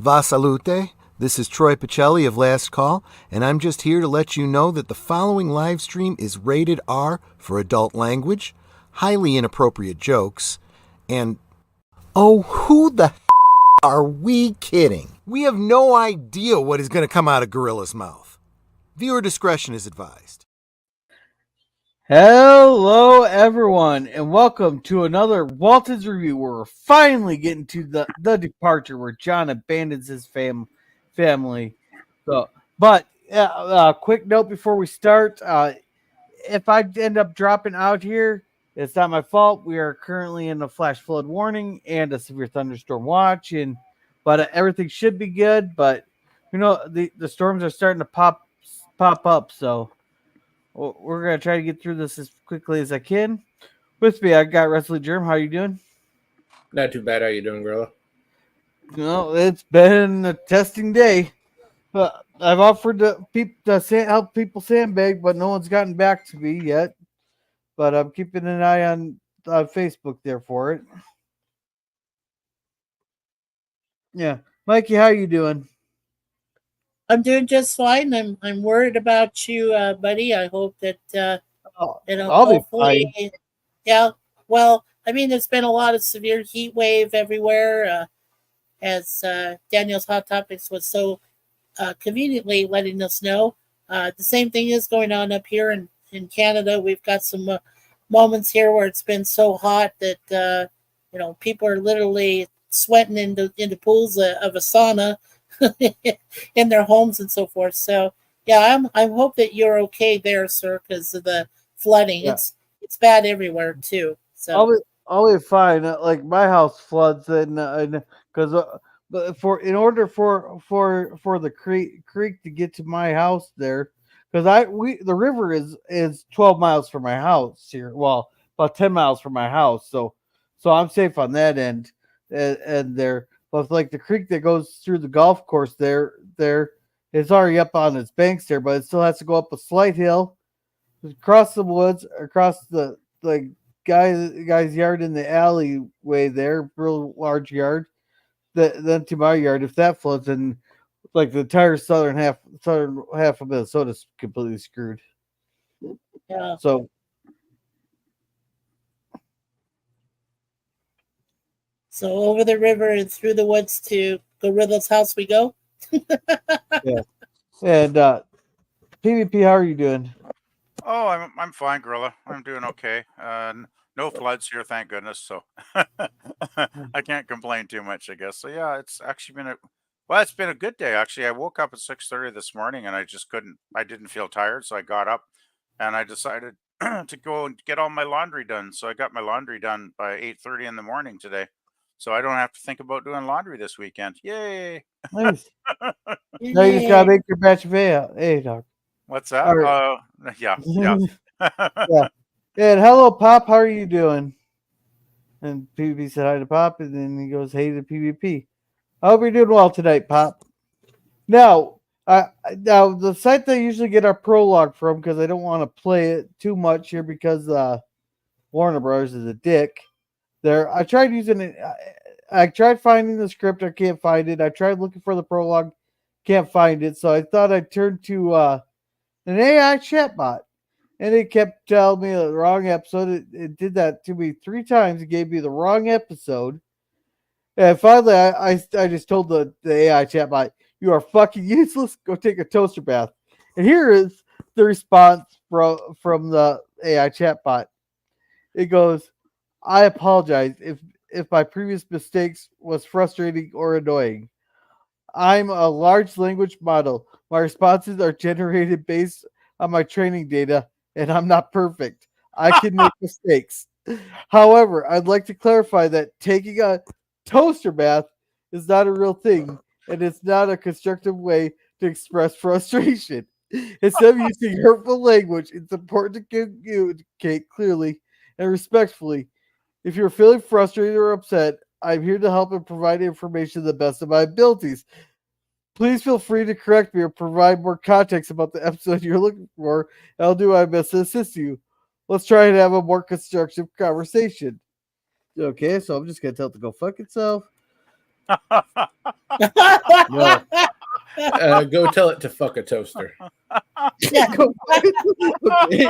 Va salute. This is Troy Pacelli of Last Call, and I'm just here to let you know that the following live stream is rated R for adult language, highly inappropriate jokes, and oh, who the are we kidding? We have no idea what is going to come out of Gorilla's mouth. Viewer discretion is advised. Hello, everyone, and welcome to another Waltons review. Where we're finally getting to the departure where John abandons his family. So, but quick note before we start: if I end up dropping out here, it's not my fault. We are currently in a flash flood warning and a severe thunderstorm watch, but everything should be good. But the storms are starting to pop up, so. We're going to try to get through this as quickly as I can. With me, I got Wesley Germ. How you doing? Not too bad. How you doing, Gorilla? No, it's been a testing day. I've offered to help people sandbag, but no one's gotten back to me yet. But I'm keeping an eye on Facebook there for it. Yeah. Mikey, how you doing? I'm doing just fine. I'm worried about you, buddy. I hope that I'll hopefully, be fine. Yeah. Well, I mean, there's been a lot of severe heat wave everywhere, as Daniel's Hot Topics was so conveniently letting us know. The same thing is going on up here in Canada. We've got some moments here where it's been so hot that people are literally sweating into pools of a sauna. In their homes and so forth. So yeah, I hope that you're okay there, sir, because of the flooding. Yeah. It's bad everywhere too. So I'll be fine. Like my house floods, and because in order for the creek to get to my house there, because the river is 12 miles from my house here. Well, about 10 miles from my house, so I'm safe on that end, and there. But like the creek that goes through the golf course there it's already up on its banks there, but it still has to go up a slight hill, across the woods, across the guy's yard in the alleyway there, real large yard. Then to my yard, if that floods, then like the entire southern half of Minnesota's completely screwed. Yeah. So over the river and through the woods to Gorilla's house we go. Yeah. And PvP, how are you doing? Oh, I'm fine, Gorilla. I'm doing okay. No floods here, thank goodness. So I can't complain too much, I guess. So yeah, it's actually it's been a good day. Actually, I woke up at 6:30 this morning and I didn't feel tired, so I got up and I decided to go and get all my laundry done. So I got my laundry done by 8:30 in the morning today. So I don't have to think about doing laundry this weekend. Yay! Nice. Now you just gotta make your batch of hey, dog. What's that? Right. Yeah. Yeah. And hello, Pop. How are you doing? And PvP said hi to Pop, and then he goes, hey to PvP. I hope you're doing well tonight, Pop. Now the site that I usually get our prologue from, because I don't want to play it too much here because Warner Brothers is a dick. I tried using it. I tried finding the script. I can't find it. I tried looking for the prologue. Can't find it. So I thought I'd turn to an AI chatbot. And it kept telling me the wrong episode. It did that to me 3 times. It gave me the wrong episode. And finally, I just told the AI chatbot, you are fucking useless. Go take a toaster bath. And here is the response from the AI chatbot. It goes, I apologize if my previous mistakes was frustrating or annoying. I'm a large language model. My responses are generated based on my training data, and I'm not perfect. I can make mistakes. However, I'd like to clarify that taking a toaster bath is not a real thing, and it's not a constructive way to express frustration. Instead of using hurtful language, it's important to communicate clearly and respectfully. If you're feeling frustrated or upset, I'm here to help and provide information to the best of my abilities. Please feel free to correct me or provide more context about the episode you're looking for, and I'll do my best to assist you. Let's try and have a more constructive conversation. Okay, so I'm just going to tell it to go fuck itself. No. Go tell it to fuck a toaster. Yeah. Okay.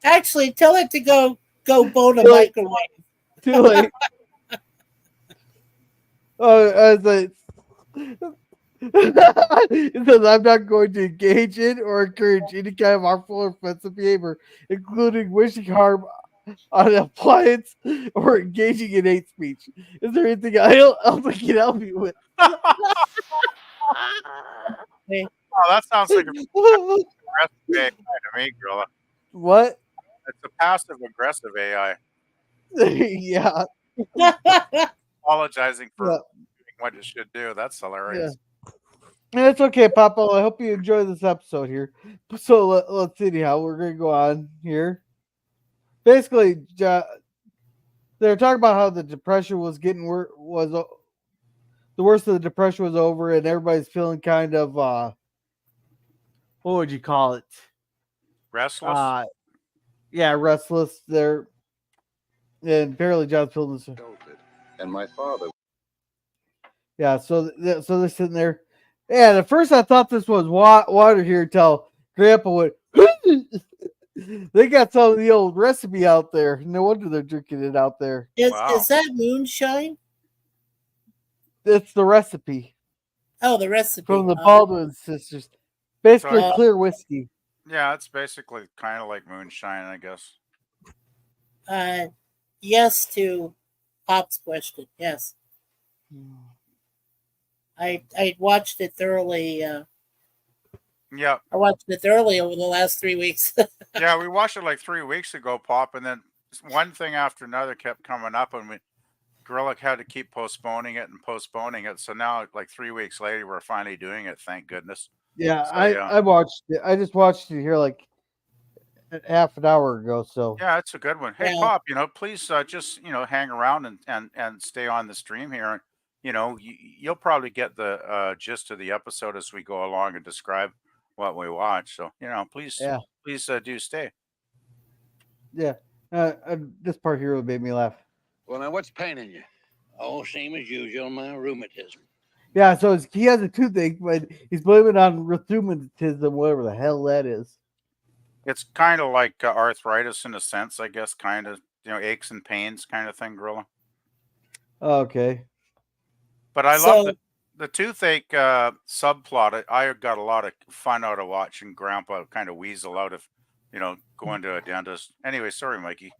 Actually, tell it to go bone a Too late. microwave. Too late. Oh, I was like, it says I'm not going to engage in or encourage any kind of harmful or offensive behavior, including wishing harm on an appliance or engaging in hate speech. Is there anything else I can help you with? Okay. Oh, that sounds like a aggressive AI to me, Gorilla. What? It's a passive aggressive AI Yeah. apologizing for Yeah. doing what it should do. That's hilarious. Yeah, it's okay, Papa. I hope you enjoy this episode here. So let's see how we're gonna go on here. Basically, they're talking about how the depression was getting the worst of the depression was over, and everybody's feeling kind of what would you call it? Restless. Yeah, restless. There, and apparently John's feeling this. And my father. Yeah, so they're sitting there, and at first I thought this was water here until Grandpa went. They got some of the old recipe out there. No wonder they're drinking it out there. Wow. Is that moonshine? It's the recipe Oh, the recipe from the Baldwin sisters. Basically, So- clear whiskey. Yeah, it's basically kind of like moonshine, I guess. Yes to Pop's question. Yes, I watched it thoroughly. Yeah, I watched it thoroughly over the last 3 weeks. yeah, we watched it like 3 weeks ago, Pop, and then one thing after another kept coming up, and Gorilla had to keep postponing it and postponing it. So now, like 3 weeks later, we're finally doing it. Thank goodness. Yeah, So, I watched it. I just watched it here like half an hour ago. So Yeah, it's a good one. Hey, Yeah. Pop, please just hang around and stay on the stream here. You'll probably get the gist of the episode as we go along and describe what we watch. So please, Yeah. please do stay. yeah, this part here made me laugh. Well, now what's paining you? Oh, same as usual, my rheumatism. Yeah, so he has a toothache, but he's blaming it on rheumatism, whatever the hell that is. It's kind of like arthritis in a sense, I guess. Kind of aches and pains kind of thing, Gorilla. Okay. But I So- love the toothache subplot. I got a lot of fun out of watching Grandpa kind of weasel out of, going to a dentist. Anyway, sorry, Mikey.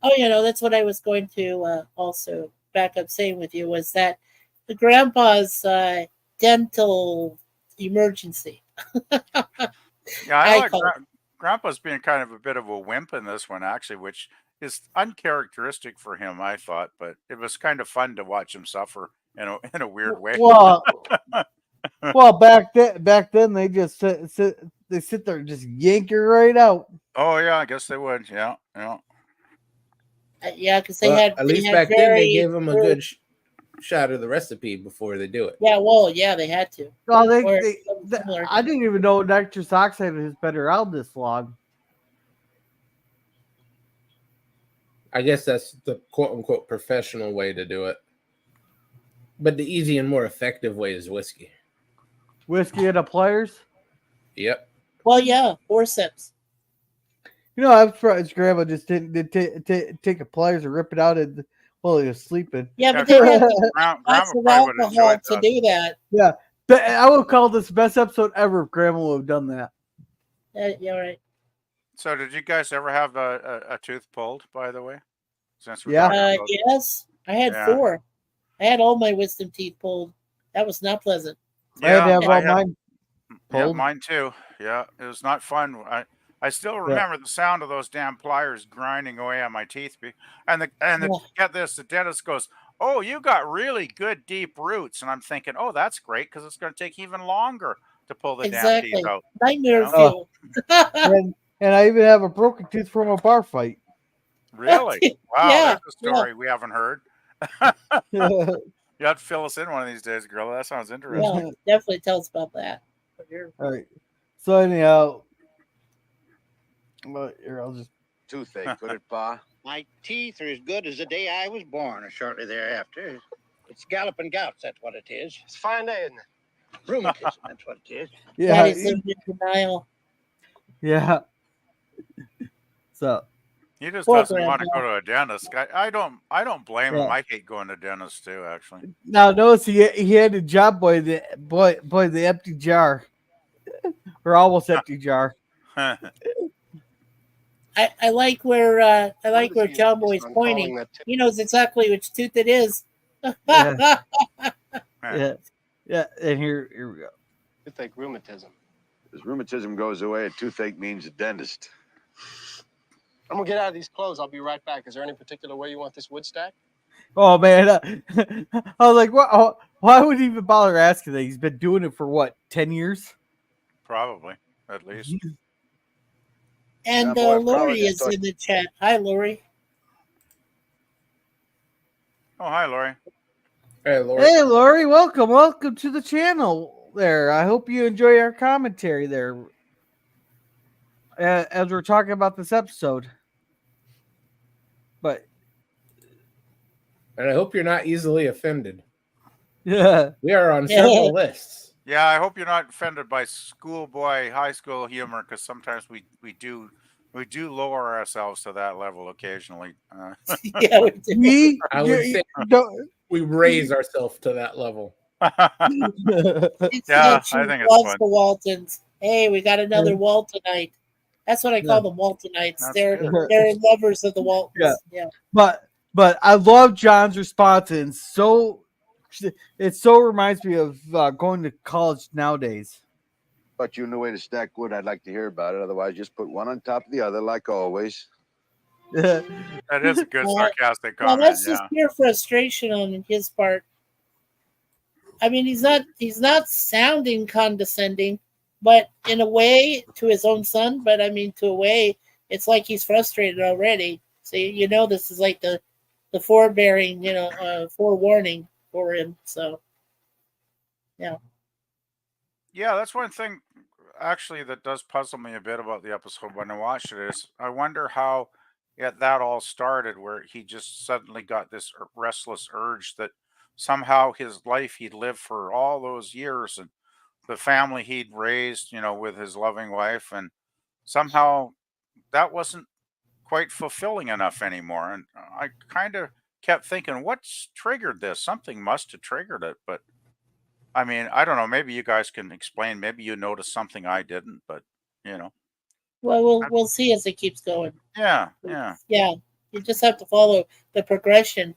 Oh, that's what I was going to also back up saying with you was that the grandpa's dental emergency. Yeah, I I like call Grandpa's being kind of a bit of a wimp in this one, actually, which is uncharacteristic for him, I thought. But it was kind of fun to watch him suffer in a weird way. Well, back then they just sit there and just yank her right out. Oh yeah, I guess they would. Yeah. Yeah, because they Well, had at least had back then very- they gave him a good shot of the recipe before they do it. Yeah, well, yeah, they had to. Well, Or something similar. I didn't even know nitrous oxide has been around this long. I guess that's the quote unquote professional way to do it. But the easy and more effective way is whiskey. Whiskey and the pliers. Yep. Well, yeah, forceps. I'm surprised Grandma just didn't take a pliers and rip it out while he was sleeping. Yeah, Yeah, but they had Grandma lots of probably would have alcohol enjoyed to that. do that. But I would call this the best episode ever if Grandma would have done that. Yeah, right. So, did you guys ever have a tooth pulled? By the way, since we're Yeah. talking about- Yes, I had Yeah. 4. I had all my wisdom teeth pulled. That was not pleasant. I had to have I all had- mine. Yeah, pulled. mine too. Yeah, it was not fun. I still remember the sound of those damn pliers grinding away on my teeth. Get this, the dentist goes, "Oh, you got really good deep roots," and I'm thinking, "Oh, that's great because it's going to take even longer to pull the damn Exactly. teeth out." Nightmare Yeah. fuel. And I even have a broken tooth from a bar fight. Really? Wow, Yeah, that's a story we haven't heard. You have to fill us in one of these days, Gorilla. That sounds interesting. Yeah, definitely tell us about that. All right. So anyhow, here I'll just. Toothache, could it, Pa? My teeth are as good as the day I was born, or shortly thereafter. It's galloping gouts, that's what it is. It's a fine day, isn't it? Rheumatism, that's what it is. Yeah, Daddy's living in denial. yeah. So He just Poor doesn't want to Grandpa. go to a dentist. I don't blame him. Yeah. I hate going to dentists too, actually. now notice he had a job boy the empty jar or almost empty jar. I like where John Boy's pointing. He knows exactly which tooth it is. Yeah. Yeah, yeah. And here we go. Toothache rheumatism. As rheumatism goes away, a toothache means a dentist. I'm gonna get out of these clothes. I'll be right back. Is there any particular way you want this wood stacked? Oh man, I was like, what? Oh, why would he even bother asking that? He's been doing it for what, 10 years? Probably, at least. And boy, if Lori college is is talk- in the chat. Hi, Lori. Oh, hi, Lori. Hey, Lord. Hey, Lori, welcome to the channel. There, I hope you enjoy our commentary there as we're talking about this episode. But And I hope you're not easily offended. yeah, We are on several lists. Yeah, I hope you're not offended by schoolboy, high school humor, because sometimes we do lower ourselves to that level occasionally. Yeah, we do. we I would say don't. we raise ourselves to that level. It's Yeah, she I think it's loves fun. the Waltons. Hey, we got another Waltonite. That's what I call them, Waltonites. That's They're good. they're lovers of the Waltons. Yeah. But I love John's response, and it so reminds me of going to college nowadays. But you know a way to stack wood, I'd like to hear about it. Otherwise, just put one on top of the other, like always. That is a good Well, sarcastic Well, comment. that's Yeah. just pure frustration on his part. I mean, he's not sounding condescending, but in a way to his own son. But I mean, to a way, it's like he's frustrated already. So you know, this is like the forebearing, forewarning for him. So yeah. Yeah, that's one thing actually that does puzzle me a bit about the episode when I watched it is I wonder how that all started where he just suddenly got this restless urge that somehow his life he'd lived for all those years and the family he'd raised, with his loving wife, and somehow that wasn't quite fulfilling enough anymore. And I kind of kept thinking, what's triggered this? Something must have triggered it, but I mean, I don't know. Maybe you guys can explain. Maybe you noticed something I didn't, but Well, we'll see as it keeps going. yeah. Yeah. You just have to follow the progression.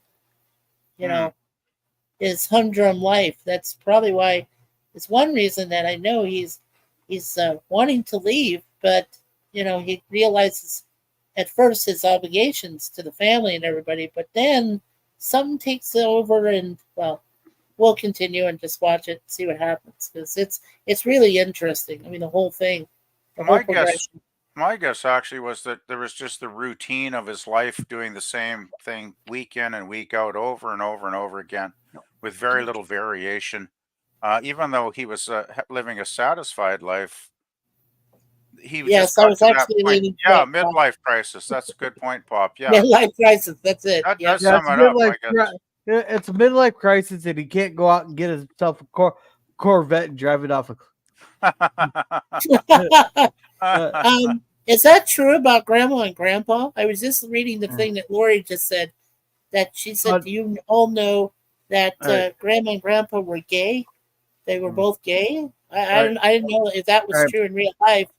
You Hmm. know, his humdrum life. That's probably why. It's one reason that I know he's wanting to leave, but he realizes at first his obligations to the family and everybody, but then something takes over, and well, we'll continue and just watch it, see what happens, because it's really interesting. I mean, the whole thing, the whole progression. My guess actually was that there was just the routine of his life doing the same thing week in and week out over and over and over again with very little variation. Even though he was living a satisfied life, he Yes, just I got was to that actually point. leaning Yeah, to that, Pop. midlife crisis. That's a good point, Pop. Yeah, Midlife crisis. That's it. that Yeah. does sum it up, I guess. It's a midlife crisis, and he can't go out and get himself a Corvette and drive it off a. Is that true about Grandma and Grandpa? I was just reading the thing that Lori just said. That she said, "Do you all know that Grandma and Grandpa were gay? They were both gay. I didn't know if that was true in real life."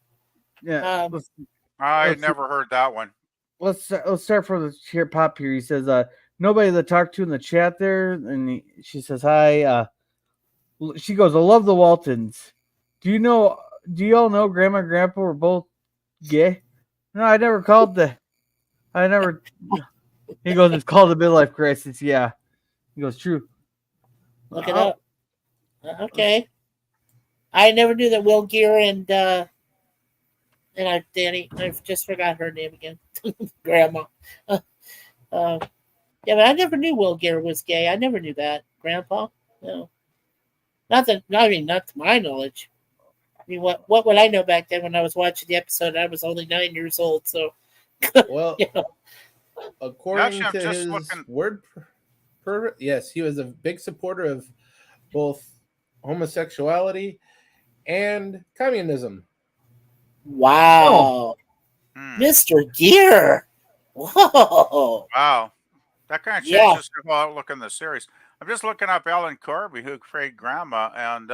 Yeah, I let's- never heard that one. let's start from the here. Pop here. He says, "Nobody to talk to in the chat there," and she says, "Hi." She goes, "I love the Waltons. Do you all know Grandma and Grandpa were both gay?" No, I never called the. I never. He goes, "It's called a midlife crisis." Yeah. He goes, "True." Look it up. Okay. I never knew that Will Gear and Danny. I just forgot her name again. Grandma. Yeah, but I never knew Will Gear was gay. I never knew that. Grandpa? No. Not to my knowledge. I mean, what would I know back then when I was watching the episode? I was only 9 years old, so Well, you know. according Actually, I'm to just his looking- word Yes, he was a big supporter of both homosexuality and communism. Wow. Hmm. Mr. Gear. Whoa. Wow. That kind of Yeah. changes the whole outlook in the series. I'm just looking up Ellen Corby, who played Grandma, and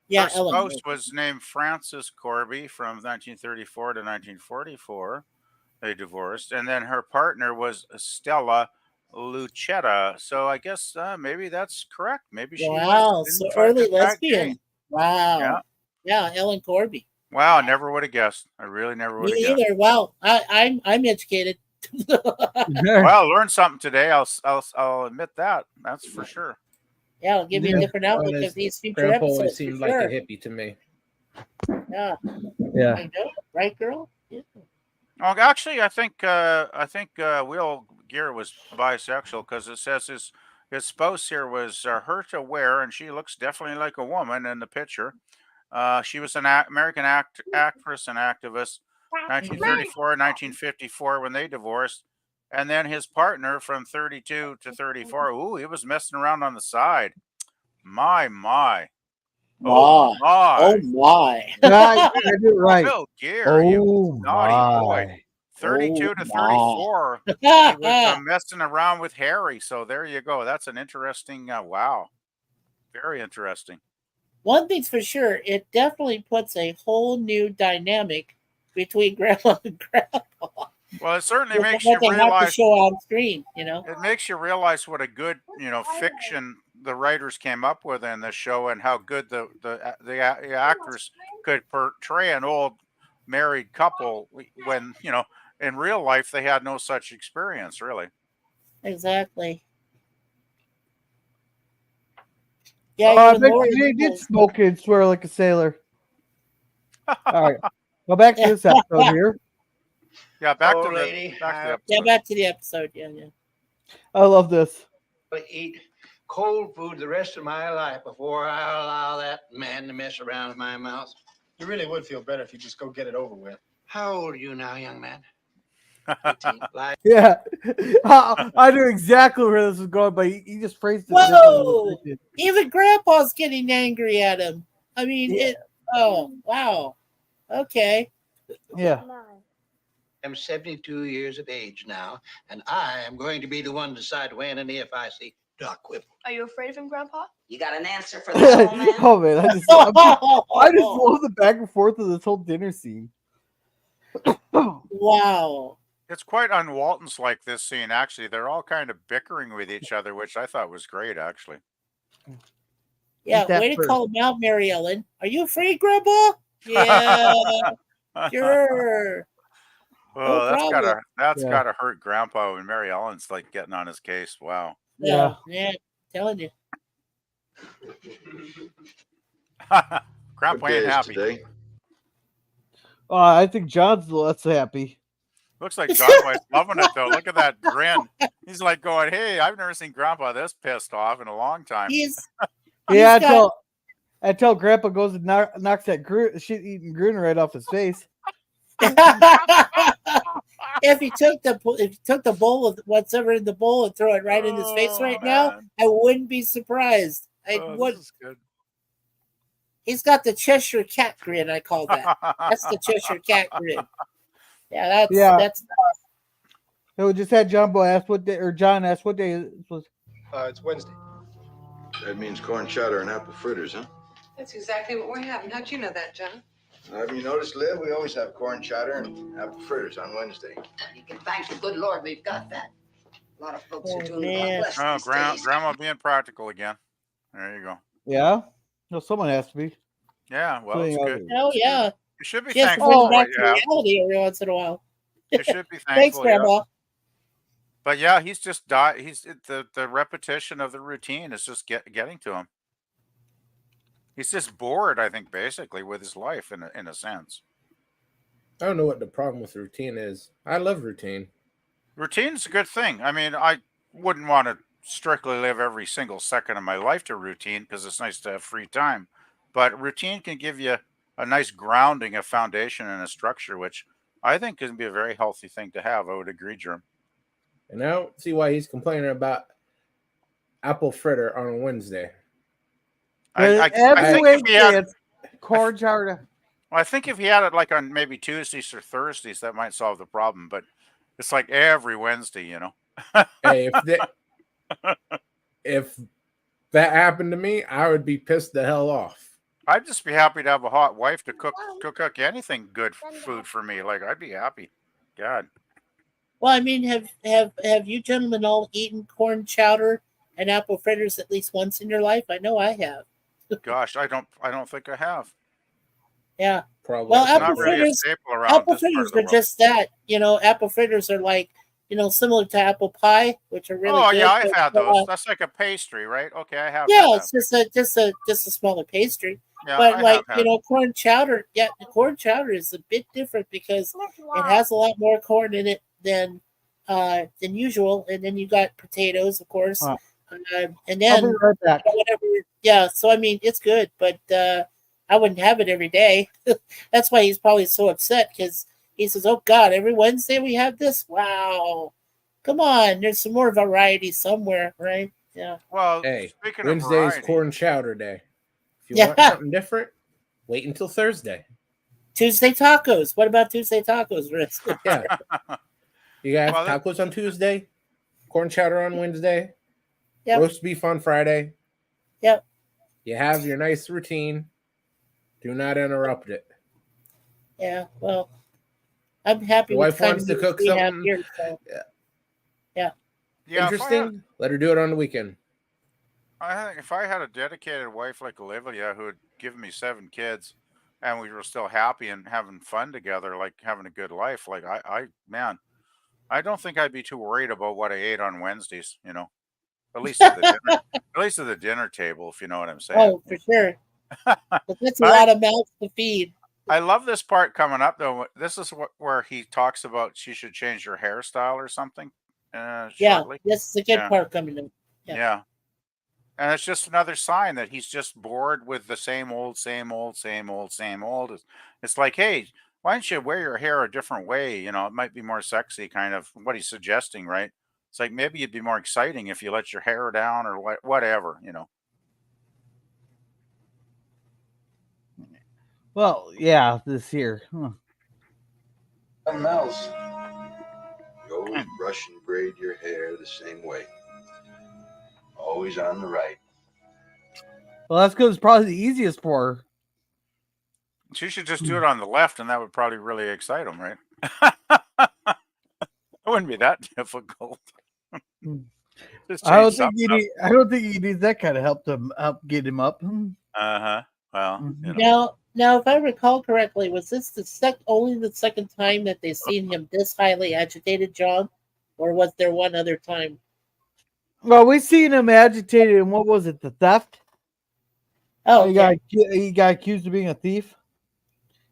Yeah, her Ellen. spouse was named Frances Corby from 1934 to 1944. They divorced, and then her partner was Stella Lucetta. So I guess maybe that's correct. Maybe she was, Wow. in So early fact, gay. lesbian. Wow. Yeah. Yeah, Ellen Corby. Wow. Never would have guessed. I really never would Me have guessed. either. Wow. I'm educated. Well, I learned something today. I'll admit that. That's for sure. Yeah, it'll give you a different outlook Honest, of these future Grandpa episodes. always seemed For like a sure. hippie to me. Yeah. Yeah. I know. Right, girl? Yeah. Oh, actually, I think Will Gear was bisexual because it says his spouse here was Herta Ware, and she looks definitely like a woman in the picture. She was an American actress and activist, 1934, 1954 when they divorced, and then his partner from 32 to 34. Ooh, he was messing around on the side. My. Oh My. Oh my. my. I did it right. Will Gear, you naughty boy. 32 Oh to my. 34, he was messing around with Harry. So there you go. That's an interesting, wow. Very interesting. One thing's for sure, it definitely puts a whole new dynamic between grandma and grandpa. Well, it certainly With makes you what they have to realize, show on screen, you know? it makes you realize what a good, fiction the writers came up with in this show, and how good the actors could portray an old married couple when, in real life they had no such experience, really. Exactly. Oh, Yeah, I even bet Lori they did Noble. smoke and swear like a sailor. All right. Go back to this episode here. Yeah, back Old to the lady, back to the Yeah, episode. back to the episode. Yeah, yeah. I love this. eat cold food the rest of my life before I allow that man to mess around with my mouth. You really would feel better if you just go get it over with. How old are you now, young man? 18. Like, Yeah. I knew exactly where this was going, but he just phrased it Whoa! differently. Even Grandpa's getting angry at him. I mean, it. Oh, wow. Okay. Yeah. I'm 72 years of age now, and I am going to be the one to decide when and if I see Doc Whipple. Are you afraid of him, Grandpa? You got an answer for that, old man? Oh man, I just love the back and forth of this whole dinner scene. Wow. It's quite un-Waltons like this scene, actually. They're all kind of bickering with each other, which I thought was great, actually. Yeah, Eat that way to first. call him out, Mary Ellen. Are you afraid, Grandpa? Yeah, sure. Well, No problem. that's Yeah. gotta hurt Grandpa when Mary Ellen's like getting on his case. Wow. Yeah. Yeah, telling you. Grandpa ain't happy. Today. I think John's less happy. Looks like John Boy's loving it though. Look at that grin. He's like going, "Hey, I've never seen Grandpa this pissed off in a long time." He's Yeah, got- until Grandpa goes and knocks that shit-eating grin right off his face. if he took the bowl of whatever in the bowl and throw it right in his face right now, man. I wouldn't be surprised. I Oh, would. this is good. He's got the Cheshire Cat grin. I call that. That's the Cheshire Cat grin. Yeah, that's. So we just had John ask what day it was. It's Wednesday. That means corn chowder and apple fritters, huh? That's exactly what we're having. How'd you know that, John? Have you noticed, Liv? We always have corn chowder and apple fritters on Wednesday. You can thank the good Lord we've got that. A lot of folks Oh, are doing man. blessed Oh, these days. Grandma being practical again. There you go. Yeah. No, someone has to be. Yeah, well, it's good. Oh yeah. You should be She has to thankful bring for it back what to you have. reality every once in a while. You should be thankful. Thanks, yeah. Grandma. But yeah, he's just died. The repetition of the routine is just getting to him. He's just bored, I think, basically with his life in a sense. I don't know what the problem with routine is. I love routine. Routine's a good thing. I mean, I wouldn't want to strictly live every single second of my life to routine because it's nice to have free time. But routine can give you a nice grounding, a foundation, and a structure, which I think can be a very healthy thing to have. I would agree, Jerm. And I don't see why he's complaining about apple fritter on a Wednesday. I Every think if he had, Wednesday, it's corn chowder. well, I think if he had it like on maybe Tuesdays or Thursdays, that might solve the problem. But it's like every Wednesday, you know. Hey, if that happened to me, I would be pissed the hell off. I'd just be happy to have a hot wife to cook anything good food for me. Like I'd be happy. God. Well, I mean, have you gentlemen all eaten corn chowder and apple fritters at least once in your life? I know I have. Gosh, I don't think I have. Yeah. Probably. Well, It's apple not really a fritters. staple around Apple this part fritters of the are world. just that. Apple fritters are like similar to apple pie, which are really Oh good. yeah, I've but, had those. That's like a pastry, right? Okay, I have yeah, had it's that. just a smaller pastry. Yeah, But I like have had. corn chowder, yeah, the corn chowder is a bit different because it has a lot more corn in it than usual, and then you got potatoes, of course, Wow. and I'll then be right back. whatever. Yeah, so I mean, it's good, but I wouldn't have it every day. That's why he's probably so upset because he says, "Oh God, every Wednesday we have this. Wow, come on, there's some more variety somewhere, right?" Yeah. Well, Hey, speaking of Wednesday is variety, corn chowder day. If you Yeah. want something different, wait until Thursday. Tuesday tacos. What about Tuesday tacos, Riz? Yeah. You got Well, that- tacos on Tuesday, corn chowder on Wednesday, Yep. roast beef on Friday. Yep. You have your nice routine. Do not interrupt it. Yeah. Well, I'm happy Your with wife the kind wants of to news cook we have something here. So. yeah, interesting. Let her do it on the weekend. I think if I had a dedicated wife like Olivia who had given me 7 kids, and we were still happy and having fun together, like having a good life, like man, I don't think I'd be too worried about what I ate on Wednesdays. At least at the dinner, at least at the dinner table, if you know what I'm saying. Oh, for sure. But that's a I- lot of mouths to feed. I love this part coming up though. This is where he talks about she should change her hairstyle or something. Yeah, Shortly. this is a good Yeah. part coming in. Yeah. Yeah. And it's just another sign that he's just bored with the same old, same old, same old, same old. It's like, hey, why don't you wear your hair a different way? It might be more sexy, kind of what he's suggesting, right? It's like maybe it'd be more exciting if you let your hair down or whatever. Well, yeah, this here. Huh. Something else. You always brush and braid your hair the same way. Always on the right. Well, that's because it's probably the easiest for her. She should just do it on the left, and that would probably really excite him, right? It wouldn't be that difficult. Just I don't change think something up. I don't think he needs that kind of help to help get him up. Uh-huh. Well, Mhm. Now, if I recall correctly, was this only the second time that they seen him this highly agitated, John, or was there one other time? Well, we seen him agitated in what was it, the theft? Oh, he got accused of being a thief.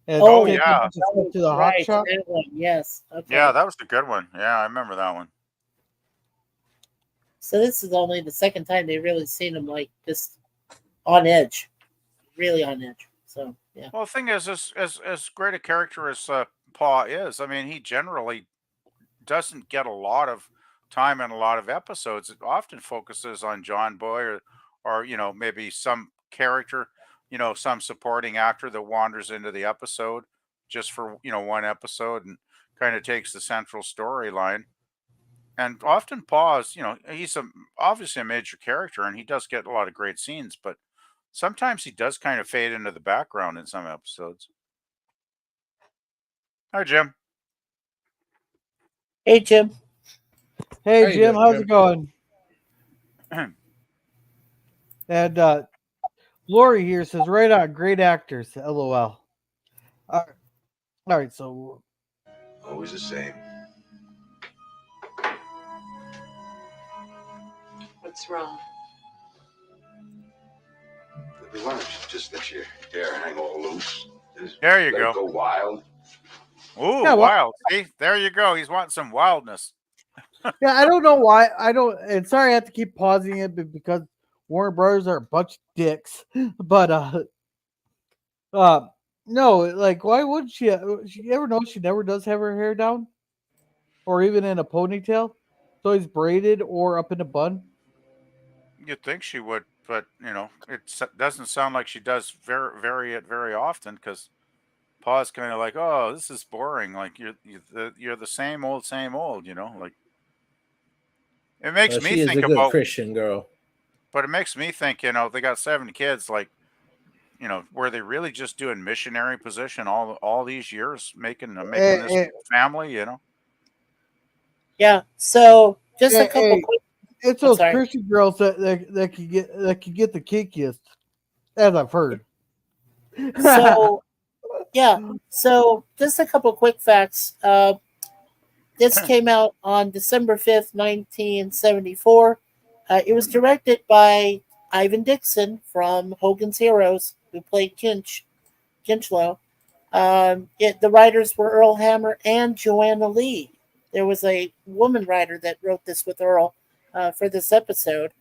And Oh, taking yeah. a bunch of stuff to the hot right, shop. that one, yes. Okay. yeah, that was the good one. Yeah, I remember that one. So this is only the second time they really seen him like just on edge, really on edge. So yeah. Well, the thing is, as great a character as Paw is, I mean, he generally doesn't get a lot of time in a lot of episodes. It often focuses on John Boy or maybe some character, some supporting actor that wanders into the episode just for one episode and kind of takes the central storyline. And often Paws, he's obviously a major character and he does get a lot of great scenes, but sometimes he does kind of fade into the background in some episodes. Hi, Jim. Hey, Jim. Hey How you Jim, doing, how's Jim? it going? And Lori here says, right on, great actors. LOL. All right, so Always the same. What's wrong? Why don't you just let your hair hang all loose? Just There you let go. it go wild. Ooh, Yeah, well- wild. See, there you go. He's wanting some wildness. yeah, I don't know why and sorry I have to keep pausing it because Warner Brothers are a bunch of dicks. But no, like why would she ever know she never does have her hair down? Or even in a ponytail? It's always braided or up in a bun. You'd think she would, but doesn't sound like she does very often because Pa's kind of like, oh, this is boring. Like you're the same old, Like it makes Well, me she is think a good about, Christian girl. but it makes me think, they got 7 kids. Like, were they really just doing missionary position all these years, making this Hey, family? Yeah. So just a hey, couple hey, quick. it's I'm those sorry. Christian girls that can get the kinkiest, as I've heard. So yeah. So just a couple quick facts. This came out on December 5th, 1974. It was directed by Ivan Dixon from Hogan's Heroes, who played Kinchlow. The writers were Earl Hammer and Joanna Lee. There was a woman writer that wrote this with Earl for this episode.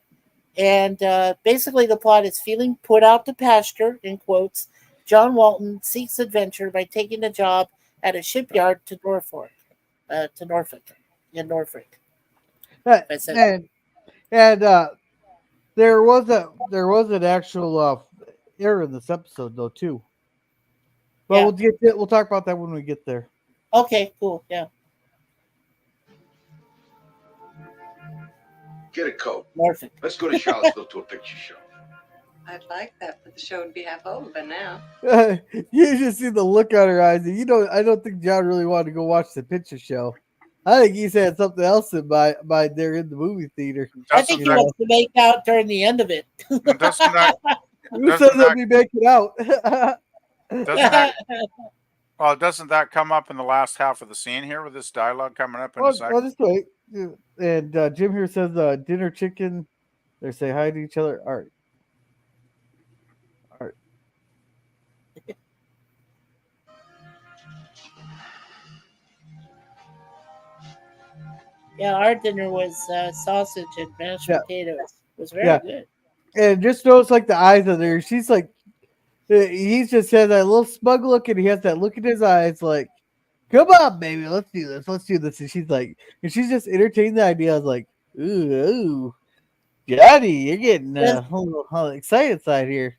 And basically, the plot is feeling put out to pasture, in quotes. John Walton seeks adventure by taking a job at a shipyard to Norfolk, in Norfolk. I said, and there was an actual error in this episode though too. But yeah. we'll talk about that when we get there. Okay, cool, yeah. Get a coat. Norfolk. Let's go to Charlottesville to a picture show. I'd like that, but the show would be half over by now. You just see the look on her eyes, and I don't think John really wanted to go watch the picture show. I think he's had something else in mind there in the movie theater. I think he wants to make out during the end of it. Who says they'll be making out? Doesn't that come up in the last half of the scene here with this dialogue coming up in a second? Well, just wait. And Jim here says dinner chicken. They say hi to each other. All right. Yeah, our dinner was sausage and mashed potatoes. It was very good. And just notice like the eyes of her. She's like, he's just has that little smug look, and he has that look in his eyes, like, "Come on, baby, let's do this." And she's like, and she's just entertaining the idea. I was like, "Ooh, Johnny, you're getting a little excited side here."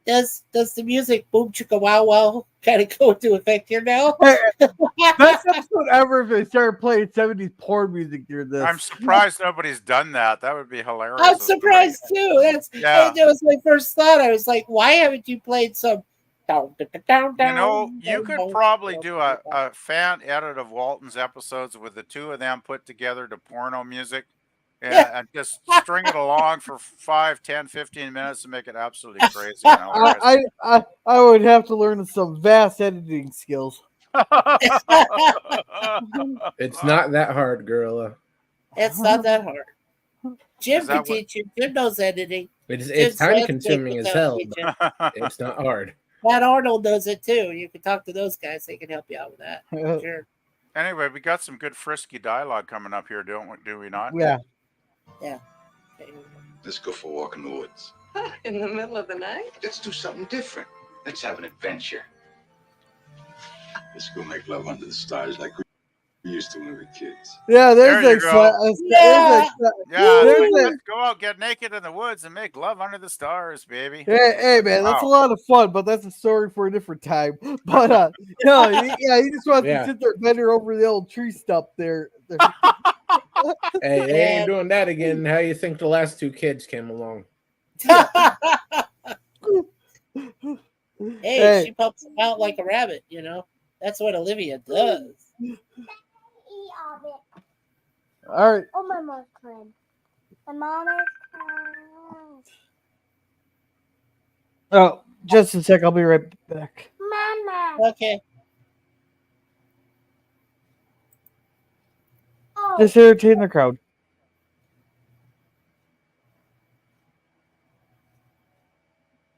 Does the music boom chicka wow wow kind of go into effect here now? Best episode ever if they started playing 70s porn music during this. I'm surprised nobody's done that. That would be hilarious. I'm surprised too. That was my first thought. I was like, why haven't you played some? You could probably do a fan edit of Walton's episodes with the two of them put together to porno music. And just string it along for 5, 10, 15 minutes to make it absolutely crazy. I would have to learn some vast editing skills. It's not that hard, Gorilla. It's not that hard. Jim can teach you. Jim knows editing. It's time consuming as hell, but it's not hard. Pat Arnold knows it too. You can talk to those guys. They can help you out with that. Sure. Anyway, we got some good frisky dialogue coming up here, do we not? Yeah. Yeah. Let's go for a walk in the woods. In the middle of the night? Let's do something different. Let's have an adventure. Let's go make love under the stars like we used to when we were kids. Yeah, there you go. Let's go out, get naked in the woods, and make love under the stars, baby. Hey, man, that's a lot of fun, but that's a story for a different time. But he just wants to sit there and bend her over the old tree stump there. Hey, they ain't doing that again. How you think the last 2 kids came along? Hey, she pumps them out like a rabbit, That's what Olivia does. All right. Oh, my mom's friend. My mom is Oh, just a sec. I'll be right back. Mama. Okay. Just entertain the crowd.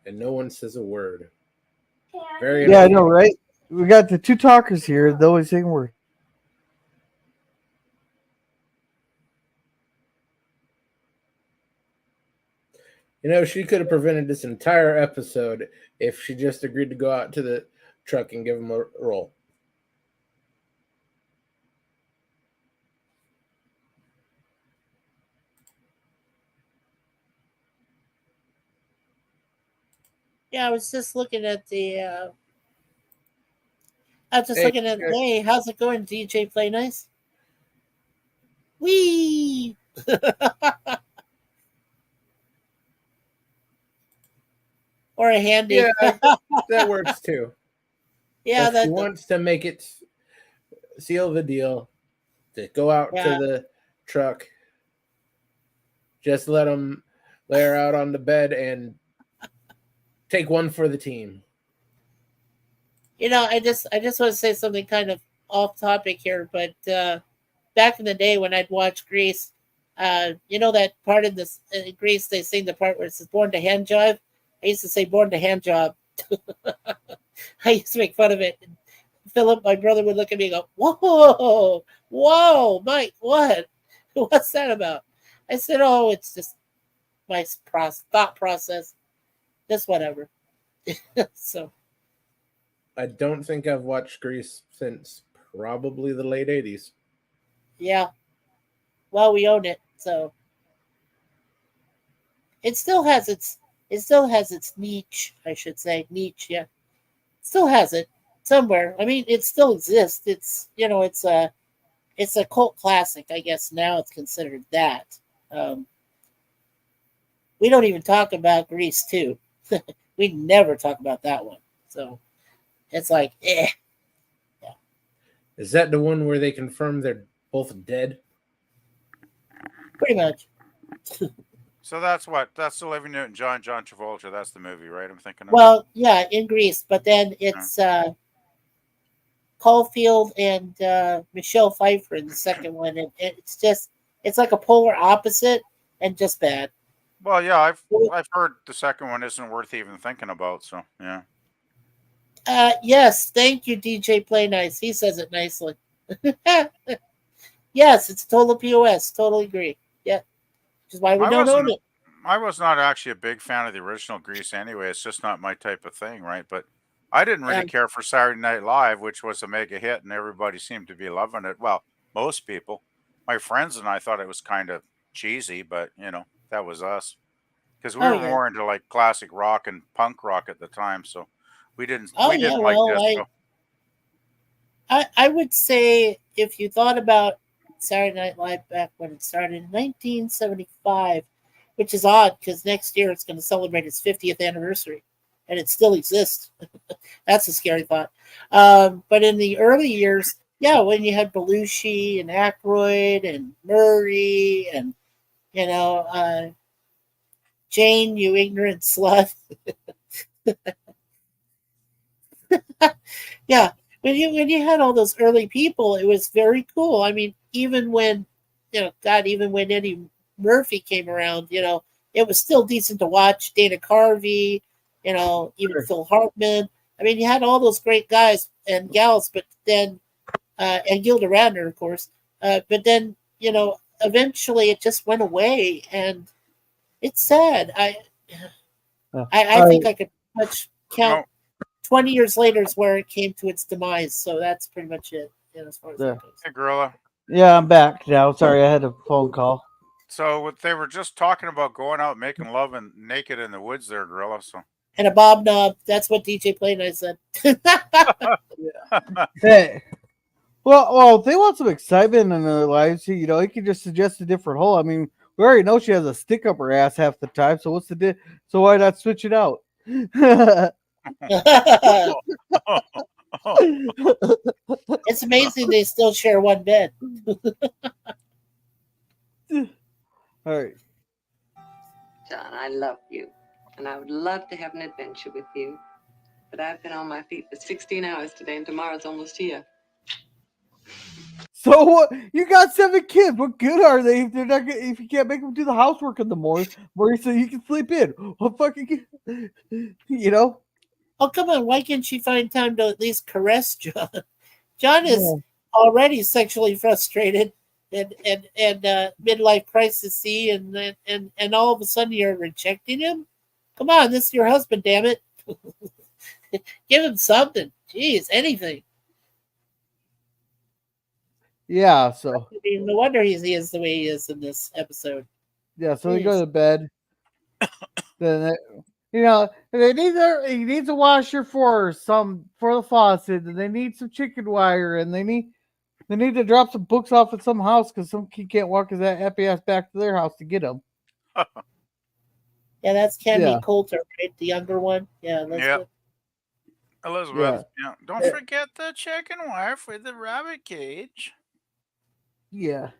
And no one says a word. I know, right? We got the 2 talkers here. They always saying a word. She could have prevented this entire episode if she just agreed to go out to the truck and give him a roll. Yeah, I was just looking at the. I was just Hey, looking at. Hey, how's it going, DJ Play Nice? Wee. Or a handy. yeah, that works too. Yeah, If he wants to make it seal the deal, to go out to the truck, just let him lay her out on the bed and take one for the team. I just want to say something kind of off topic here, but back in the day when I'd watch Grease, that part in this Grease they sing the part where it says "Born to Hand Jive." I used to say "Born to Hand Job." I used to make fun of it. And Philip, my brother, would look at me and go, "Whoa, whoa, Mike, what? What's that about?" I said, "Oh, it's just my thought process. Just whatever." So. I don't think I've watched Grease since probably the late 80s. Yeah. Well, we own it, so it still has its niche, I should say. Niche, yeah. Still has it somewhere. I mean, it still exists. It's a cult classic, I guess now it's considered that. We don't even talk about Grease 2. We never talk about that one. So it's like, eh. Yeah. Is that the one where they confirm they're both dead? Pretty much. So that's Olivia Newton-John, John Travolta. That's the movie, right? I'm thinking of. Well, yeah, in Greece, but then it's Caulfield and Michelle Pfeiffer in the second one, and it's like a polar opposite and just bad. Well, yeah, I've heard the second one isn't worth even thinking about. So yeah. Yes, thank you, DJ Play Nice. He says it nicely. Yes, it's total POS. Totally agree. Yeah, which is why we don't own it. I was not actually a big fan of the original Grease anyway. It's just not my type of thing, right? But I didn't really care for Saturday Night Live, which was a mega hit, and everybody seemed to be loving it. Well, most people. My friends and I thought it was kind of cheesy, but that was us because we were more into like classic rock and punk rock at the time, so we didn't like disco. I would say if you thought about Saturday Night Live back when it started in 1975, which is odd because next year it's going to celebrate its 50th anniversary, and it still exists. That's a scary thought. But in the early years, yeah, when you had Belushi and Aykroyd and Murray and Jane, you ignorant slut. Yeah, when you had all those early people, it was very cool. I mean, even when even when Eddie Murphy came around, it was still decent to watch. Dana Carvey, even Phil Hartman. I mean, you had all those great guys and gals, but then and Gilda Radner, of course. But then eventually it just went away, and it's sad. I think I could much count 20 years later is where it came to its demise. So that's pretty much it, as far as that goes. Hey, Gorilla. Yeah, I'm back now. Sorry, I had a phone call. So what they were just talking about going out making love and naked in the woods there, Gorilla. So. And a bob knob. That's what DJ Play Nice said. Hey. Well, if they want some excitement in their lives, you can just suggest a different hole. I mean, we already know she has a stick up her ass half the time, so what's the so why not switch it out? It's amazing they still share one bed. All right. John, I love you, and I would love to have an adventure with you, but I've been on my feet for 16 hours today, and tomorrow's almost here. So what? You got 7 kids. What good are they if they're not? If you can't make them do the housework in the morning, so you can sleep in? What fucking? Oh, come on. Why can't she find time to at least caress John? John is already sexually frustrated and midlife crisis, and all of a sudden you're rejecting him? Come on, this is your husband, damn it. Give him something. Jeez, anything. Yeah, so. No wonder he is the way he is in this episode. Yeah, so they go to bed. Then You know, they need he needs a washer for the faucet, and they need some chicken wire, and they need to drop some books off at some house because some kid can't walk his happy ass back to their house to get them. Yeah, that's Cammy Yeah. Coulter, right? The younger one. Yeah, Yep. Elizabeth. Yeah. Don't forget the chicken wire for the rabbit cage. Yeah.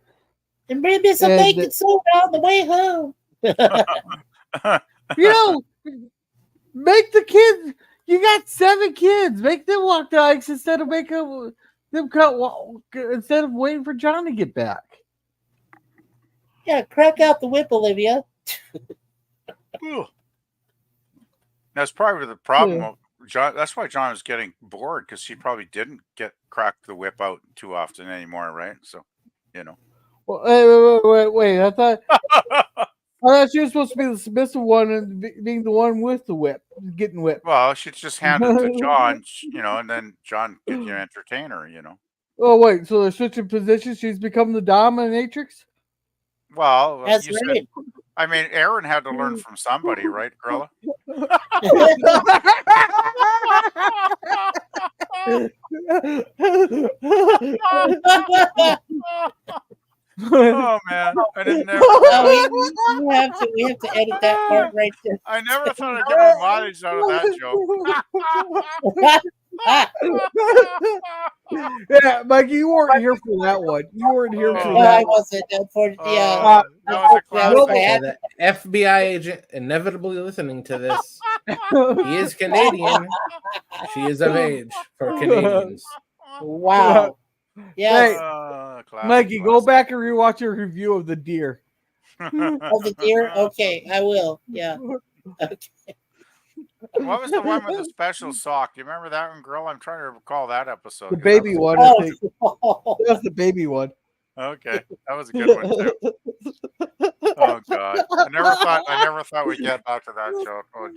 And bring me some bacon soda on the way home. You know, make the kids. You got 7 kids. Make them walk the ice instead of making them instead of waiting for John to get back. Yeah, crack out the whip, Olivia. That's probably the problem. Yeah. John, that's why John was getting bored because he probably didn't crack the whip out too often anymore, right? So, you know. Well, wait. I thought she was supposed to be the submissive one and being the one with the whip, getting whipped. Well, she'd just hand it to John, you know, and then John could entertain her, you know. Oh wait, so they're switching positions. She's become the dominatrix. Well, that's you right. said, I mean, Aaron had to learn from somebody, right, Grilla? Oh man, I didn't never. We have to edit that part right there. I never thought I'd get my mileage out of that joke. Yeah, Mikey, you weren't here for that one. You weren't here for that. I wasn't. Unfortunately, that was a classic. The FBI agent inevitably listening to this. He is Canadian. She is of age for Canadians. Wow. Yeah, hey, Mikey, go back and rewatch your review of the deer. Of the deer? Okay, I will. Yeah. Okay. What was the one with the special sock? Do you remember that one, girl? I'm trying to recall that episode. The baby one, I think. That's the baby one. Okay, that was a good one too. Oh God, I never thought we'd get back to that joke. Oh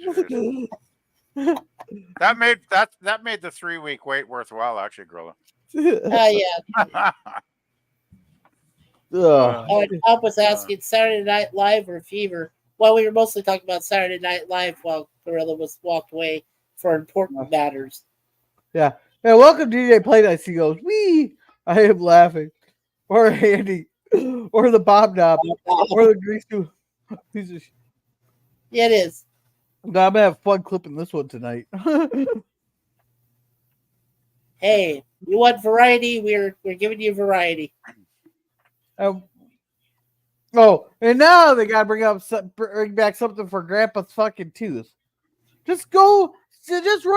jeez. That made the 3-week wait worthwhile, actually, Grilla. Yeah. Pop was asking Saturday Night Live or Fever. Well, we were mostly talking about Saturday Night Live while Gorilla was walked away for important matters. Yeah. Yeah, welcome to DJ Playdice. He goes, wee! I am laughing. Or Andy. Or the Bob Knob. Or the Grease. Yeah, it is. I'm going to have fun clipping this one tonight. Hey, you want variety? We're giving you variety. And now they gotta bring back something for Grandpa's fucking tooth. Just run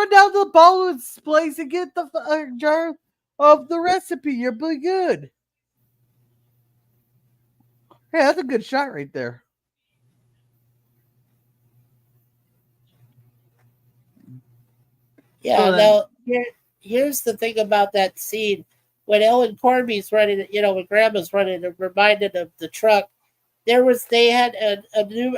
down to the Baldwin's place and get the jar of the recipe. You'll be good. Hey, that's a good shot right there. Yeah, now here's the thing about that scene. When Ellen Corby's running, when Grandma's running, it reminded of the truck. They had a new,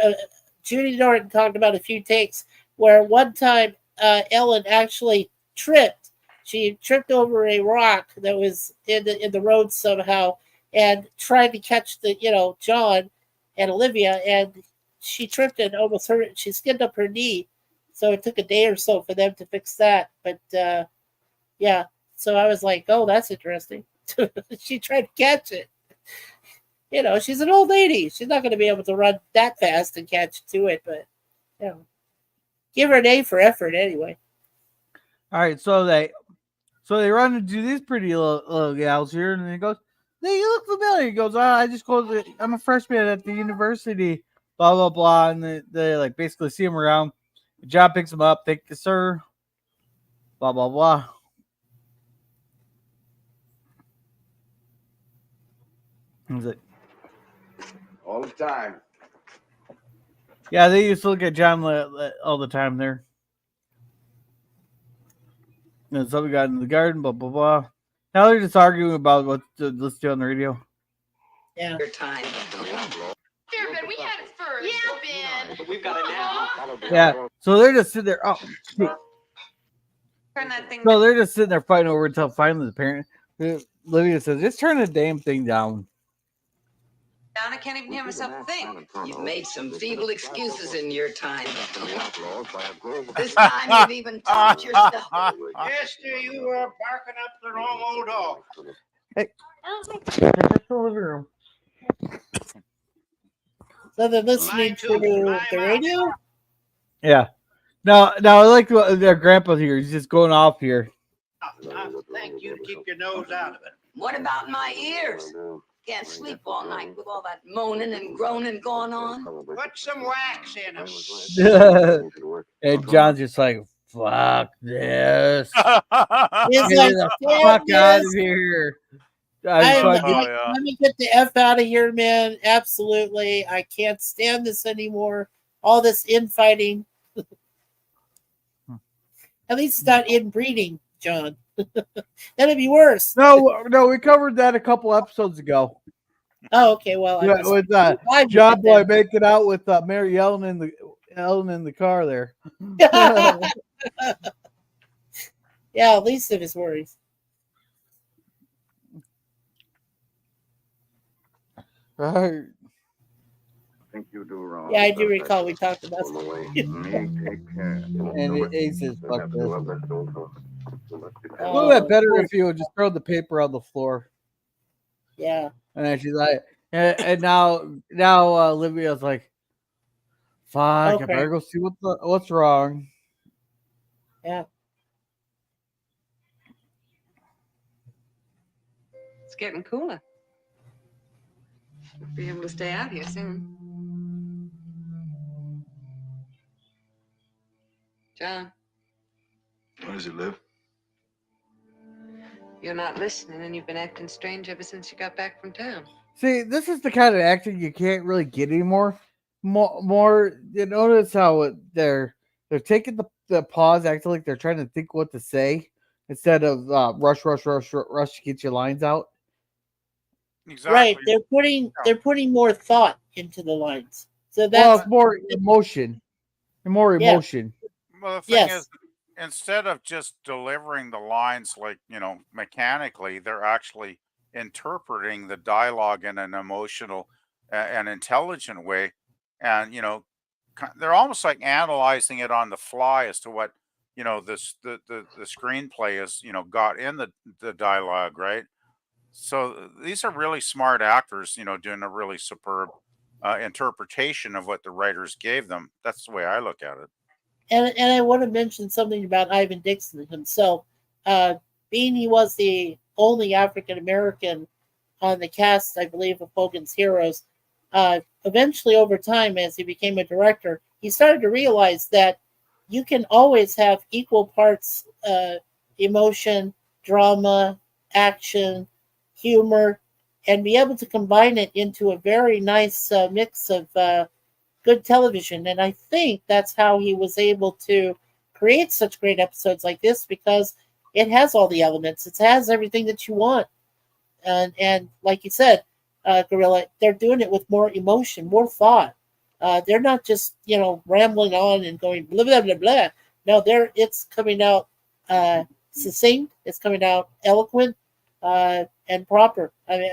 Judy Norton talked about a few takes where one time Ellen actually tripped. She tripped over a rock that was in the road somehow and tried to catch John and Olivia, and she tripped and almost hurt it. She skinned up her knee. So it took a day or so for them to fix that. But yeah, so I was like, oh, that's interesting. She tried to catch it. She's an old lady. She's not going to be able to run that fast and catch to it. But, give her an A for effort anyway. All right, so they run into these pretty little gals here, and he goes, "Hey, you look familiar." He goes, I'm a freshman at the university, blah, blah, blah. And they like basically see him around. John picks him up. Thank you, sir. Blah, blah, blah. He's like, all the time. Yeah, they used to look at John all the time there. And somebody got in the garden, blah, blah, blah. Now they're just arguing about what to listen to on the radio. Yeah. Your time. Here, Ben, we had it first. Yeah, Ben. We've got it now. Yeah, so they're just sitting there. Oh, Turn that thing so they're just sitting there fighting over until finally the parent, Olivia says, "Just turn the damn thing down." John, I can't even hear myself think. You've made some feeble excuses in your time. This time you've even topped yourself. Esther, you were barking up the wrong old dog. Hey, that's the living room. So they're listening to the radio? Yeah. Now I like what their grandpa's here. He's just going off here. I thank you to keep your nose out of it. What about my ears? Can't sleep all night with all that moaning and groaning going on. Put some wax in them. And John's just like, fuck this. He's Get like, the "Damn fuck out this. of here. Let me get the F out of here, man. Absolutely. I can't stand this anymore. All this infighting. At least it's not inbreeding, John. That'd be worse. No, we covered that a couple episodes ago. Oh, okay. Well, Yeah, with John Boy making out with Mary Ellen in the car there. Yeah, at least of his worries. Right. Think you do wrong. Yeah, I do recall we talked about Take care. And he says, fuck this. A Oh, little bit better if you would just throw the paper on the floor. Yeah. And then she's like, and now Olivia's like, fuck, Okay. I better go see what's wrong. Yeah. It's getting cooler. We'll be able to stay out here soon. John, Where does it live? you're not listening, and you've been acting strange ever since you got back from town. See, this is the kind of acting you can't really get anymore. More, you notice how they're taking the pause, acting like they're trying to think what to say instead of rush to get your lines out. Exactly. Right. They're putting more thought into the lines. So that's Well, it's more emotion. More Yeah. emotion. Well, the thing Yes. is, instead of just delivering the lines like, mechanically, they're actually interpreting the dialogue in an emotional and intelligent way. And, they're almost like analyzing it on the fly as to what, the screenplay is, got in the dialogue, right? So these are really smart actors, doing a really superb interpretation of what the writers gave them. That's the way I look at it. And I want to mention something about Ivan Dixon himself. Being he was the only African American on the cast, I believe, of Hogan's Heroes, eventually over time, as he became a director, he started to realize that you can always have equal parts emotion, drama, action, humor, and be able to combine it into a very nice mix of good television. And I think that's how he was able to create such great episodes like this, because it has all the elements. It has everything that you want. And like you said, Gorilla, they're doing it with more emotion, more thought. They're not just, rambling on and going blah, blah, blah, blah. No, it's coming out succinct. It's coming out eloquent and proper. I mean,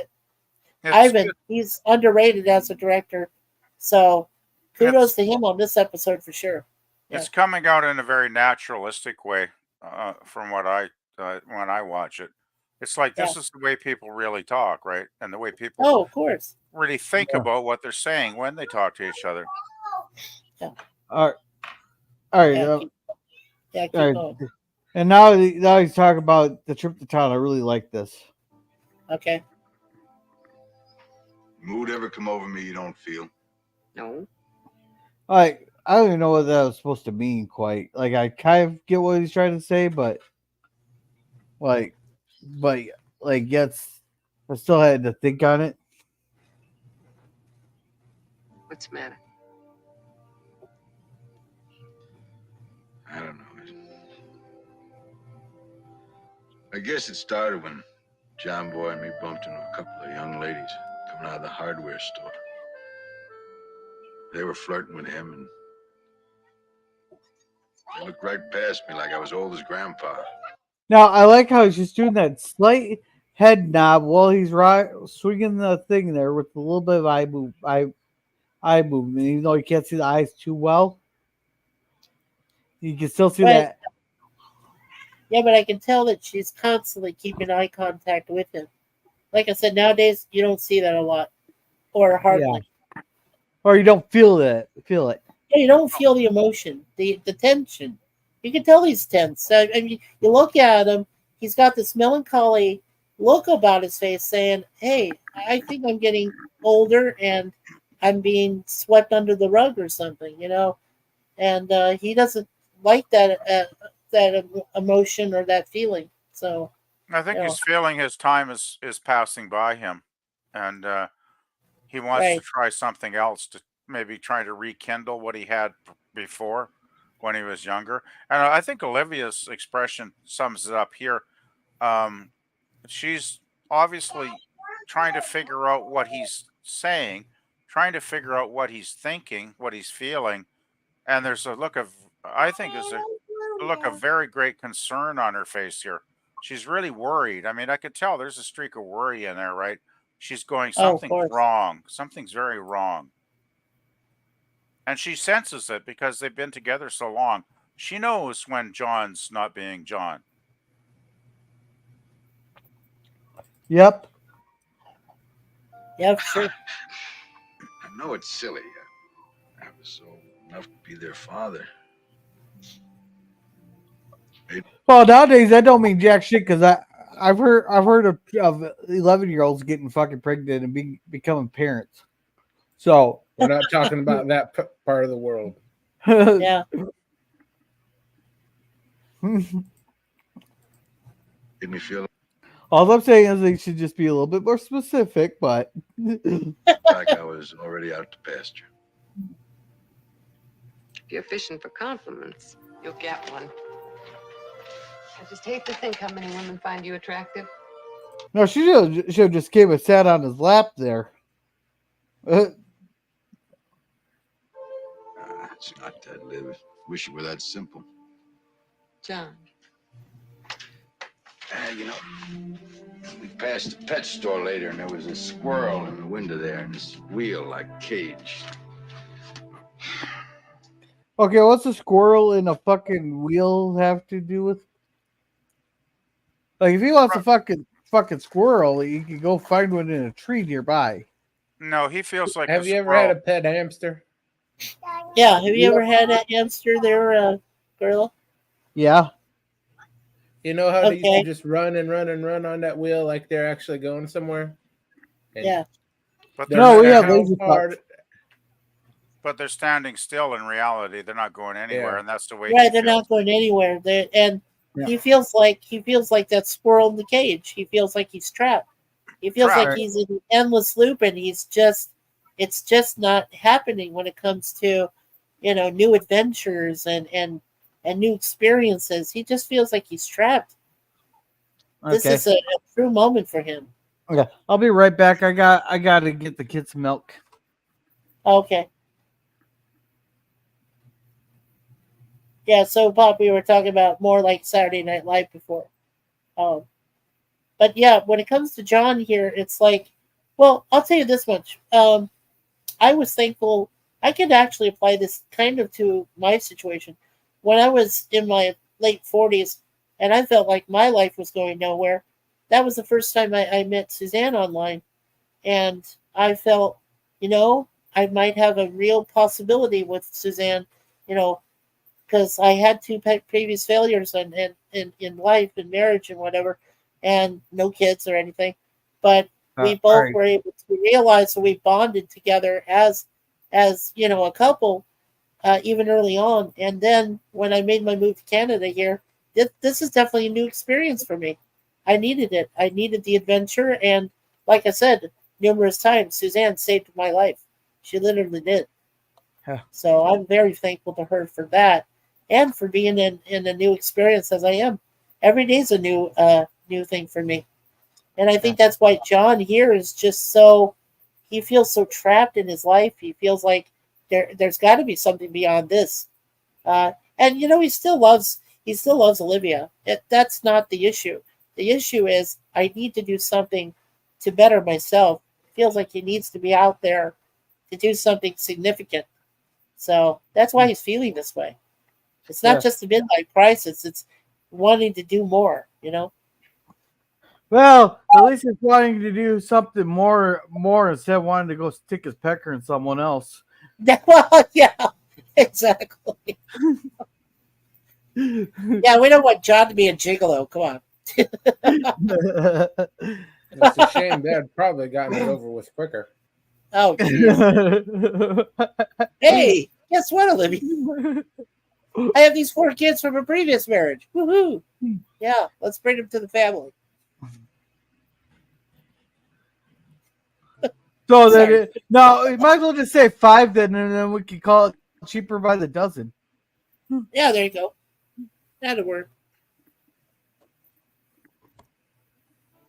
Ivan, he's underrated as a director. So kudos to him on this episode for sure. It's coming out in a very naturalistic way, from what when I watch it. It's like this is the way people really talk, right? And the way people of course, really think about what they're saying when they talk to each other. Yeah. All right. Keep going. And now he's talking about the trip to town. I really like this. Okay. Mood ever come over me you don't feel? No. I don't even know what that was supposed to mean quite. Like, I kind of get what he's trying to say, but yes, I still had to think on it. What's the matter? I don't know. I guess it started when John Boy and me bumped into a couple of young ladies coming out of the hardware store. They were flirting with him, and they looked right past me like I was old as Grandpa. Now, I like how he's just doing that slight head nod while he's swinging the thing there with a little bit of eye movement. Even though you can't see the eyes too well, you can still see But that. yeah, but I can tell that she's constantly keeping eye contact with him. Like I said, nowadays you don't see that a lot, or Yeah, hardly. or you don't feel it. Feel it. Yeah, you don't feel the emotion, the tension. You can tell he's tense. I mean, you look at him; he's got this melancholy look about his face, saying, "Hey, I think I'm getting older and I'm being swept under the rug or something," you know. And he doesn't like emotion or that feeling. So, I you think know, he's feeling his time is passing by him, and he wants to right? try something else to maybe try to rekindle what he had before when he was younger. And I think Olivia's expression sums it up here. Um, she's obviously trying to figure out what he's saying, trying to figure out what he's thinking, what he's feeling, and there's a look of I think there's a look of very great concern on her face here. She's really worried. I mean, I could tell there's a streak of worry in there, right? She's going, Oh, of something's course. wrong. Something's very wrong. And she senses it because they've been together so long. She knows when John's not being John. Yep. Yeah, sure. I know it's silly. I was old enough to be their father. Well, nowadays that don't mean jack shit because I've heard of 11-year-olds getting fucking pregnant and becoming parents. So We're not talking about that part of the world. Yeah. Made me feel All I'm saying is they should just be a little bit more specific, but like I was already out to pasture. If you're fishing for compliments, you'll get one. I just hate to think how many women find you attractive. no, she should have just came and sat on his lap there. It's not that, Liv. Wish it were that simple. John. You know, we passed the pet store later, and there was a squirrel in the window there, and this wheel like cage. Okay, what's a squirrel in a fucking wheel have to do with? Like, if he wants a fucking squirrel, he can go find one in a tree nearby. No, he feels like Have the you ever had squirrel. a pet hamster? Yeah. Have you ever had a hamster there, Gorilla? Yeah. You know how they used to Okay. just run and run and run on that wheel like they're actually going somewhere? And Yeah. But no they're No, we matter have how lazy hard, but they're standing still in reality. They're not going anywhere, Yeah. and that's the way Right. he They're feels. not going anywhere. And Yeah. he feels like that squirrel in the cage. He feels like he's trapped. He feels like Trapped. he's in an endless loop, and it's just not happening when it comes to, new adventures and new experiences. He just feels like he's trapped. This Okay. is a true moment for him. Okay. I'll be right back. I got to get the kids milk. Okay. Yeah, so Pop, we were talking about more like Saturday Night Live before. Um, but yeah, when it comes to John here, it's like, well, I'll tell you this much. I was thankful I could actually apply this kind of to my situation. When I was in my late 40s and I felt like my life was going nowhere, that was the first time I met Suzanne online. And I felt, I might have a real possibility with Suzanne, you know, because I had two previous failures in life and marriage and whatever, and no kids or anything. But we All both right. were able to realize that we bonded together as a couple, even early on. And then when I made my move to Canada here, this is definitely a new experience for me. I needed it. I needed the adventure, and like I said numerous times, Suzanne saved my life. She literally did. Huh. So I'm very thankful to her for that, and for being in a new experience as I am. Every day is a new thing for me, and I think that's why John here is just so. He feels so trapped in his life. He feels like there's got to be something beyond this, and he still loves Olivia. That's not the issue. The issue is I need to do something to better myself. Feels like he needs to be out there to do something significant. So that's why he's feeling this way. It's not just a midlife crisis, it's wanting to do more, you know? Well, at least he's wanting to do something more instead of wanting to go stick his pecker in someone else. Well, yeah, exactly. Yeah, we don't want John to be a gigolo. Come on. It's a shame Dad probably gotten it over with quicker. Oh, geez. Hey, guess what, Olivia? I have these 4 kids from a previous marriage. Woohoo! Yeah, let's bring them to the family. So then, no, you might as well just say 5 then, and then we can call it cheaper by the dozen. Yeah, there you go. That'll work.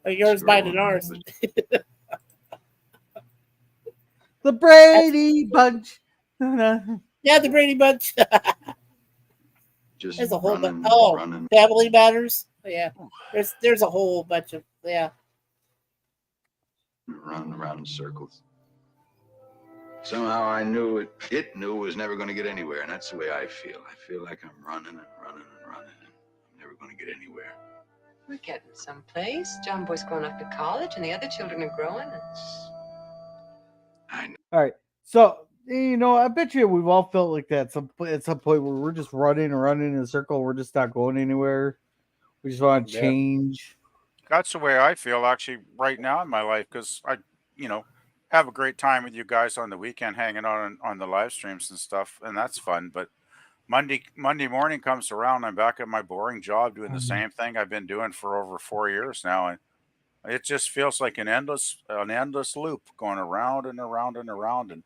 Or yours, mine, and ours. The Brady Bunch. Yeah, the Brady Bunch. Just There's a whole bunch. running. Family Matters. Oh, yeah, there's a whole bunch of Running around in circles. Somehow I knew it knew it was never going to get anywhere, and that's the way I feel. I feel like I'm running and running and running, and I'm never going to get anywhere. We're getting someplace. John Boy's going off to college, and the other children are growing. I know. All right. So, I bet you we've all felt like that at some point where we're just running and running in a circle. We're just not going anywhere. We just want to change. That's the way I feel actually right now in my life because I, have a great time with you guys on the weekend, hanging out on the live streams and stuff, and that's fun. But Monday morning comes around, I'm back at my boring job doing the same thing I've been doing for over 4 years now, and it just feels like an endless loop going around and around and around. And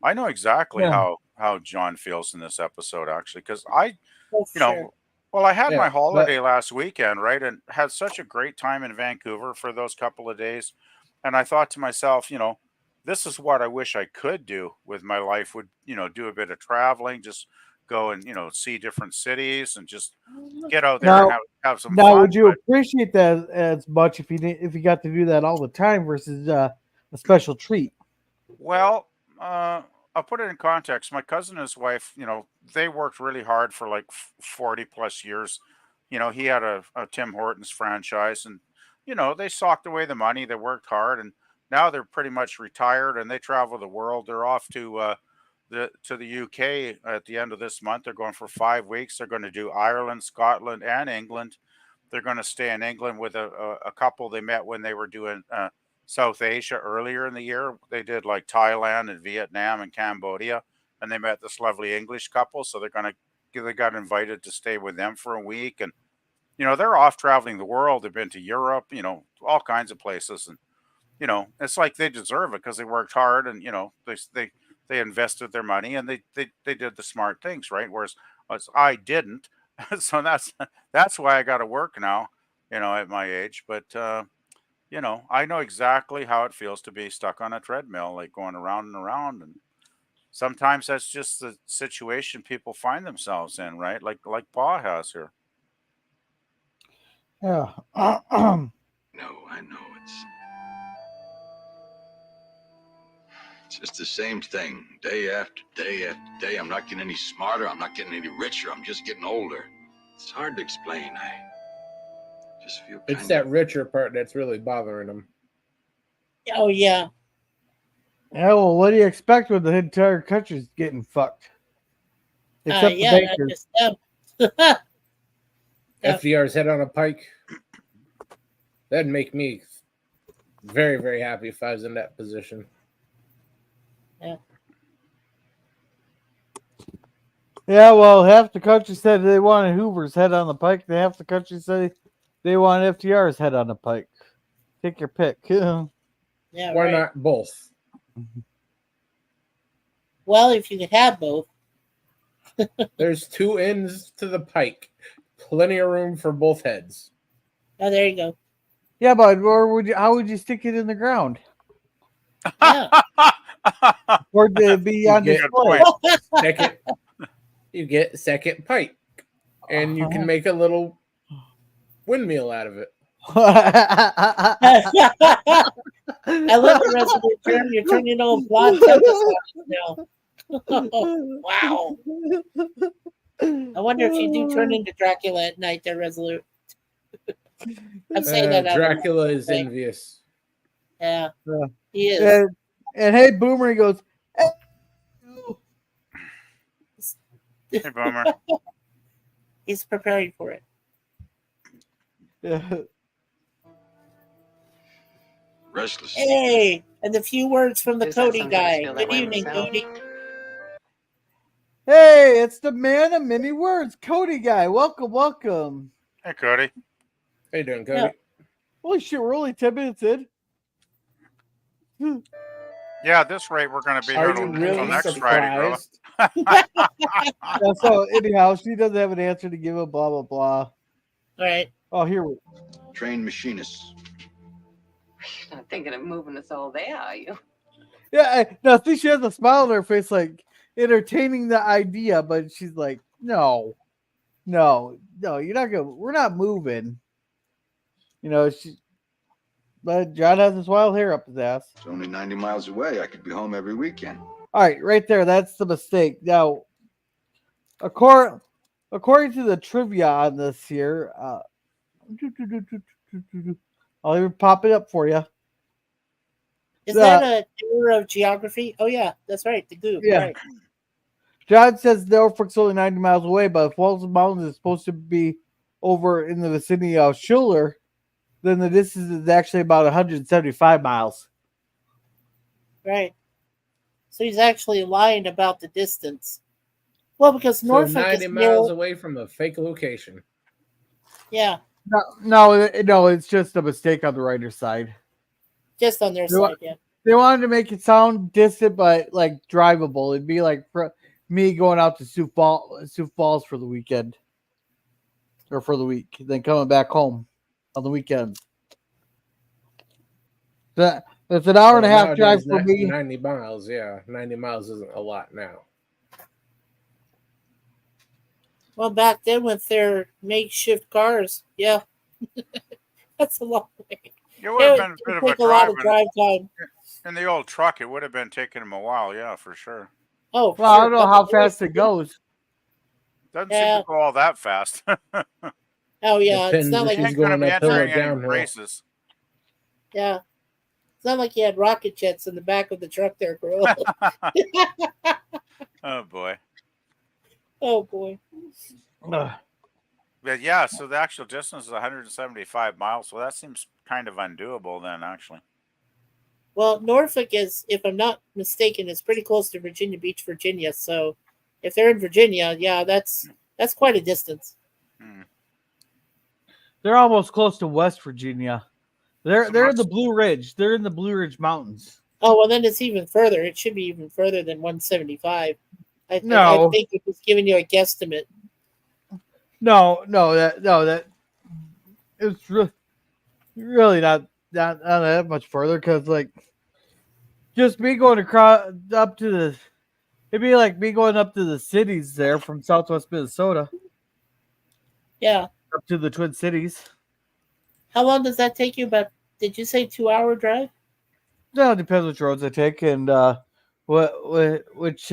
I know exactly how John feels in this episode actually because I, well, I had my holiday last weekend, right, and had such a great time in Vancouver for those couple of days, and I thought to myself, this is what I wish I could do with my life would, do a bit of traveling, just go and, see different cities and just get out there and have some fun. Now, would you appreciate that as much if you got to do that all the time versus a special treat? Well, I'll put it in context. My cousin and his wife, they worked really hard for like 40 plus years. He had a Tim Hortons franchise and, they socked away the money. They worked hard and now they're pretty much retired and they travel the world. They're off to the UK at the end of this month. They're going for 5 weeks. They're going to do Ireland, Scotland, and England. They're going to stay in England with a couple they met when they were doing South Asia earlier in the year. They did like Thailand and Vietnam and Cambodia, and they met this lovely English couple. So they got invited to stay with them for a week, and they're off traveling the world. They've been to Europe, all kinds of places, and it's like they deserve it because they worked hard and they invested their money and they did the smart things, right? Whereas I didn't, so that's why I got to work now, at my age, but. I know exactly how it feels to be stuck on a treadmill, like going around and around. And sometimes that's just the situation people find themselves in, right? Like Pa has here. Yeah. No, I know it's just the same thing, day after day after day. I'm not getting any smarter. I'm not getting any richer. I'm just getting older. It's hard to explain. I just feel it's that richer part that's really bothering him. Oh yeah. Yeah, well, what do you expect when the entire country's getting fucked? Except the bankers. FDR's head on a pike. That'd make me very, very happy if I was in that position. Yeah. Yeah, well, half the country said they wanted Hoover's head on the pike, and half the country said they want FDR's head on the pike. Take your pick. Yeah, why not both? Well, if you could have both. There's 2 ends to the pike. Plenty of room for both heads. Oh, there you go. Yeah, but how would you stick it in the ground? Yeah. Or to be on display. You get second pike. And you can make a little windmill out of it. I love the Resolute term. You're turning old blonde tempest now. Wow. I wonder if you do turn into Dracula at night, they're Resolute. I'm saying that out of Dracula is way. envious. Yeah, Yeah. he is. And hey, Boomer, he goes, hey. Hey, Boomer. He's preparing for it. Yeah. Restless. Hey, and the few words from the Who's that Cody sometimes guy. feel that Good way evening, myself? Cody. Hey, it's the man of many words, Cody guy. Welcome, welcome. Hey, Cody. How you doing, Cody? Yeah. Holy shit, we're only 10 minutes in. Yeah, at this rate, we're going to be Are here you till really next Friday, Gorilla. surprised? Yeah, so anyhow, she doesn't have an answer to give him, blah, blah, blah. All right. Oh, here we Trained machinist. You're not thinking of moving us all there, are you? Yeah, no, see, she has a smile on her face, like entertaining the idea, but she's like, no, you're not gonna, we're not moving. You know, but John has his wild hair up his ass. It's only 90 miles away. I could be home every weekend. All right, right there, that's the mistake. Now, according to the trivia on this here, I'll even pop it up for you. Is that a tour of geography? Oh, yeah, that's right. The goop. Yeah. Right. John says Norfolk's only 90 miles away, but if Waltons Mountain is supposed to be over in the vicinity of Schuler, then the distance is actually about 175 miles. Right. So he's actually lying about the distance. Well, because So Norfolk 90 is miles near, away from a fake location. yeah, No, it's just a mistake on the writer's side. just on their side. Yeah. They wanted to make it sound distant, but like drivable. It'd be like me going out to Sioux Falls for the weekend or for the week, then coming back home on the weekend. That's an hour and a half drive for me. 90 miles, yeah. 90 miles isn't a lot now. Well, back then with their makeshift cars, yeah, that's a long way. It would have been a It bit of take a a lot of drive. drive time. In the old truck, it would have been taking him a while, yeah, for sure. Oh, Well, I sure. don't know how fast it goes. Doesn't seem to go all that fast. Oh, yeah. Depends It's not if like he's Ain't gonna going be uphill or entering any downhill. races. Yeah. It's not like you had rocket jets in the back of the truck there, Gorilla. Oh boy. Oh, boy. But yeah, so the actual distance is 175 miles, so that seems kind of undoable then, actually. Well, Norfolk is, if I'm not mistaken, is pretty close to Virginia Beach, Virginia. So if they're in Virginia, yeah, that's quite a distance. They're almost close to West Virginia. They're in the Blue Ridge. They're in the Blue Ridge Mountains. Oh, well, then it's even further. It should be even further than 175. I think it was giving you a guesstimate. No, that it's really not that much further because like just me going across up to the, it'd be like me going up to the cities there from Southwest Minnesota. Yeah. Up to the Twin Cities. How long does that take you? About, did you say 2-hour drive? No, it depends which roads I take and which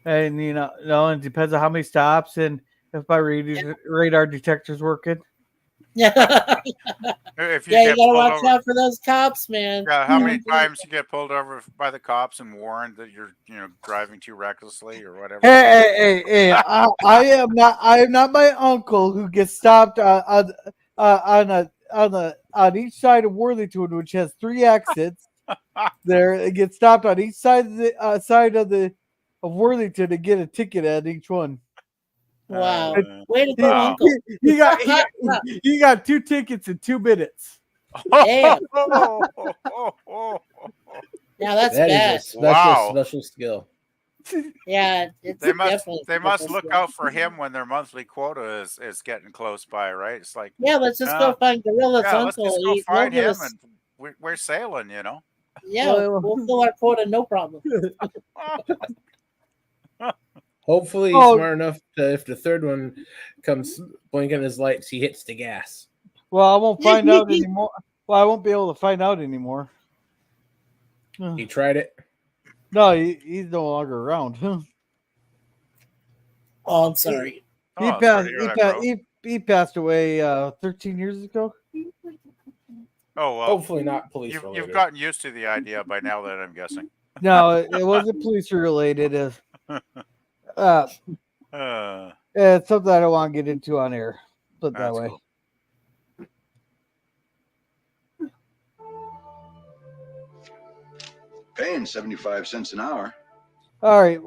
and it depends on how many stops and if my radar detector's working. Yeah. If you gotta watch out for those cops, man. Yeah, how many times you get pulled over by the cops and warned that you're, driving too recklessly or whatever? Hey! I am not my uncle who gets stopped on each side of Worthington, which has 3 exits. There, it gets stopped on each side of Worthington to get a ticket at each one. Wow! Way to go, Uncle! He got 2 tickets in 2 minutes. Damn! Now that's bad. Is a special skill. Yeah, they must look out for him when their monthly quota is getting close by, right? It's like, yeah, let's just go find Gorilla's uncle. Let's just go find him, and we're sailing, Yeah, we'll fill our quota, no problem. Hopefully he's smart enough to, if the third one comes blinking his lights, he hits the gas. Well, I won't find out anymore. Well, I won't be able to find out anymore. He tried it. No, he's no longer around. Oh, I'm sorry. He Oh, sorry passed. to hear that, Carl. He passed away 13 years ago. Oh, well. Hopefully not police You've related. gotten used to the idea by now, that I'm guessing. No, it wasn't police related. It's something I don't want to get into on air. Put it that That's way. cool. Paying 75 cents an hour. All right,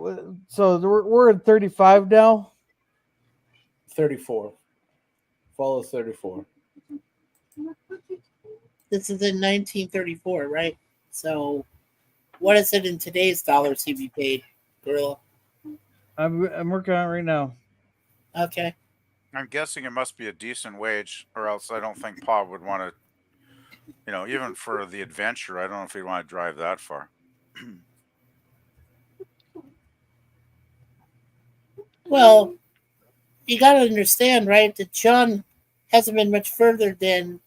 so we're at 35 now. 34. Fall of 34. This is in 1934, right? So, what is it in today's dollars he'd be paid, Gorilla? I'm working on it right now. Okay. I'm guessing it must be a decent wage, or else I don't think Pa would want to, even for the adventure, I don't know if he'd want to drive that far. Well, you got to understand, right, that John hasn't been much further than,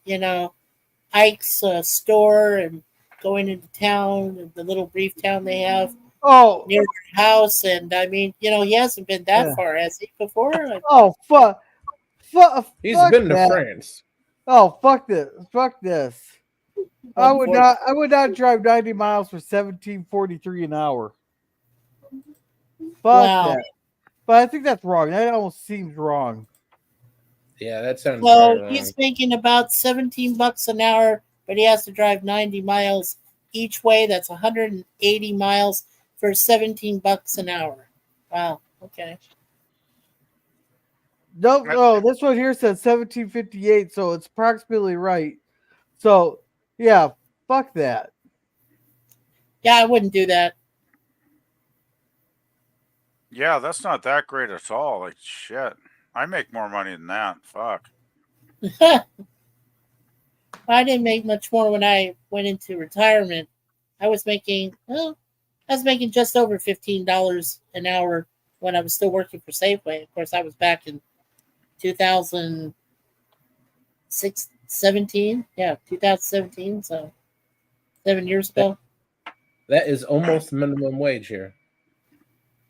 Ike's store and going into town, the little brief town they have near their house. And I mean, he hasn't been that far, has he, before? Oh, fuck. He's fuck been to that. France. Oh, fuck this. Fuck this. I would not drive 90 miles for $17.43 an hour. Fuck that. But I think that's wrong. That almost seems wrong. Yeah, that sounds Well, very he's wrong. making about $17 an hour, but he has to drive 90 miles each way. That's 180 miles for $17 an hour. Wow. Okay. No, this one here says 1758, so it's approximately right. So, yeah, fuck that. Yeah, I wouldn't do that. Yeah, that's not that great at all. Like, shit. I make more money than that. Fuck. I didn't make much more when I went into retirement. I was making just over $15 an hour when I was still working for Safeway. Of course, I was back in 2017. Yeah, 2017. So 7 years ago. That is almost minimum wage here.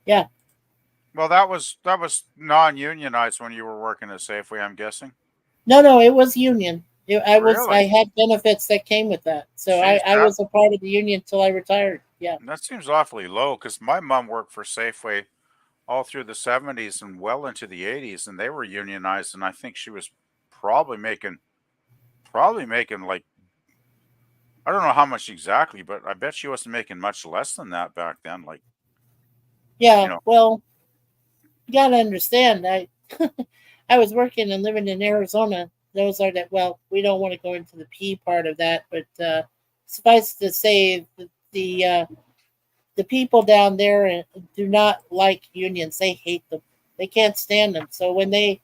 Yeah. Well, that was non-unionized when you were working at Safeway, I'm guessing. No, it was union. I Really? had benefits that came with that. So Jeez, I was a part of the union until I retired. Yeah. That seems awfully low, because my mom worked for Safeway all through the 70s and well into the 80s, and they were unionized, and I think she was probably making like, I don't know how much exactly, but I bet she wasn't making much less than that back then. Like, Yeah, well, you gotta understand, I was working and living in Arizona. Those are that. Well, we don't want to go into the P part of that, but suffice to say, the people down there do not like unions. They hate them. They can't stand them. So when we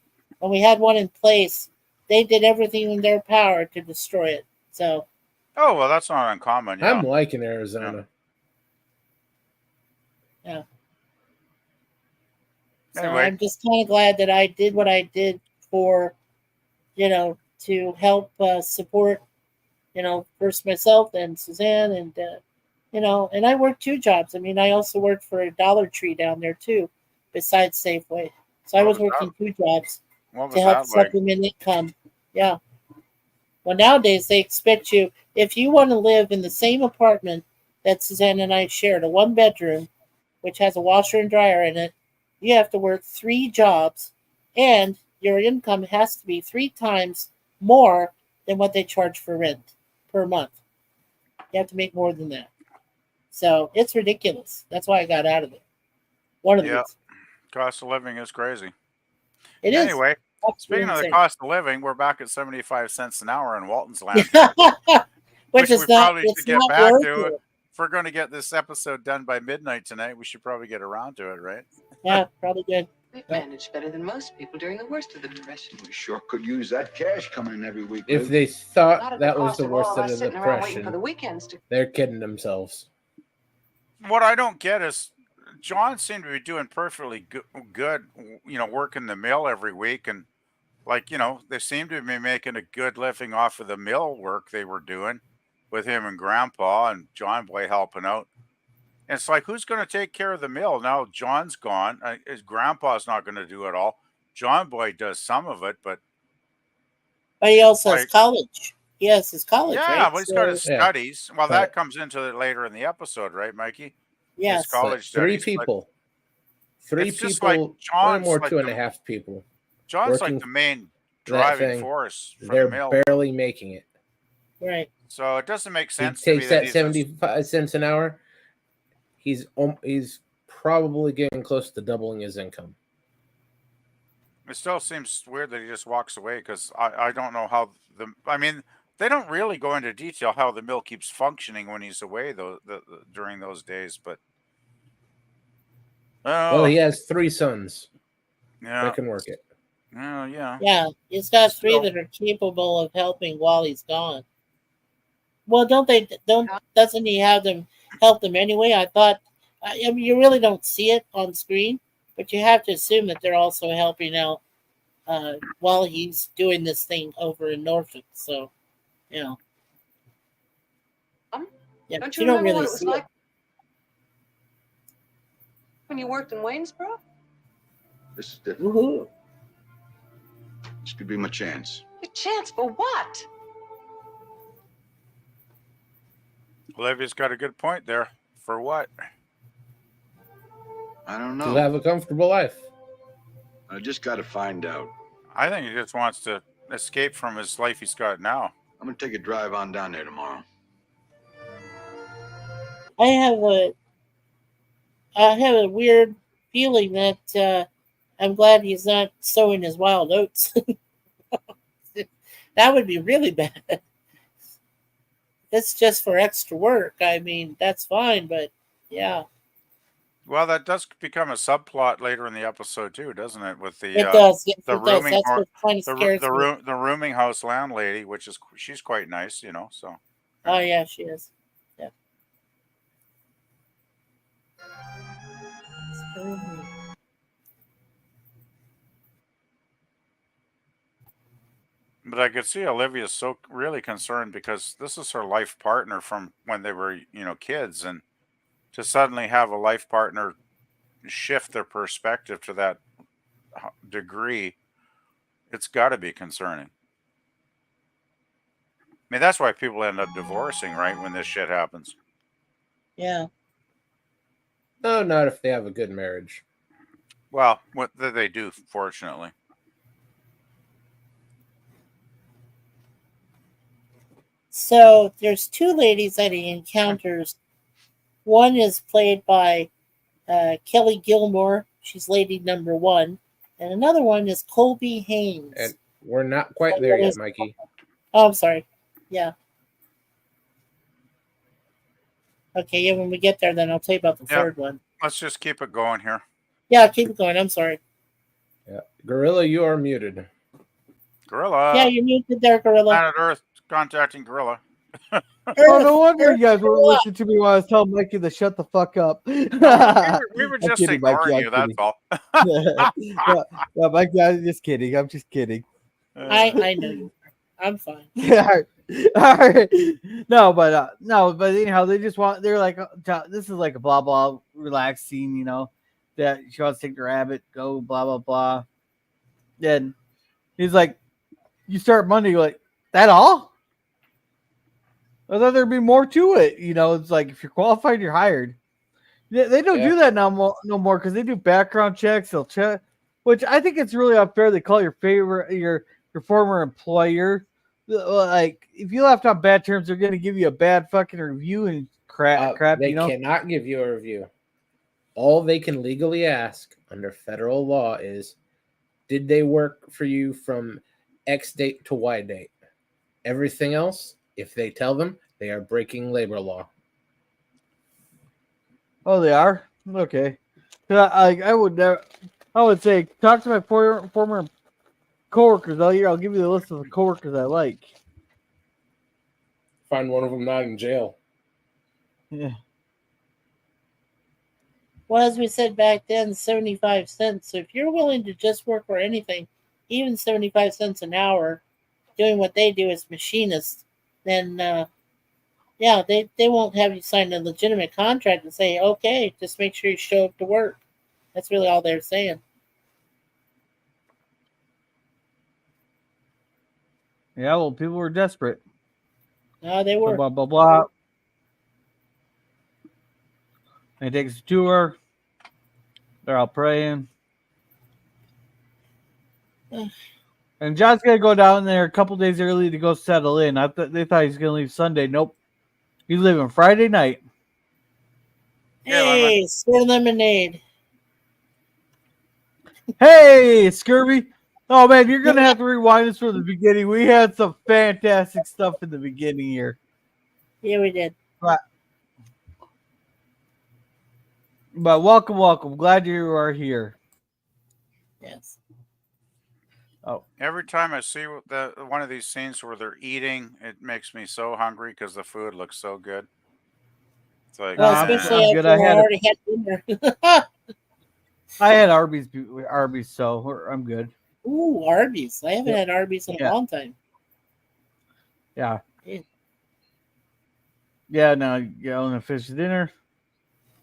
had one in place, they did everything in their power to destroy it. So. Oh, well, that's not uncommon. Yeah. I'm liking Arizona. Yeah. So Anyway. I'm just kind of glad that I did what I did for, to help support, first myself and Suzanne and, and I worked 2 jobs. I mean, I also worked for a Dollar Tree down there too, besides Safeway. So I was working 2 jobs to help supplement income. Yeah. Well, nowadays they expect you, if you want to live in the same apartment that Suzanne and I shared, a 1-bedroom, which has a washer and dryer in it, you have to work 3 jobs, and your income has to be 3 times more than what they charge for rent per month. You have to make more than that. So it's ridiculous. That's why I got out of it. One of the reasons. Cost of living is crazy. It is. Anyway, speaking of the cost of living, we're back at 75 cents an hour in Waltons Mountain. which is we not, probably it's should get not back worth to. it. If we're going to get this episode done by midnight tonight, we should probably get around to it, right? Yeah, probably good. We've managed better than most people during the worst of the Depression. We sure could use that cash coming in every week. If Liv. they Not thought at that was cost the of all worst of of us the sitting around waiting for Depression, the weekends to. they're kidding themselves. What I don't get is John seemed to be doing perfectly good, working the mill every week, and like, they seem to be making a good living off of the mill work they were doing with him and Grandpa and John Boy helping out. And it's like, who's going to take care of the mill now? John's gone. His grandpa's not going to do it all. John Boy does some of it, but he also has like, college. He has his college, yeah, right? well, he's got his Yeah. studies. Well, But- that comes into it later in the episode, right, Mikey? Yes. His college But three studies. but people. Three it's just like people, or John's more like two and the- a half people. John's working like the main that driving thing. force for They're the mill. barely making it. Right. So it doesn't make He sense to me takes that that he's 75 cents an hour. He's probably getting close to doubling his income. It still seems weird that he just walks away because I don't know how they don't really go into detail how the mill keeps functioning when he's away though during those days, but Well, he has 3 sons yeah, that can work it. yeah. Yeah, he's got 3 So- that are capable of helping while he's gone. Well, doesn't he have them help them anyway? I thought, I mean, you really don't see it on screen, but you have to assume that they're also helping out while he's doing this thing over in Norfolk. So, yeah, Don't you you don't remember really what it was see like it. when you worked in Waynesboro? This is different. Woohoo! This could be my chance. Your chance for what? Olivia's got a good point there. For what? I don't To know. have a comfortable life. I just got to find out. I think he just wants to escape from his life he's got now. I'm going to take a drive on down there tomorrow. I have a weird feeling that I'm glad he's not sowing his wild oats. That would be really bad. It's just for extra work. I mean, that's fine, but yeah, Well, that does become a subplot later in the episode too, doesn't it? With the it does. Yes, the it does. rooming That's or- what kind of scares me. the rooming house landlady, which is she's quite nice, so. Oh yeah, she is. Yeah. But I could see Olivia's so really concerned because this is her life partner from when they were, kids, and to suddenly have a life partner shift their perspective to that degree, it's got to be concerning. I mean, that's why people end up divorcing, right? When this shit happens. Yeah. No, not if they have a good marriage. Well, what they do, fortunately. So there's 2 ladies that he encounters. One is played by Kelly Gilmore. She's lady number 1. And another one is Colby Haynes. And we're not quite there yet, Mikey. Oh, I'm sorry. Yeah. Okay, yeah, when we get there, then I'll tell you about the Yeah. third one. Let's just keep it going here. Yeah, keep it going. I'm sorry. Yeah. Gorilla, you are muted. Gorilla. Yeah, you're muted there, Gorilla. Planet Earth contacting Gorilla. Oh, no wonder you guys weren't listening to me while I was telling Mikey to shut the fuck up. We were I'm just kidding, ignoring Mikey, you, I'm that's all. yeah, Mikey, I'm just kidding. I'm just kidding. I know you. I'm fine. Yeah, all right. No, but anyhow, they're like, this is like a blah blah relaxed scene, that she wants to take the rabbit, go blah blah blah. Then he's like, you start Monday, you're like, that all? I thought there'd be more to it. It's like if you're qualified, you're hired. They don't do that no more because they do background checks. They'll check, which I think it's really unfair. They call your former employer. Like if you left on bad terms, they're going to give you a bad fucking review and crap. They cannot give you a review. All they can legally ask under federal law is, did they work for you from X date to Y date? Everything else, if they tell them, they are breaking labor law. Oh, they are? Okay. I would say talk to my former coworkers. I'll give you the list of the coworkers I like. Find one of them not in jail. Yeah. Well, as we said back then, 75 cents. So if you're willing to just work for anything, even 75 cents an hour, doing what they do as machinists, then yeah, they won't have you sign a legitimate contract and say, okay, just make sure you show up to work. That's really all they're saying. Yeah, well, people were desperate. No, they Blah, were. blah, blah, blah. He takes a tour. They're all praying. And John's going to go down there a couple days early to go settle in. They thought he was going to leave Sunday. Nope. He's leaving Friday night. Hey, sweet lemonade. Hey, Scurvy. Oh, man, you're going to have to rewind this from the beginning. We had some fantastic stuff in the beginning here. Yeah, we did. But welcome. Glad you are here. Yes. Oh. Every time I see one of these scenes where they're eating, it makes me so hungry because the food looks so good. It's like, well, especially I'm good. after I already had dinner. I had Arby's, so I'm good. Ooh, Arby's. I haven't had Arby's in a long time. Yeah. Yeah, now you want to finish dinner.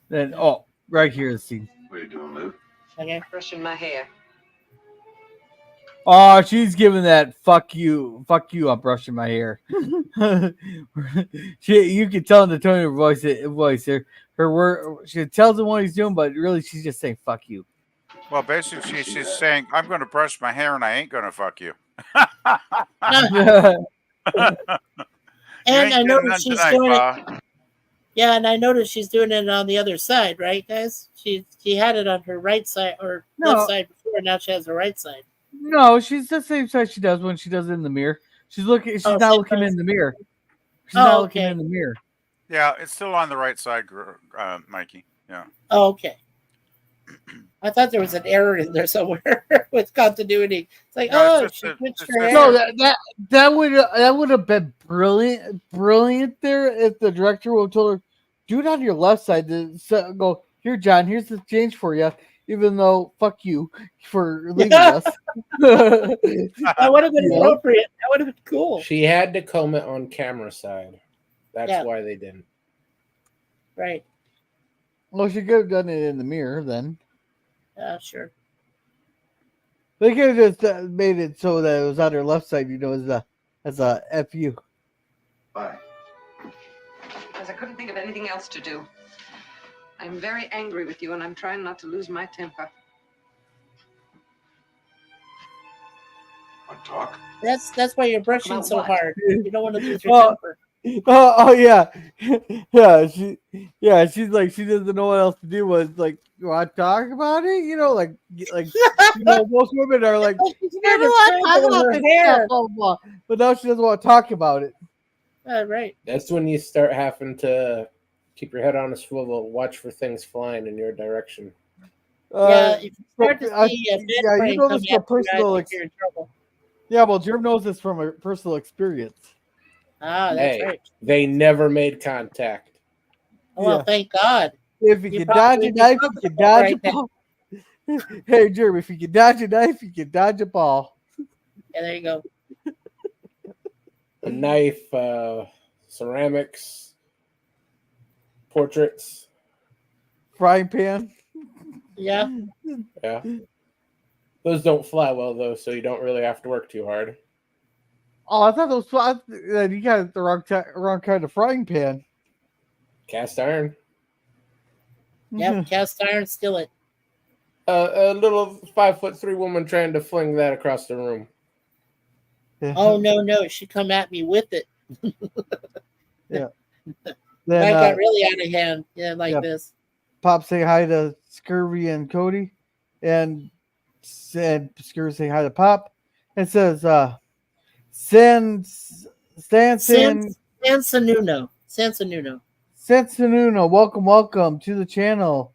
Then, right here is the scene. What are you doing, Lou? Okay. Brushing my hair. Oh, she's giving that fuck you, I'm brushing my hair. You can tell in the tone of her voice here. Her word, she tells him what he's doing, but really she's just saying fuck you. Well, basically she's saying, I'm going to brush my hair and I ain't going to fuck you. And I noticed she's doing it. Yeah, and I noticed she's doing it on the other side, right, guys? She had it on her right side or left side before. Now she has the right side. No, she's the same side she does when she does it in the mirror. She's looking. She's not looking in the mirror. She's not looking in the mirror. Yeah, it's still on the right side, Mikey. Yeah. Oh, okay. I thought there was an error in there somewhere with continuity. It's like, she switched her hair. No, that would have been brilliant there if the director would have told her, do it on your left side. To go here, John. Here's the change for you. Even though, fuck you for leaving us. That would have been appropriate. That would have been cool. She had to comb it on camera side. That's why they didn't. Right. Well, she could have done it in the mirror then. Sure. They could have just made it so that it was on her left side, as a FU. Bye. Because I couldn't think of anything else to do. I'm very angry with you, and I'm trying not to lose my temper. Want to talk? That's why you're brushing so hard. You don't want to lose your temper. Yeah. She's like, she doesn't know what else to do. Was like, you want to talk about it? Most women are like, never talk about her hair. Blah, blah, blah. But now she doesn't want to talk about it. Right. That's when you start having to keep your head on a swivel, watch for things flying in your direction. If you start to see a you know this from personal you're in trouble. Yeah, well, Jerm knows this from a personal experience. That's right. They never made contact. Well, thank God. If you can dodge a knife, you can dodge a ball. Hey, Jerm, if you can dodge a knife, you can dodge a ball. Yeah, there you go. A knife, ceramics, portraits, frying pan. Yeah. Those don't fly well though, so you don't really have to work too hard. Oh, I thought those. You got the wrong kind of frying pan. Cast iron. Yep, cast iron skillet. A little 5'3" woman trying to fling that across the room. Oh no, she come at me with it. Yeah. Then I got really out of hand. Yeah, this. Pop say hi to Scurvy and Cody, and Scurvy say hi to Pop. It says Sansanuno. Welcome to the channel.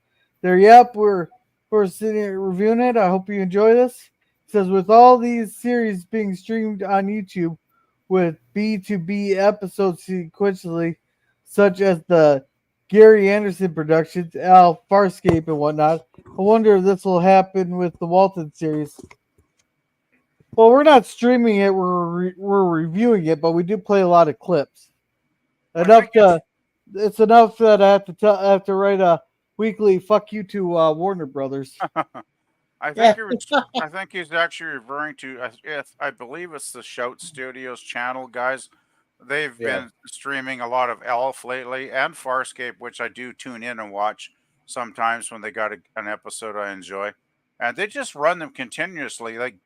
We're sitting here reviewing it. I hope you enjoy this. It says with all these series being streamed on YouTube with B2B episodes sequentially, such as the Gary Anderson productions, Al Farscape and whatnot, I wonder if this will happen with the Walton series. Well, we're not streaming it. We're reviewing it, but we do play a lot of clips. I Enough think it's- to it's enough that I have to write a weekly "fuck you" to Warner Brothers. I Yeah. think he was. I think he's actually referring to. I believe it's the Shout Studios channel, guys. They've Yeah. been streaming a lot of Elf lately and Farscape, which I do tune in and watch sometimes when they got an episode I enjoy, and they just run them continuously, like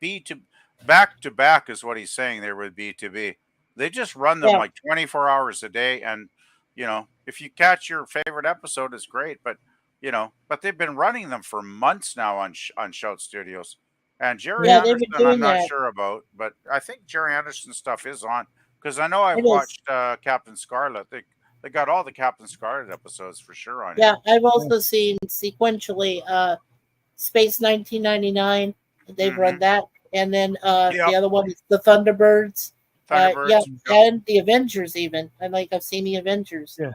back to back is what he's saying there with B2B. They just run them Yeah. like 24 hours a day, and if you catch your favorite episode, it's great, but they've been running them for months now on Shout Studios. And Jerry Yeah, they've been Anderson, I'm doing not that. sure about, but I think Jerry Anderson stuff is on because I know I've It is. watched Captain Scarlet. They got all the Captain Scarlet episodes for sure on Yeah, here. I've also seen sequentially Space 1999. They've run that, and then Yep. the other one is the Thunderbirds. Thunderbirds. Yeah, Yep. and the Avengers even. I've seen the Avengers. Yeah.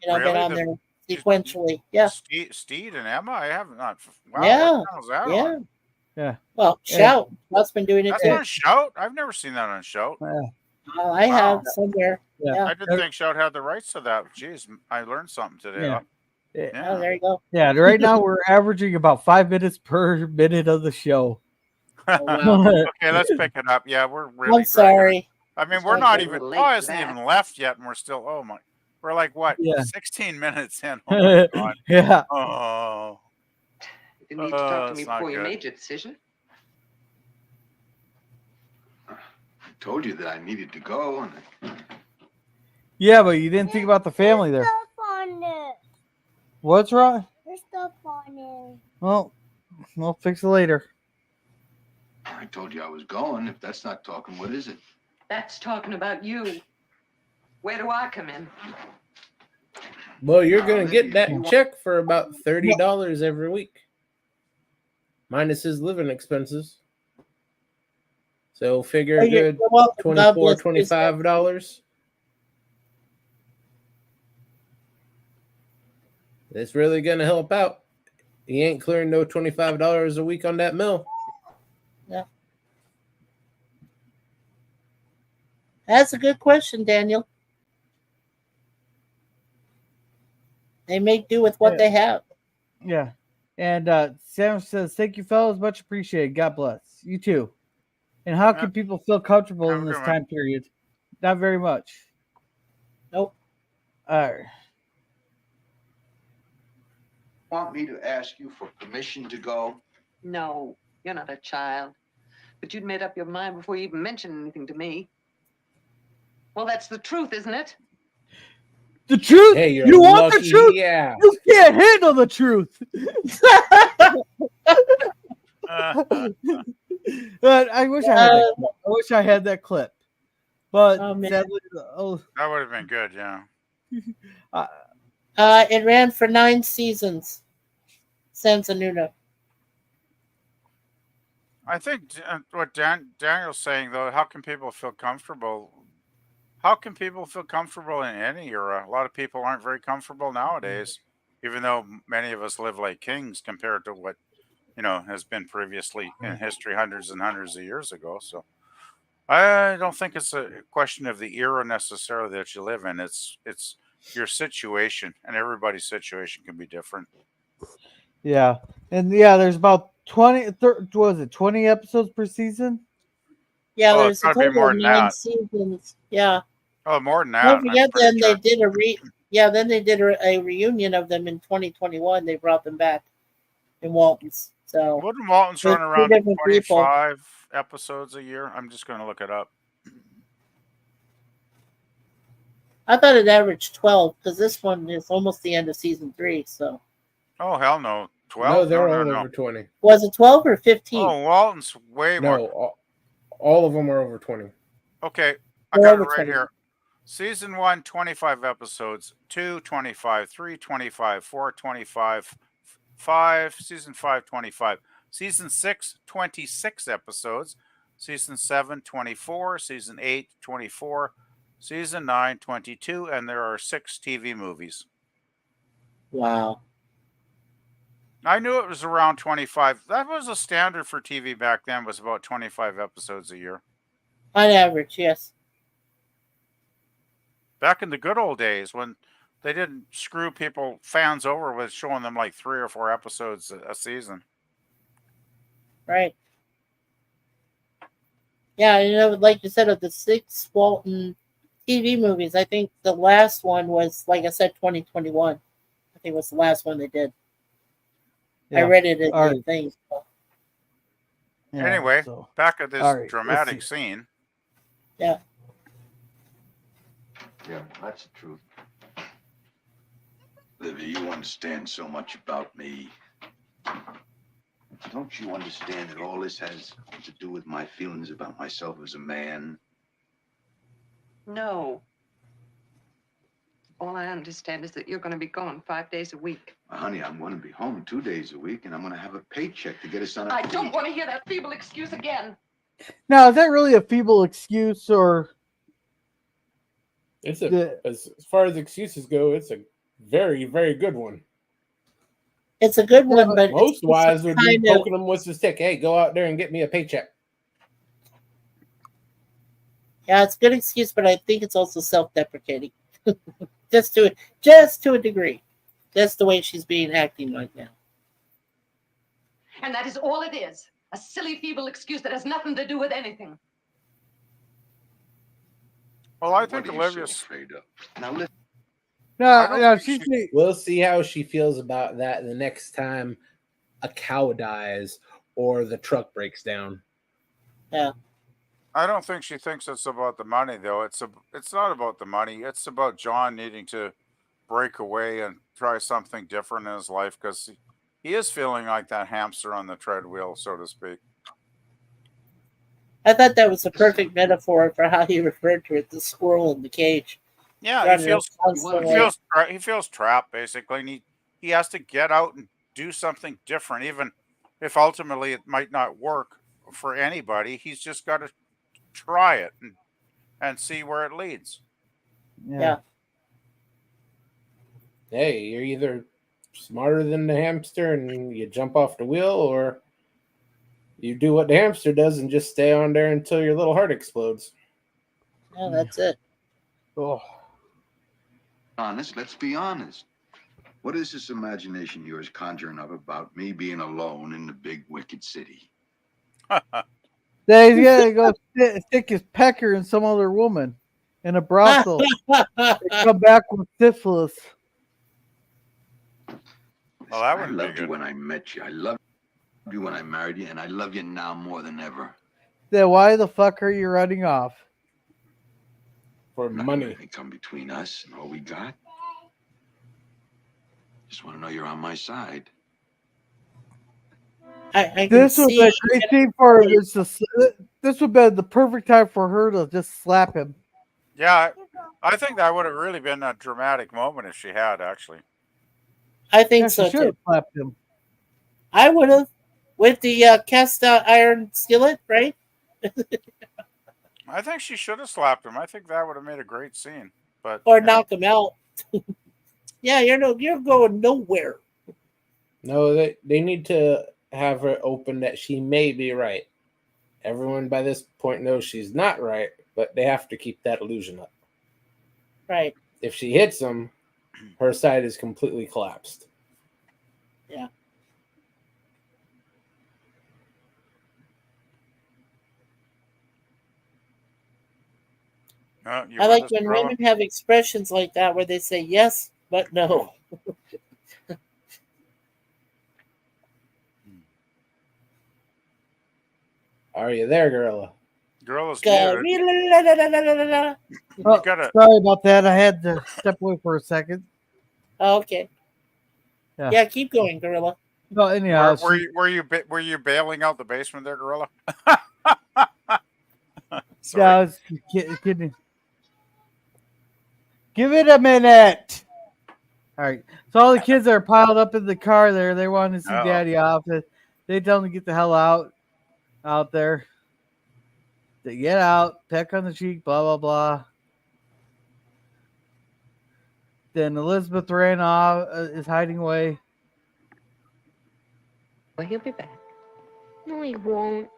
Been Really? on there sequentially. Yeah. Steed and Emma, I have not. Wow, Yeah. what channel is that Yeah. on? Yeah. Well, Shout. That's been doing it That's too. on Shout. I've never seen that on Shout. I have somewhere. Yeah. Yeah. I didn't think Shout had the rights to that. Jeez, I learned something today. Yeah. Oh, there you go. Yeah, right now we're averaging about 5 minutes per minute of the show. Oh, wow. Okay, let's pick it up. Yeah, we're really. I'm sorry. I mean, we're Sorry, not we're even. late Oh, for it hasn't that. even left yet, and we're still. Oh my, we're like what? Yeah. 16 minutes in. Oh my god. Yeah. Oh. You need to talk to me it's not before you good. made your decision. I told you that I needed to go, and Yeah, but you didn't think about the family there. Stuff on it. What's wrong? There's stuff on it. Well, we'll fix it later. I told you I was going. If that's not talking, what is it? That's talking about you. Where do I come in? Well, you're gonna get Olivia, that you want- check for about $30 every week, minus his living expenses. So figure Oh, you're good welcome. God bless $24, $25. It's really gonna help out. He ain't clearing no $25 a week on that mill. Yeah. That's a good question, Daniel. They make do with what Yeah. they have. Yeah. And Sam says, "Thank you, fellas. Much appreciated. God bless. You too." And how can people feel comfortable Have in a this good time period? Not very much. Nope. All right. Want me to ask you for permission to go? No, you're not a child. But you'd made up your mind before you even mentioned anything to me. Well, that's the truth, isn't it? The truth? Hey, you're you want the lucky, truth? yeah. You can't handle the truth. But I wish I had that clip. I wish I had that clip. But Oh, man. sadly, That would have been good. Yeah. It ran for 9 seasons. Sansanuna. I think what Daniel's saying though, how can people feel comfortable? How can people feel comfortable in any era? A lot of people aren't very comfortable nowadays, even though many of us live like kings compared to what has been previously in history hundreds and hundreds of years ago. So I don't think it's a question of the era necessarily that you live in. It's your situation, and everybody's situation can be different. yeah. And yeah, there's about 20 20 episodes per season? Yeah, Oh, it's there's a gotta be total more of than 9 that. seasons. Yeah. Oh, more than that. Don't I'm forget, pretty then sure. they did then they did a reunion of them in 2021. They brought them back in Waltons. So Wouldn't Waltons With run two around different people. 25 episodes a year? I'm just going to look it up. I thought it averaged 12 because this one is almost the end of season 3. So Oh, hell no. 12? No, they're all no. over 20. was it 12 or 15? Oh, Walton's way No, more. all of them are over 20. Okay, I They're got it over right 20. here. Season 1, 25 episodes. 2, 25. 3, 25. 4, 25. 5, season 5, 25. Season 6, 26 episodes. Season 7, 24. Season 8, 24. Season 9, 22. And there are 6 TV movies. Wow. I knew it was around 25. That was a standard for TV back then, was about 25 episodes a year. On average, yes. Back in the good old days when they didn't screw fans over with showing them like 3 or 4 episodes a season. Right. Yeah, like you said, of the 6 Walton TV movies, I think the last one was, like I said, 2021. I think it was the last one they did. I Yeah. read it in All the right. thing. Yeah, Anyway, so back at this all right, let's dramatic see. scene. Yeah. Yeah, that's the truth. Livy, you understand so much about me. Don't you understand that all this has to do with my feelings about myself as a man? No. All I understand is that you're going to be gone 5 days a week. Honey, I'm going to be home 2 days a week, and I'm going to have a paycheck to get us on a I don't want to hear that feeble excuse again. Now, is that really a feeble excuse, or It's The- as far as excuses go, it's a very, very good one. It's a good one, but Most it's also wives would be kind of, poking them with the stick. Hey, go out there and get me a paycheck. yeah, it's a good excuse, but I think it's also self-deprecating. just to a degree. That's the way she's acting right now. And that is all it is. A silly, feeble excuse that has nothing to do with anything. Well, I What think are you Olivia's so afraid of? Now listen. I don't no, think she's We'll see how she feels about that the next time a cow dies or the truck breaks down. Yeah. I don't think she thinks it's about the money, though. It's not about the money. It's about John needing to break away and try something different in his life because he is feeling like that hamster on the treadwheel, so to speak. I thought that was a perfect metaphor for how he referred to it, the squirrel in the cage. Yeah, Running around constantly. he feels trapped basically, and he has to get out and do something different, even if ultimately it might not work for anybody. He's just got to try it and see where it leads. Yeah. Hey, you're either smarter than the hamster and you jump off the wheel, or you do what the hamster does and just stay on there until your little heart explodes. Yeah, that's it. oh, Honest, let's be honest. What is this imagination of yours conjuring up about me being alone in the big wicked city? then he's gonna go stick his pecker in some other woman in a brothel. They come back with syphilis. Well, that I wouldn't be loved you good. when I met you. I loved you when I married you, and I love you now more than ever. Then why the fuck are you running off? For I'm not money. letting it come between us and all we got. Just want to know you're on my side. I can This would see. be a great thing for this. This would be the perfect time for her to just slap him. Yeah, I think that would have really been a dramatic moment if she had actually. I think Yeah, so she should too. have slapped him. I would have with the cast iron skillet, right? I think she should have slapped him. I think that would have made a great scene. But Or knock him out. Yeah, you're going nowhere. No, they need to have her open that she may be right. Everyone by this point knows she's not right, but they have to keep that illusion up. Right. If she hits him, her side is completely collapsed. Yeah. you I with like us, when Gorilla? women have expressions like that where they say yes but no. Are you there, Gorilla? Gorilla's Go. muted. Oh, gotta- sorry about that. I had to step away for a second. Okay. Yeah. Yeah, keep going, Gorilla. No, anyhow, Were you bailing out the basement there, Gorilla? Sorry. yeah, I was kidding. Give it a minute. All right. So all the kids are piled up in the car there. They want to see Uh-oh. Daddy off. They tell him to get the hell out there. They get out, peck on the cheek, blah, blah, blah. Then Elizabeth ran off, is hiding away. Well, he'll be back. No, he won't.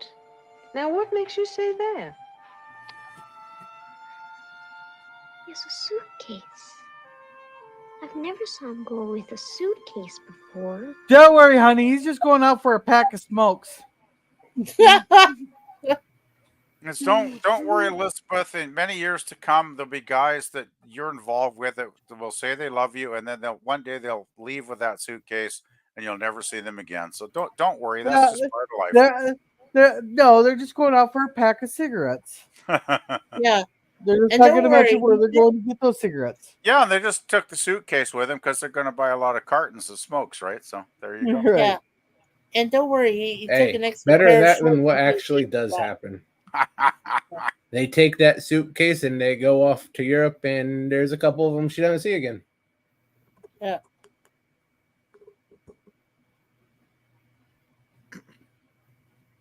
Now, what makes you say that? He has a suitcase. I've never saw him go with a suitcase before. Don't worry, honey. He's just going out for a pack of smokes. It's don't worry, Elizabeth. In many years to come, there'll be guys that you're involved with that will say they love you, and then one day they'll leave with that suitcase, and you'll never see them again. So don't worry. That's just part of They're just going out for a pack of cigarettes. life. Yeah. They're just And not don't going to worry, mention where he they're did- going to get those cigarettes. Yeah, and they just took the suitcase with them because they're going to buy a lot of cartons of smokes, right? So there you go. Right. Yeah. And don't worry, he took Hey, an extra better pair of that than shorts what in case actually he does forgot. happen. They take that suitcase and they go off to Europe, and there's a couple of them she doesn't see again. Yeah.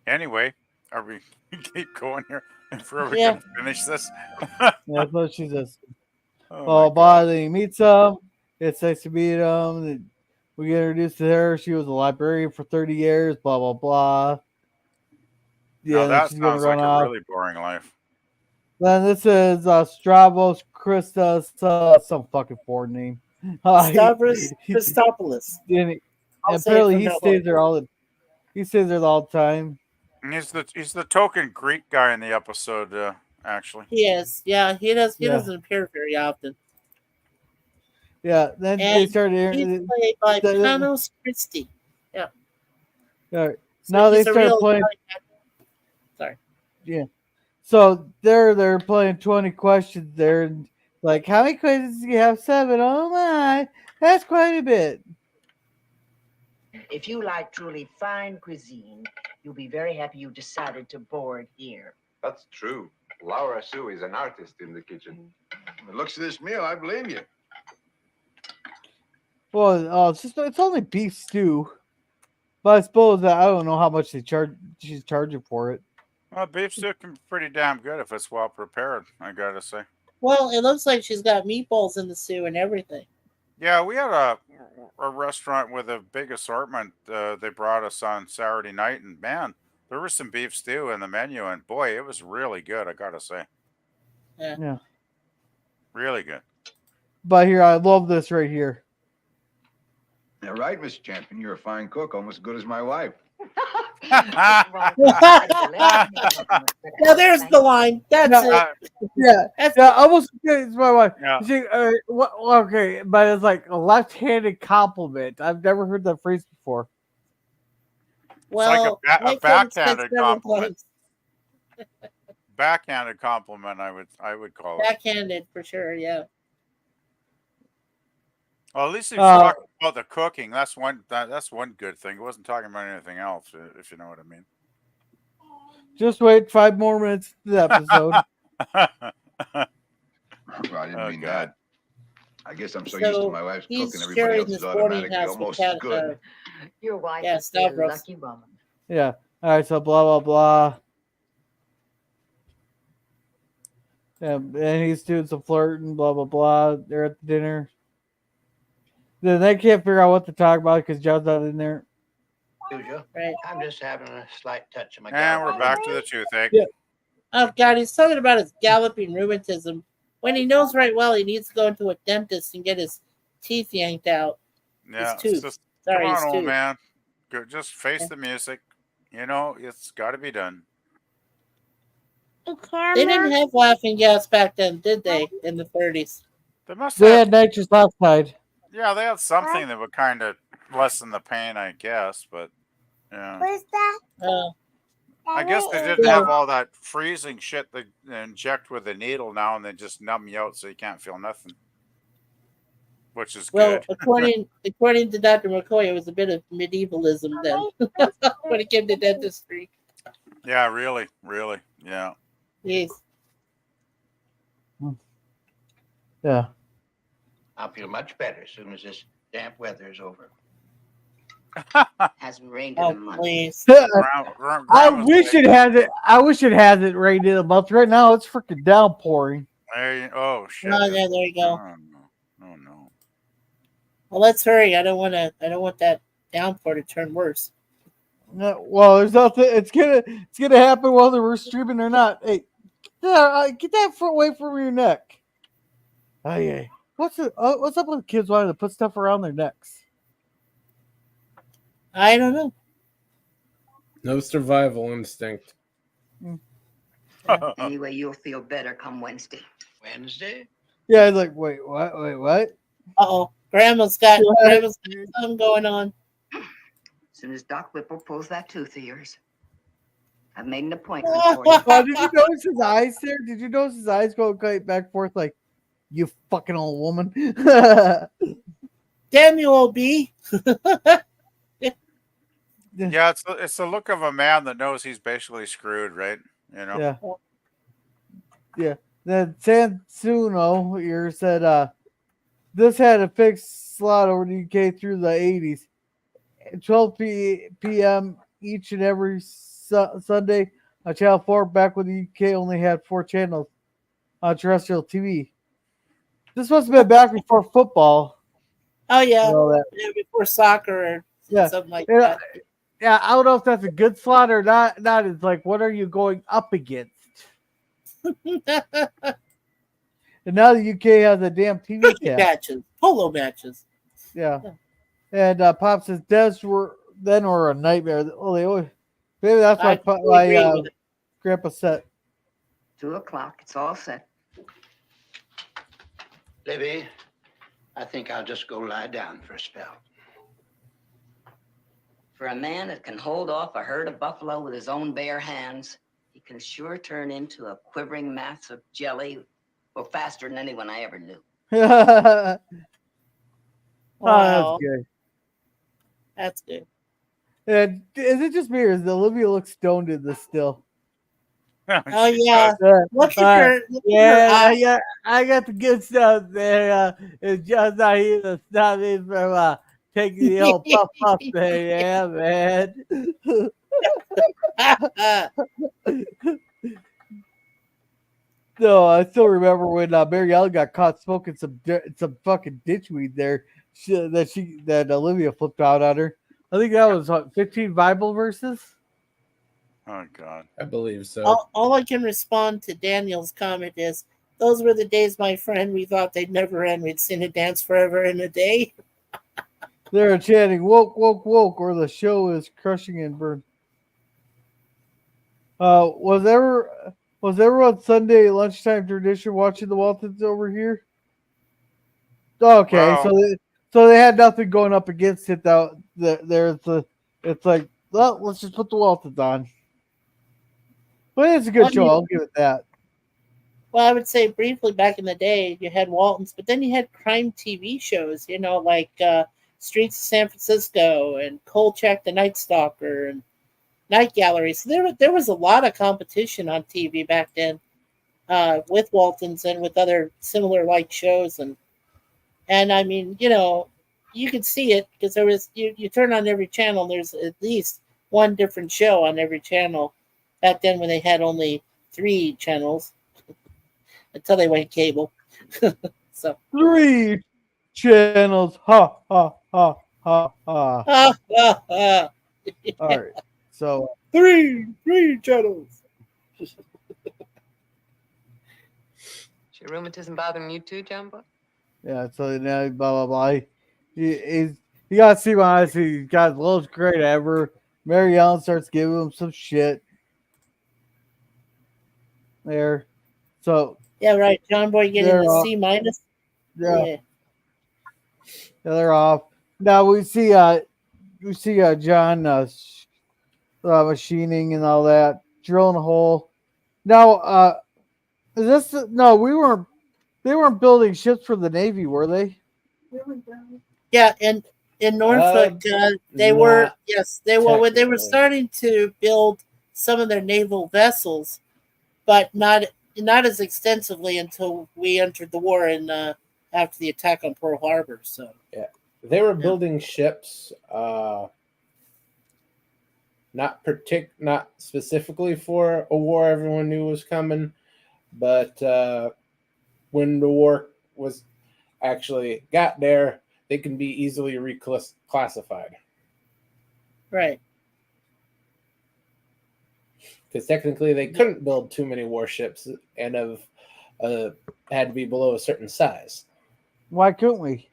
Anyway, are we keep going here before we Yeah. can finish this? That's what she says. Oh, my Blah, then he meets him. It's nice to meet him. We get introduced to her. She was a librarian for 30 years. Blah, blah, blah. Yeah, Now then that she's going to sounds run like a off. really boring life. Then this is Stravos Christos, some fucking foreign name. Stavros Christopoulos. And I'll say it apparently from he now stays on. there he stays there all the time. And he's the token Greek guy in the episode, actually. He is. Yeah, he does. He Yeah. doesn't appear very often. Yeah, then they And started. he's played by the- Panos Christie. Yeah. Yeah. So Now they he's a start real playing. Italian actor. Sorry. Yeah. So they're playing 20 questions there. And like, how many questions do you have? 7. Oh my, that's quite a bit. If you like truly fine cuisine, you'll be very happy you decided to board here. That's true. Laura Sue is an artist in the kitchen. From the looks of this meal, I blame you. Well, it's only beef stew, but I suppose that I don't know how much she's charging for it. Well, beef stew can be pretty damn good if it's well prepared, I gotta say. Well, it looks like she's got meatballs in the stew and everything. Yeah, we had a restaurant with a big assortment. They brought us on Saturday night, and man, there was some beef stew in the menu, and boy, it was really good, I gotta say. Yeah. Really good. But here, I love this right here. You're right, Mr. Champion. You're a fine cook, almost as good as my wife. Now there's the line. That's it. Yeah, That's yeah, almost as good as my wife. Yeah. She, okay, but it's like a left-handed compliment. I've never heard that phrase before. well, like a my friend backhanded said several compliment. times. Backhanded compliment, I would call it. Backhanded for sure. Yeah. Well, at least he was talking about the cooking. That's one good thing. He wasn't talking about anything else, if you know what I mean. Just wait 5 more minutes to the episode. Well, I didn't Oh, mean God. that. I guess I'm so used to So my wife's he's cooking, everybody sharing else this is boarding automatically house with almost as Cat. good. Your wife Yeah, is a Stavros. lucky woman. Yeah. All right. So blah blah blah. And he's doing some flirting. Blah blah blah. They're at the dinner. Then they can't figure out what to talk about because John's not in there. Usual. Right. I'm just having a slight touch of my And we're gallbladder. back to the toothache. Yeah. Oh God, he's talking about his galloping rheumatism when he knows right well he needs to go into a dentist and get his teeth yanked out. Yeah, His tooth. it's just, Sorry, come his on, old tooth. man. Go, just face the music. You know, it's got to be done. They didn't have laughing gas back then, did they? In the 30s. They must They have. had nitrous oxide. Yeah, they had something that would kind of lessen the pain, I guess. But yeah, Where's that? I guess they didn't have all that freezing shit they inject with a needle now, and they just numb you out so you can't feel nothing, which is Well, good. according to Dr. McCoy, it was a bit of medievalism then when it came to dentistry. Yeah, really, yeah. Yes. Yeah. I'll feel much better as soon as this damp weather is over. Hasn't rained Oh, in a month. please. I wish it had it. I wish it hasn't rained in a month. Right now, it's freaking downpouring. Oh shit! Oh, yeah, there you go. Oh no! Well, let's hurry. I don't want that downpour to turn worse. Well, there's nothing. It's gonna happen whether we're streaming or not. Hey, get that foot away from your neck. Oh yeah. What's up with kids wanting to put stuff around their necks? I don't know. No survival instinct. Anyway, you'll feel better come Wednesday. Wednesday? Yeah, it's like, wait, what? Wait, what? Uh-oh. Grandma's got something going on. As soon as Doc Whipple pulls that tooth of yours, I've made an appointment for you. Oh, did you notice his eyes there? Did you notice his eyes go back and forth like, you fucking old woman? Daniel B. Yeah, it's the look of a man that knows he's basically screwed, right? You know. Yeah. Yeah. Then Sansuno here said, this had a fixed slot over the UK through the 80s. 12 p.m. each and every Sunday on Channel 4, back when the UK only had 4 channels on terrestrial TV. This must have been back before football. Oh, yeah. That. Yeah, before soccer or something like that. Yeah, I don't know if that's a good slot or not. It's like, what are you going up against? And now the UK has a damn TV matches, polo matches. Yeah. And Pop says deaths were a nightmare. Maybe that's why my grandpa said. 2 o'clock. It's all set. Libby, I think I'll just go lie down for a spell. For a man that can hold off a herd of buffalo with his own bare hands, he can sure turn into a quivering mass of jelly, faster than anyone I ever knew. Wow. Wow. Oh, that's good. That's good. And is it just me or does Olivia look stoned in this still? Oh yeah. Look at her. Yeah, I got the good stuff there. It's just not here to stop me from taking the old puff there, yeah, man. No, I still remember when Mary Ellen got caught smoking some fucking ditchweed there that Olivia flipped out on her. I think that was 15 Bible verses. Oh God, I believe so. All I can respond to Daniel's comment is, "Those were the days, my friend. We thought they'd never end. We'd seen it dance forever in a day." They're chanting "woke, woke, woke," or the show is crushing and burn. Was everyone Sunday lunchtime tradition watching the Waltons over here? Okay, Wow. so they had nothing going up against it though. It's like, well, let's just put the Waltons on. But it's a good show. I'll give it that. Well, I would say briefly back in the day, you had Waltons, but then you had crime TV shows, like Streets of San Francisco and Kolchak the Night Stalker and Night Gallery. So there was a lot of competition on TV back then with Waltons and with other similar like shows. And I mean, you could see it because there was, you turn on every channel, there's at least one different show on every channel. Back then when they had only 3 channels until they went cable. So 3 channels. Ha, ha, ha, ha, ha. All right. So 3 channels. Is your rheumatism bothering you too, John Boy? Yeah, so now blah blah blah. You gotta see my eyes. He's got the most great ever. Mary Ellen starts giving him some shit. There. So yeah, right. John Boy getting the C minus. Yeah, they're off. Now we see John machining and all that, drilling a hole. Now is this no, they weren't building ships for the Navy, were they? Yeah, and in Norfolk, they were. Yes, they were. When they were starting to build some of their naval vessels, but not as extensively until we entered the war and after the attack on Pearl Harbor. So yeah, they were building ships, not specifically for a war everyone knew was coming, but when the war was actually got there, they can be easily reclassified. Right. because technically they couldn't build too many warships and had to be below a certain size. Why couldn't we?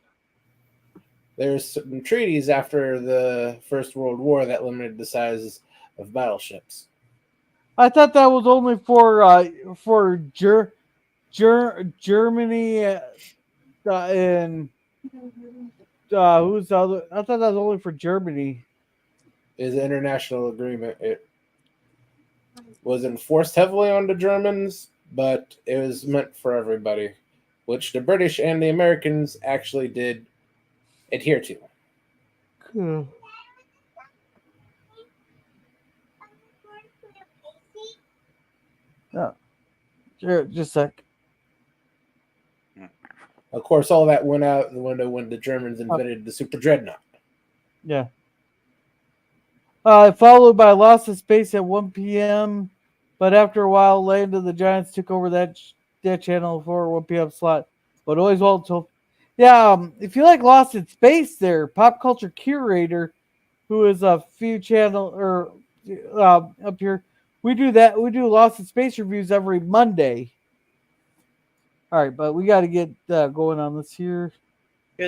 There's certain treaties after the First World War that limited the size of battleships. I thought that was only for Germany and who's the other? I thought that was only for Germany. Is an international agreement. It was enforced heavily on the Germans, but it was meant for everybody, which the British and the Americans actually did adhere to. Cool. Oh, sure, just a sec. Of course, all that went out the window when the Germans invented the super dreadnought. Yeah. Followed by Lost in Space at 1 p.m. But after a while, Land of the Giants took over that channel for 1 p.m. slot. But always well until. Yeah, if you like Lost in Space, there, Pop Culture Curator, who is a few channel or up here, we do that. We do Lost in Space reviews every Monday. All right, but we got to get going on this here.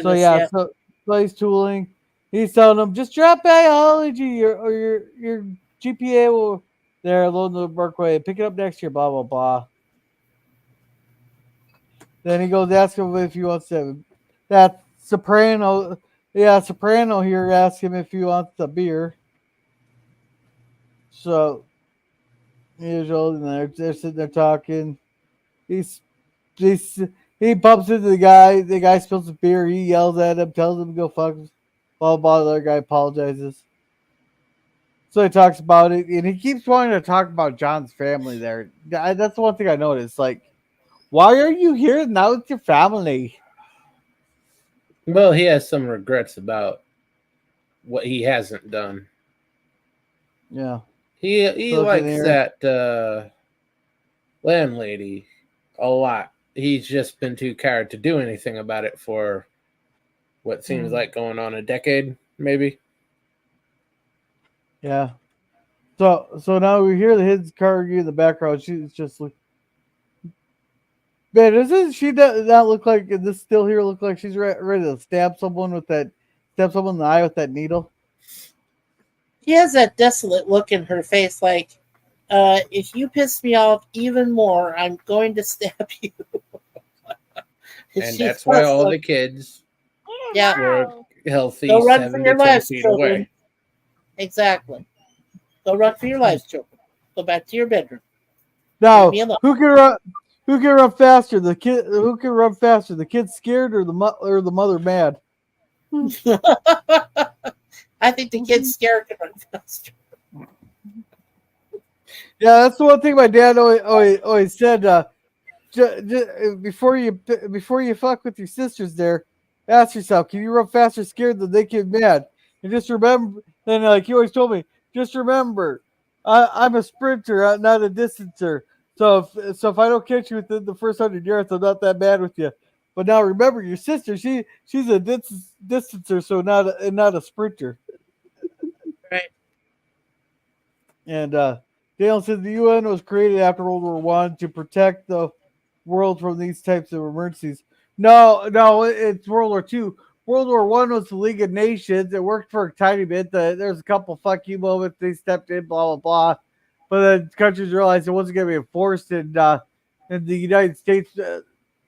So he's tooling. He's telling them just drop biology or your GPA will there along the Berkeley. Pick it up next year. Blah blah blah. Then he goes ask him if he wants to. That Soprano, Soprano here asks him if he wants a beer. So usual, and they're sitting there talking. He bumps into the guy. The guy spills some beer. He yells at him, tells him to go fuck him. Blah, blah, the other guy apologizes. So he talks about it, and he keeps wanting to talk about John's family there. That's the one thing I noticed. Like, why are you here now with your family? Well, he has some regrets about what he hasn't done. Yeah. He likes that landlady a lot. He's just been too coward to do anything about it for what seems like going on a decade, maybe. Yeah. So now we hear his car in the background. She's just like, man, doesn't she not look like this still here look like she's ready to stab someone in the eye with that needle? She has that desolate look in her face, like, if you piss me off even more, I'm going to stab you. And that's why all the kids were healthy Go run 7 for to your 10 lives, feet children. away. Exactly. Go run for your lives, children. Go back to your bedroom. Now, who can run faster? The kid. Who can run faster? The kid scared or the mother mad? I think the kid's scared can run faster. Yeah, that's the one thing my dad always said. Before you fuck with your sisters, there, ask yourself: can you run faster scared than they get mad? And just remember, and like he always told me, just remember, I'm a sprinter, not a distancer. So if I don't catch you within the first 100 yards, I'm not that mad with you. But now remember, your sister, she's a distancer, so not a sprinter. Right. And Dale says the UN was created after World War I to protect the world from these types of emergencies. No, it's World War II. World War I was the League of Nations. It worked for a tiny bit. There's a couple fuck you moments. They stepped in, blah, blah, blah. But then countries realized it wasn't going to be enforced in the United States.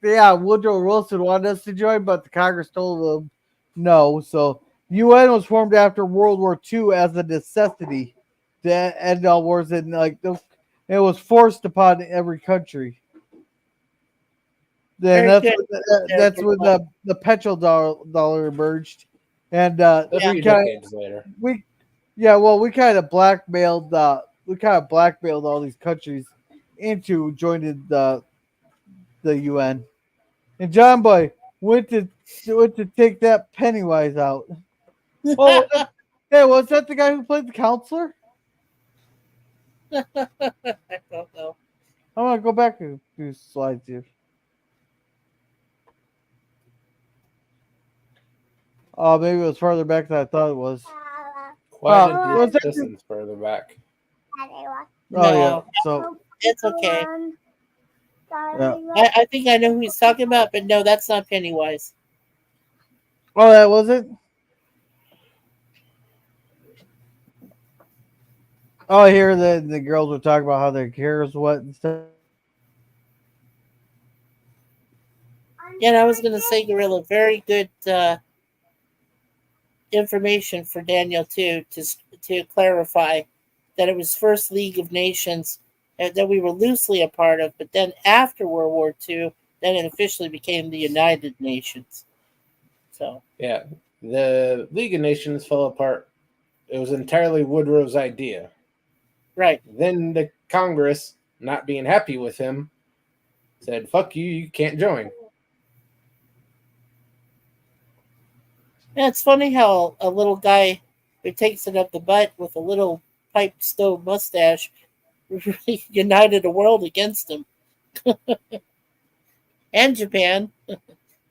Woodrow Wilson wanted us to join, but the Congress told them no. So UN was formed after World War II as a necessity to end all wars, and it was forced upon every country. Then that's when the petrodollar emerged, and 3 decades later. we kind of blackmailed all these countries into joining the UN. And John Boy went to take that Pennywise out. Oh, was that the guy who played the counselor? I don't know. I'm gonna go back a few slides here. Oh, maybe it was farther back than I thought it was. Why did the distance further back? Oh yeah. No, So it's okay. yeah. I think I know who he's talking about, but no, that's not Pennywise. Oh, that was it. Oh, I hear that the girls were talking about how their hair is wet and stuff. Yeah, and I was going to say, Gorilla, very good information for Daniel too, to clarify that it was first League of Nations that we were loosely a part of, but then after World War II, then it officially became the United Nations. So Yeah, the League of Nations fell apart. It was entirely Woodrow's idea. right. Then the Congress, not being happy with him, said, "Fuck you, you can't join." Yeah, it's funny how a little guy who takes it up the butt with a little pipe stove mustache really united the world against him. And Japan.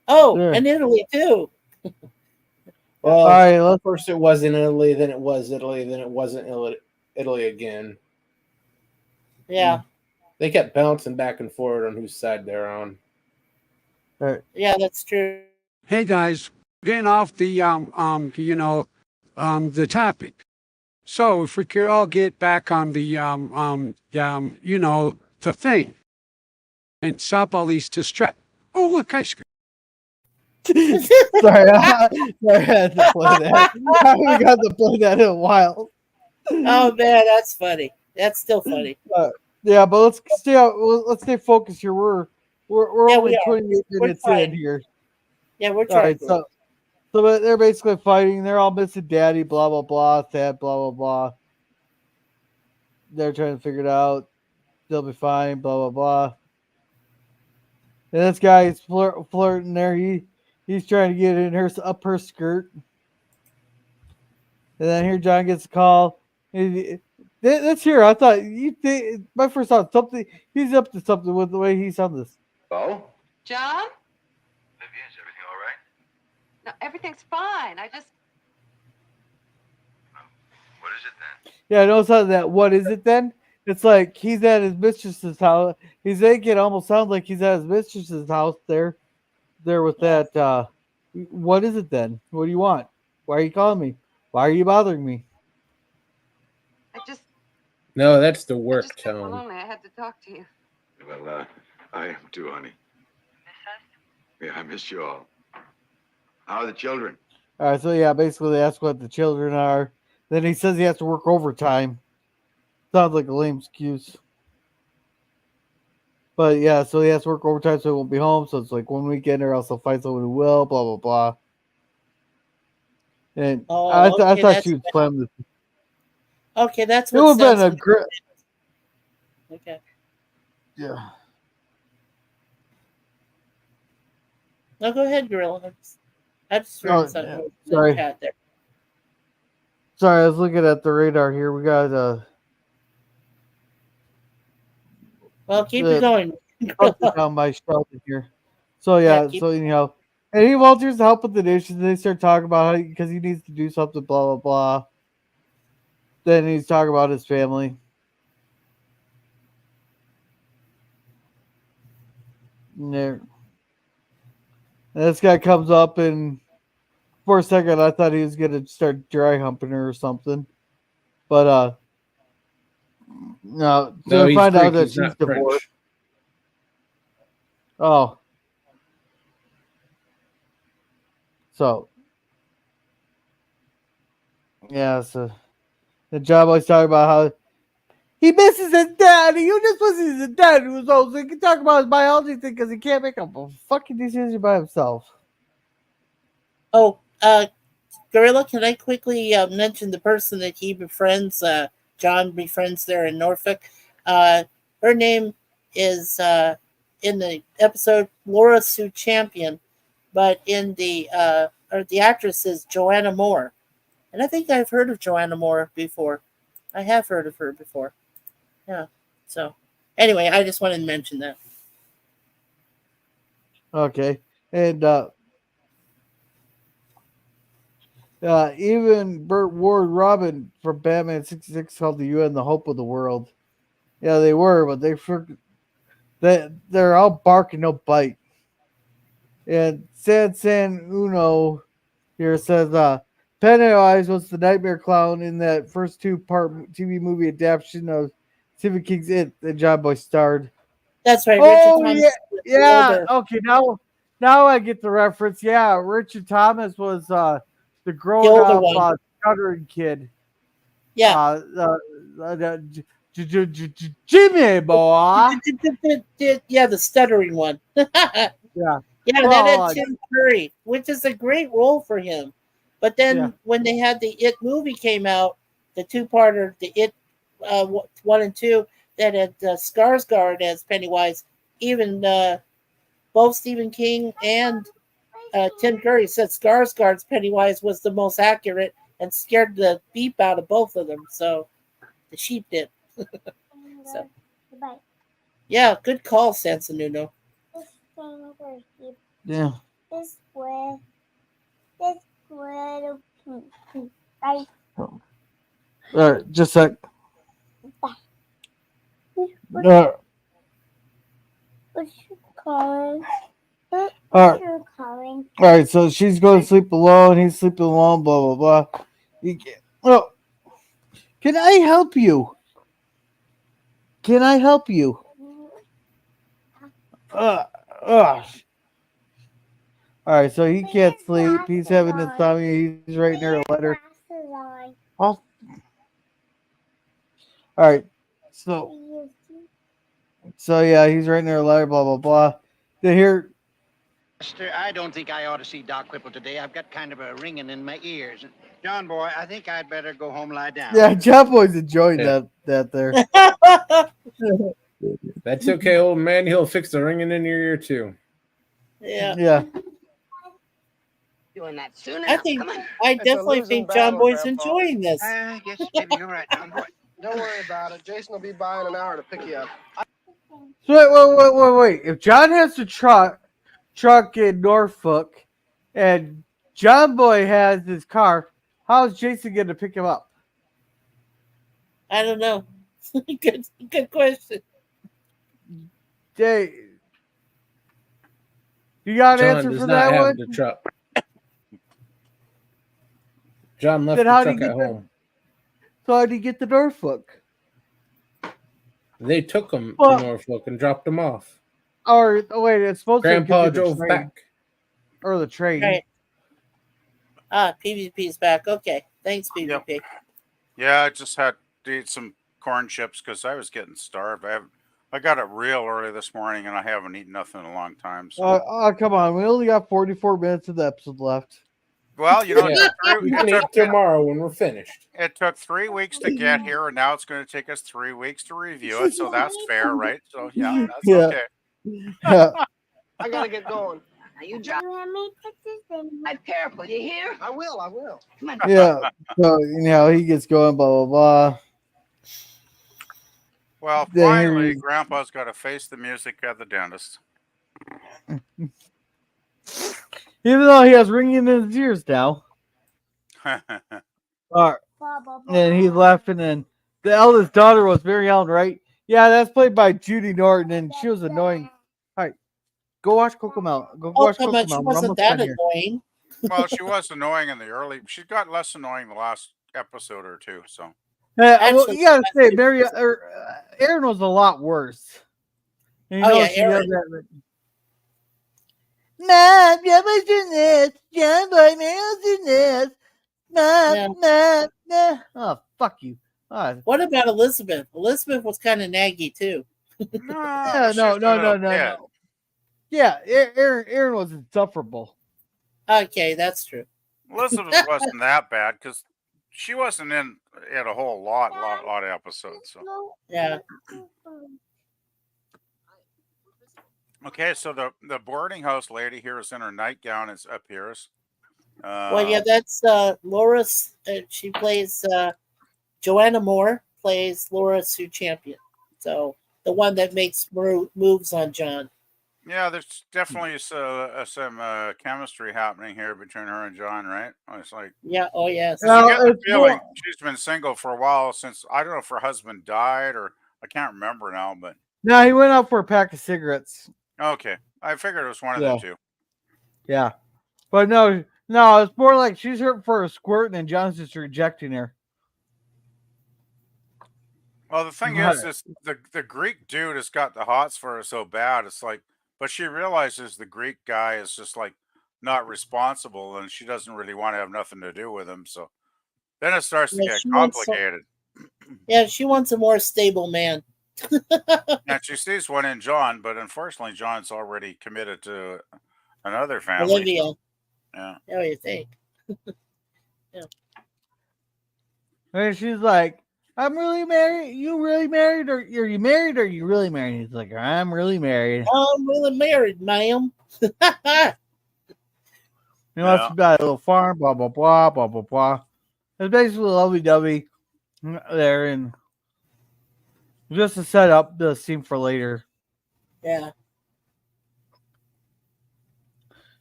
Oh, Sure. and Italy too. Well, All right, let's first it wasn't Italy, then it was Italy, then it wasn't Italy again. Yeah. They kept bouncing back and forth on whose side they're on. Yeah, that's true. Hey guys, getting off the the topic. So if we could all get back on the the thing and stop all these distract. Oh look, ice cream. sorry, I had to play that. I haven't got to play that in a while. Oh man, that's funny. That's still funny. Yeah, but let's stay focused here. We're Yeah, only we are. 28 We're minutes in trying. here. Yeah, we're All trying. right, so but they're basically fighting. They're all missing daddy, blah blah blah, sad, blah blah blah. They're trying to figure it out. They'll be fine, blah blah blah. And this guy is flirting there. He's trying to get in her up her skirt. And then here John gets a call. That's here. I thought my first thought something. He's up to something with the way he sounds this. Oh? John? Olivia, is everything all right? No, everything's fine. I just. What is it then? Yeah, I noticed how that. What is it then? It's like he's at his mistress's house. He's thinking it almost sounds like he's at his mistress's house there with that. What is it then? What do you want? Why are you calling me? Why are you bothering me? I just. No, that's the I work just got tone. lonely. I had to talk to you. Well, I am too, honey. Yeah, I miss you all. How are the children? All right, so yeah, basically they ask what the children are. Then he says he has to work overtime. Sounds like a lame excuse. But yeah, so he has to work overtime so he won't be home. So it's like one weekend or else he'll find someone who will, blah, blah, blah. And I thought that's she was playing this. Okay, that's It what would have sounds been a great. Okay. Yeah. No, go ahead, Gorilla. I just Oh, read something yeah. in the Sorry. chat there. Sorry, I was looking at the radar here. We got Well, keep it going. something on my shelf here. So yeah, keep so anyhow, and he volunteers to help with the dishes. They start talking about how because he needs to do something, blah blah blah. Then he's talking about his family. And this guy comes up, and for a second, I thought he was gonna start dry humping her or something, but no. So No, we he's find out Greek, that he's she's not divorced. French. Oh, so yeah, so the job always talking about how he misses his dad. You just misses his dad who was old. So he can talk about his biology thing because he can't make up a fucking decision by himself. Oh, Gorilla, can I quickly mention the person that he befriends? John befriends there in Norfolk. Her name is in the episode Laura Sue Champion, but in the actress is Joanna Moore, and I think I've heard of Joanna Moore before. I have heard of her before. Yeah. So anyway, I just wanted to mention that. Okay, and even Burt Ward Robin from Batman '66 called the UN the hope of the world. Yeah, they were, but they're all bark and no bite. And San Uno here says Pennywise was the nightmare clown in that first 2-part TV movie adaptation of Stephen King's It that John Boy starred. That's right. Richard Oh Thomas yeah, was the yeah. older. Okay, now I get the reference. Yeah, Richard Thomas was the grown older up one. stuttering kid. Yeah. Jimmy boy. Yeah, the stuttering one. Yeah. Yeah, Well, that had Tim Curry, which is a great role for him. But then Yeah. when they had the It movie came out, the 2-parter, the It 1 and 2, that had Skarsgård as Pennywise, even both Stephen King and Tim Curry said Skarsgård's Pennywise was the most accurate and scared the beep out of both of them. So the sheep did. So, yeah, good call, Sansanuno. Yeah. This way. This little pink. Right. All right, just a sec. No. What's you calling? What's All you calling? right, so she's going to sleep alone. He's sleeping alone. Blah blah blah. Well, can I help you? Can I help you? All right, so he can't sleep. He's having insomnia. He's writing her a letter. All right, so yeah, he's writing her a letter. Blah blah blah. Then here, Mister, I don't think I ought to see Doc Whipple today. I've got kind of a ringing in my ears. John boy, I think I'd better go home lie down. yeah, John Boy's enjoying that there. That's okay, old man. He'll fix the ringing in your ear too. Yeah. Yeah. Doing that sooner. I think Come on. I It's a definitely losing think John battle, Boy's Grandpa. enjoying this. I guess maybe you're right, John boy. Don't worry about it. Jason will be by in an hour to pick you up. So wait. If John has the truck in Norfolk, and John Boy has his car, how's Jason going to pick him up? I don't know. good question. Jay, you got an John answer does for not that have one? the truck. John left Then the how do truck you at get home. So how do you get to Norfolk? They took him Well- to Norfolk and dropped him off. Or wait, it's supposed Grandpa to get drove train, back. or the train. Right. PvP's back. Okay. Thanks, PvP. Yeah, I just had to eat some corn chips because I was getting starved. I got up real early this morning and I haven't eaten nothing in a long time. So. Come on, we only got 44 minutes of the episode left. Well, you know, Yeah. We can eat tomorrow when we're finished. it took 3 weeks to get here, and now it's going to take us 3 weeks to review it. So that's fair, right? So yeah, that's Yeah. okay. Yeah. I gotta get going. Now you drive. Careful, you hear? I will. Come on. Yeah. So he gets going, blah blah blah. Well, Then finally, here's- Grandpa's got to face the music at the dentist. Even though he has ringing in his ears now. And he's laughing, and the eldest daughter was Mary Ellen, right? Yeah, that's played by Judy Norton, and she was annoying. All right, go watch Cocomelon. Go watch Come on, she Cocomelon. wasn't that annoying. Well, she was annoying in the early. She got less annoying the last episode or two. So. Well, Actually, you gotta say, Aaron was a lot worse. And you Oh, know yeah, she Aaron. does that. Mom, John Boy's in this. John Boy Mail's in this. Mom. Oh, fuck you. What about Elizabeth? Elizabeth was kind of naggy too. Yeah, she's a little kid. no. Yeah, Aaron was insufferable. Okay, that's true. Elizabeth wasn't that bad because she wasn't in a whole lot of episodes. So. Yeah. Okay, so the boarding house lady here is in her nightgown. Is appears. Well, yeah, that's Laura. She plays Joanna Moore plays Laura Sue Champion. So the one that makes moves on John. Yeah, there's definitely some chemistry happening here between her and John, right? It's like, Yeah. Oh yes. I get the feeling she's been single for a while since I don't know if her husband died or I can't remember now, but No, he went out for a pack of cigarettes. okay. I figured it was one of Yeah. the two. Yeah. But no, it's more like she's hurt for a squirt and John's just rejecting her. Well, the thing Right. is the Greek dude has got the hots for her so bad. It's like, but she realizes the Greek guy is just like not responsible, and she doesn't really want to have nothing to do with him. So then it starts to Yeah, get she wants complicated. Yeah, she wants a more stable man. And she sees one in John, but unfortunately, John's already committed to another family. Olivia. So, yeah. What do you think? Yeah. And she's like, I'm really married. You really married? Or are you married? Or are you really married? He's like, I'm really married. I'm really married, ma'am. He wants to buy a little farm, blah, blah, blah, blah, blah, blah. It's basically lovey-dovey there, and just to set up the scene for later. Yeah.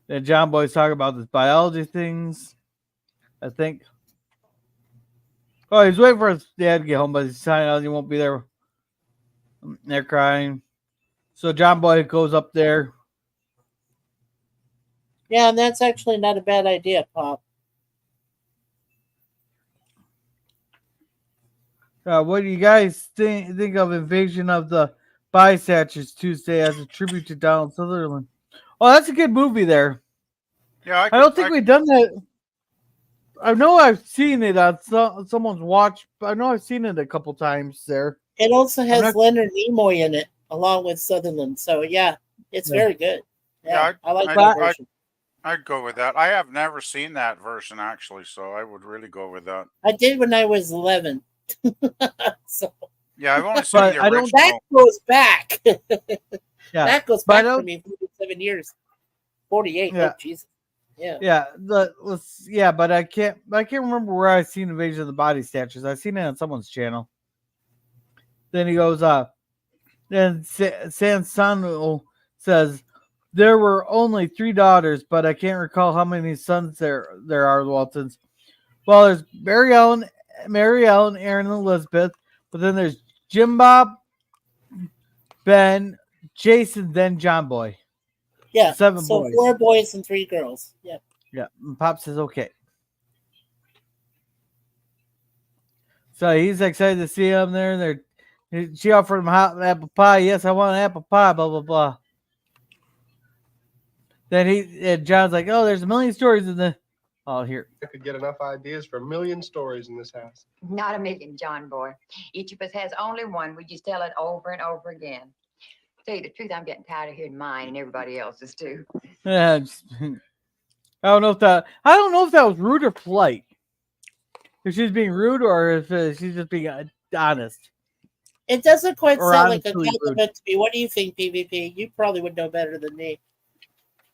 And John Boy's talking about this biology things, I think. Oh, he's waiting for his dad to get home, but he's finding out he won't be there. They're crying. So John Boy goes up there. Yeah, and that's actually not a bad idea, Pop. What do you guys think of Invasion of the Body Snatchers Tuesday as a tribute to Donald Sutherland? Oh, that's a good movie there. Yeah, I don't think we've done that. I know I've seen it on someone's watch. I know I've seen it a couple times there. It also has Leonard Nimoy in it, along with Sutherland. So yeah, it's very good. Yeah, I like that version. I'd go with that. I have never seen that version actually, so I would really go with that. I did when I was 11. So yeah, I've only seen the original. That goes back. Yeah, that goes back for me 47 years. 48. Yeah. Oh Jesus. Yeah. Yeah. But I can't remember where I've seen Invasion of the Body Snatchers. I've seen it on someone's channel. Then he goes, then Sansano says there were only 3 daughters, but I can't recall how many sons there are, Waltons. Well, there's Mary Ellen, Aaron, and Elizabeth, but then there's Jim Bob, Ben, Jason, then John Boy. Yeah. 7 so boys. 4 boys and 3 girls. Yeah. Yeah. And Pop says okay. So he's excited to see him there. She offered him hot apple pie. Yes, I want apple pie. Blah blah blah. Then John's like, oh, there's a million stories in the. Oh, here. I could get enough ideas for a million stories in this house. Not a million, John Boy. Each of us has only one. We just tell it over and over again. To tell you the truth, I'm getting tired of hearing mine and everybody else's too. Yeah, I don't know if that was rude or polite. If she's being rude or if she's just being honest. It doesn't quite Or sound like a honestly compliment to me. What do you think, PvP? You probably would know better than me.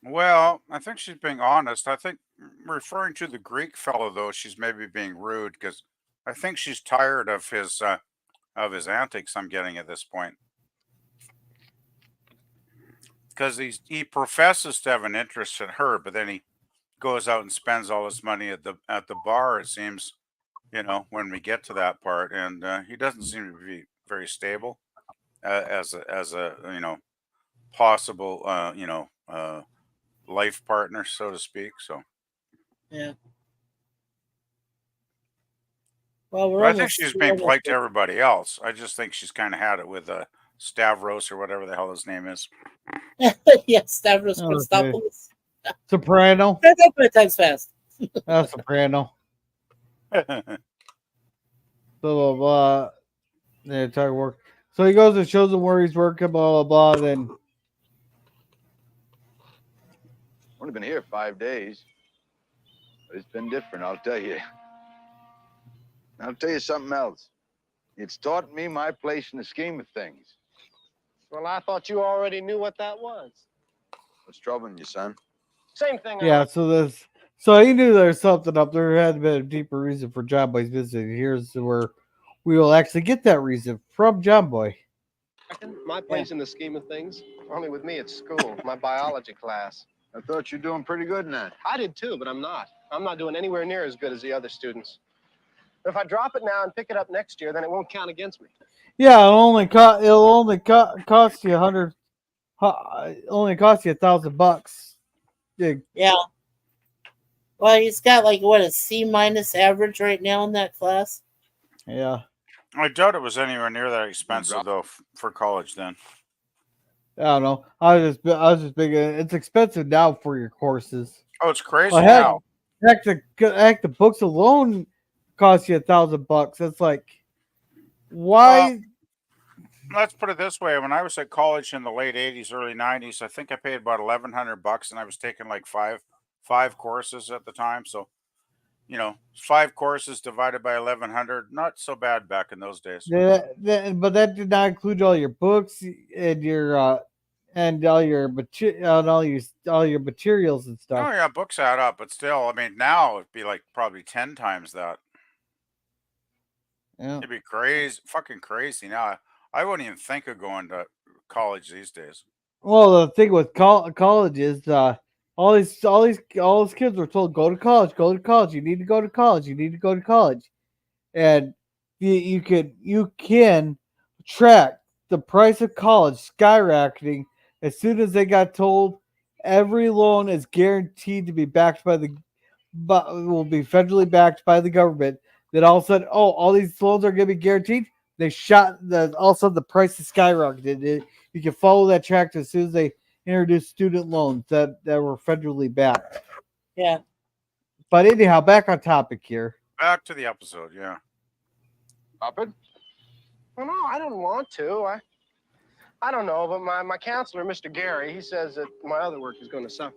Well, I think she's being honest. I think referring to the Greek fellow though, she's maybe being rude because I think she's tired of his antics. I'm getting at this point because he professes to have an interest in her, but then he goes out and spends all his money at the bar. It seems, when we get to that part, and he doesn't seem to be very stable as a possible life partner, so to speak. So yeah. Well, I think she's being polite to everybody else. I just think she's kind of had it with Stavros or whatever the hell his name is. Yeah, Stavros Christopoulos. Soprano. Times fast. Soprano. Blah blah blah. Yeah, talk work. So he goes and shows them where he's working. Blah blah blah. Then Only been here 5 days, but it's been different. I'll tell you. I'll tell you something else. It's taught me my place in the scheme of things. Well, I thought you already knew what that was. What's troubling you, son? Same thing. yeah. So he knew there was something up there. Had been a deeper reason for John Boy's visit. Here's where we will actually get that reason from John Boy. My place in the scheme of things. Only with me at school, my biology class. I thought you were doing pretty good in that. I did too, but I'm not. I'm not doing anywhere near as good as the other students. If I drop it now and pick it up next year, then it won't count against me. Yeah, it'll only cost you only cost you $1,000. Yeah. Well, he's got like what, a C- average right now in that class. Yeah. I doubt it was anywhere near that expensive though for college then. I don't know. I was just thinking it's expensive now for your courses. Oh, it's crazy Well, now. heck, the books alone cost you $1,000. It's like, why? Let's put it this way: when I was at college in the late '80s, early '90s, I think I paid about $1,100, and I was taking like five courses at the time. So, 5 courses divided by 1,100, not so bad back in those days. But that did not include all your books and your and all your materials and stuff. Oh yeah, books add up, but still, I mean, now it'd be like probably 10 times that. Yeah. It'd be crazy, fucking crazy. Now, I wouldn't even think of going to college these days. Well, the thing with college is all these kids were told go to college, go to college. You need to go to college. You need to go to college, and you can track the price of college skyrocketing as soon as they got told every loan is guaranteed to be backed by but will be federally backed by the government. Then all of a sudden, all these loans are going to be guaranteed. They all of a sudden the price is skyrocketed. You can follow that track as soon as they introduced student loans that were federally backed. Yeah. But anyhow, back on topic here. Back to the episode, yeah. Papa? Well, no, I don't want to. I don't know, but my counselor, Mr. Gary, he says that my other work is going to suffer.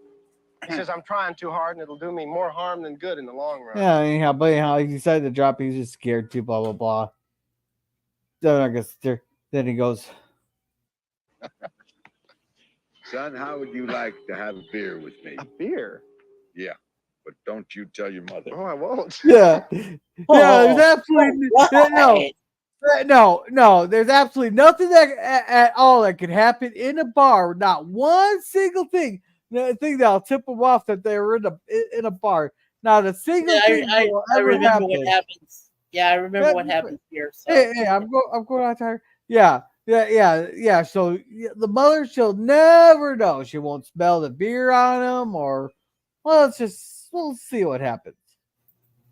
He says I'm trying too hard and it'll do me more harm than good in the long run. Yeah, anyhow, he decided to drop. He was just scared too. Blah blah blah. Then I guess then he goes. Son, how would you like to have a beer with me? A beer? Yeah, but don't you tell your mother. Oh, I won't. Yeah, there's absolutely no. There's absolutely nothing at all that could happen in a bar. Not one single thing. The thing that'll tip them off that they were in a bar. Not a single thing. I remember happen. what happens. Yeah, I remember what happens here. So. Hey, I'm going out there. Yeah. So the mother, she'll never know. She won't smell the beer on them, or we'll see what happens.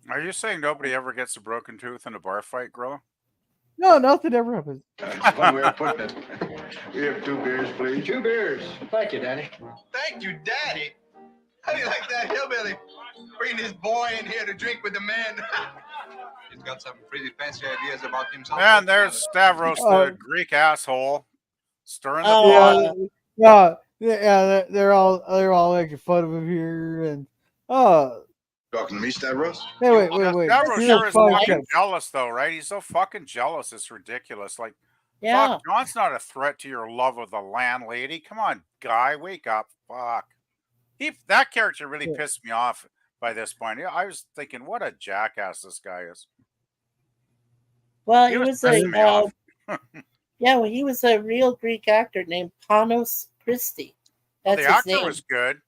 Are you saying nobody ever gets a broken tooth in a bar fight, Grow? No, nothing ever happens. That's one way of putting it. We have 2 beers, please. 2 beers. Thank you, Daddy. Thank you, Daddy. How do you like that hillbilly bringing his boy in here to drink with the men? He's got some pretty fancy ideas about himself. Man, there's Stavros, the Greek asshole, stirring the pot. Yeah. They're all making fun of him here, and Talking to me, Stavros? Hey, wait. Stavros sure is fucking jealous, though, right? He's so fucking jealous. It's ridiculous. Like, yeah, fuck, John's not a threat to your love of the landlady. Come on, guy, wake up. Fuck. That character really pissed me off by this point. I was thinking, what a jackass this guy is. Well, he was he was a real Greek actor named Panos Christi. That's the his actor name. was good.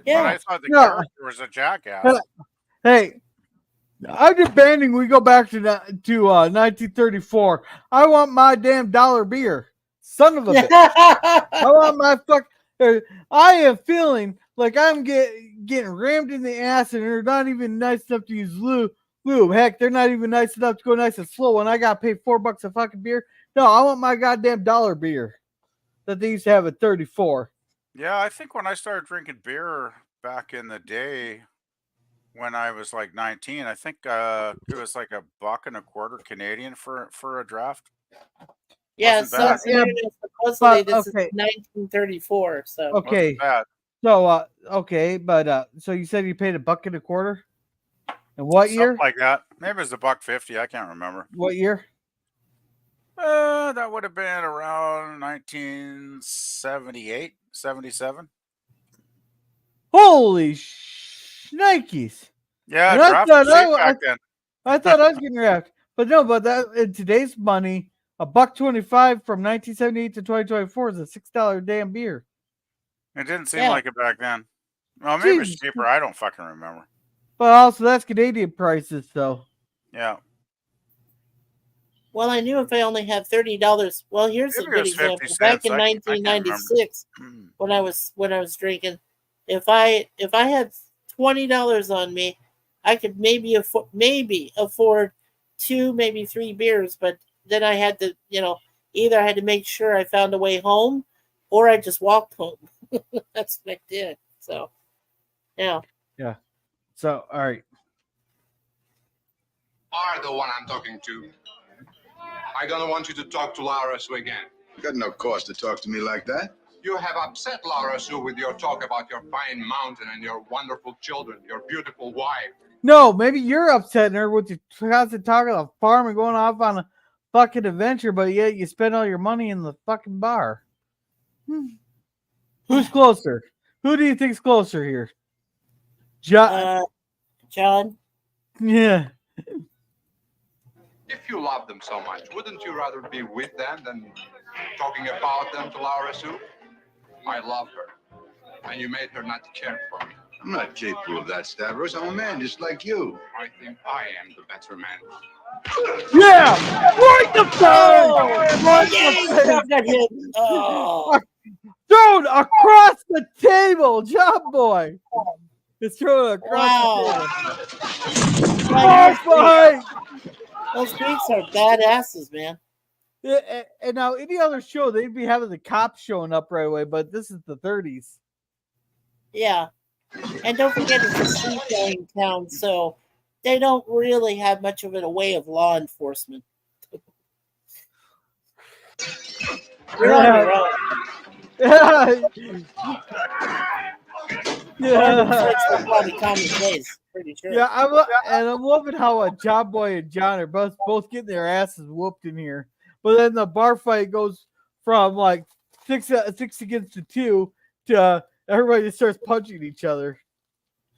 Yeah. But I thought the character was a jackass. Hey, I'm demanding we go back to 1934. I want my damn dollar beer. Son of a bitch. I want my fuck. I am feeling like I'm getting rammed in the ass, and they're not even nice enough to use lube. Heck, they're not even nice enough to go nice and slow when I got paid $4 a fucking beer. No, I want my goddamn dollar beer that they used to have at 34. Yeah, I think when I started drinking beer back in the day, when I was like 19, I think it was like $1.25 Canadian for a draft. Yeah, Wasn't so bad. supposedly this is 1934. So Okay. Bad. So but so you said you paid $1.25? And what Something year? like that. Maybe it was $1.50. I can't remember. What year? That would have been around 1978, 77. Holy Nikes. Yeah, And I draft thought was cheap back then. I thought I was getting wrapped. But no, but that in today's money, $1.25 from 1978 to 2024 is a $6 damn beer. It didn't seem like it back then. Well, maybe it's Jesus. cheaper. I don't fucking remember. But also that's Canadian prices, though. Yeah. Well, I knew if I only had $30. Well, here's a Maybe it good was 50 example. Back cents. in I can't remember. 1996, when I was drinking, if I had $20 on me, I could maybe afford 2, maybe 3 beers. But then I had to, either I had to make sure I found a way home, or I just walked home. That's what I did. So, yeah. Yeah. So, all right. Are the one I'm talking to. I don't want you to talk to Laura Sue again. You got no cause to talk to me like that. You have upset Laura Sue with your talk about your fine mountain and your wonderful children, your beautiful wife. No, maybe you're upsetting her with your constant talking on the farm and going off on a fucking adventure, but yet you spend all your money in the fucking bar. Who's closer? Who do you think's closer here? John. John. Yeah. If you love them so much, wouldn't you rather be with them than talking about them to Laura Sue? I love her, and you made her not care for me. I'm not capable of that, Stavros. I'm a man just like you. I think I am the better man. Yeah! Right the face! Right the face! Oh. Thrown across the table, job boy. It's thrown across the table. Fight! Those Greeks are badasses, man. Yeah, and now any other show, they'd be having the cops showing up right away, but this is the 30s. Yeah. And don't forget it's a seafaring town, so they don't really have much of it a way of law enforcement. You're on your own. That's probably commonplace, pretty sure. Yeah, I'm loving how Job Boy and John are both getting their asses whooped in here. But then the bar fight goes from like six against 2 to everybody just starts punching each other.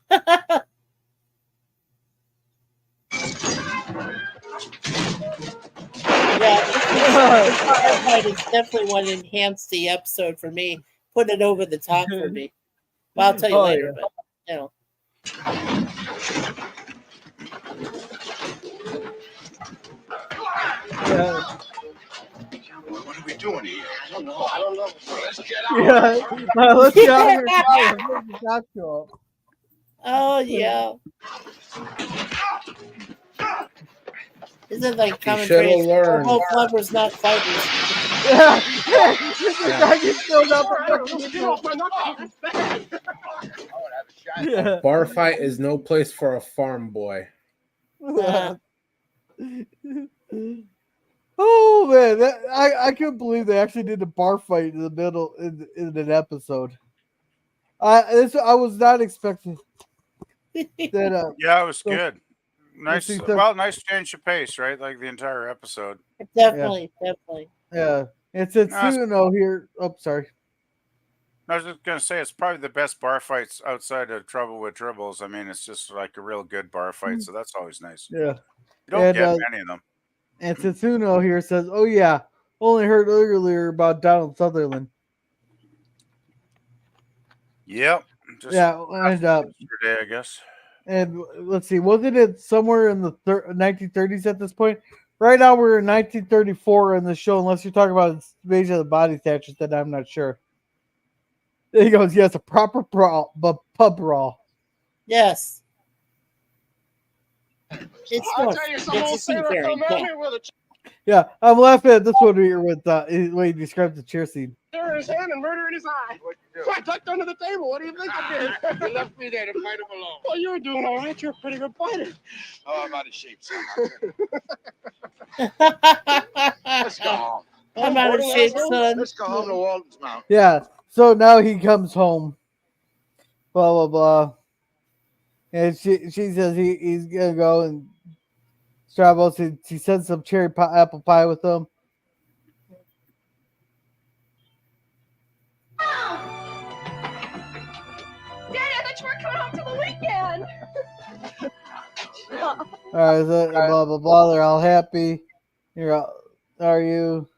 This fight is definitely what enhanced the episode for me, put it over the top for me. Well, I'll tell you later, but What are we doing here? I don't know. Let's get out. Yeah, let's get out of here. Oh yeah. Is it like common phrase? Both lovers, not fighters. A bar fight is no place for a farm boy. Oh man, I couldn't believe they actually did a bar fight in the middle in an episode. I was not expecting that. Yeah, it was good. Nice, nice change of pace, right? Like the entire episode. Definitely. Yeah, it's Tsuno here. Oh, sorry. I was just gonna say it's probably the best bar fights outside of Trouble with Dribbles. I mean, it's just like a real good bar fight, so that's always nice. Yeah, you don't get many of them. And Tsuno here says, "Oh yeah, only heard earlier about Donald Sutherland." Yep. Yeah, and yesterday, I guess. And let's see, wasn't it somewhere in the 1930s at this point? Right now we're in 1934 in the show, unless you're talking about Invasion of the Body Snatchers, then I'm not sure. He goes, yes, a proper brawl, but pub brawl. Yes. Yeah, I'm laughing at this one here with the way he describes the chair scene. Tear in his hand and murder in his eye. So I ducked under the table. What do you think I did? You left me there to fight him alone. Well, you were doing all right. You're a pretty good fighter. Oh, I'm out of shape, son. Let's go home. I'm out of shape, son. Let's go home to Waltons Mountain. Yeah, so now he comes home. Blah, blah, blah. And she says he's going to go and Stravos, she sends some cherry apple pie with him. Daddy, I thought you were coming home for the weekend. All right, so blah, blah, blah. They're all happy. Are you?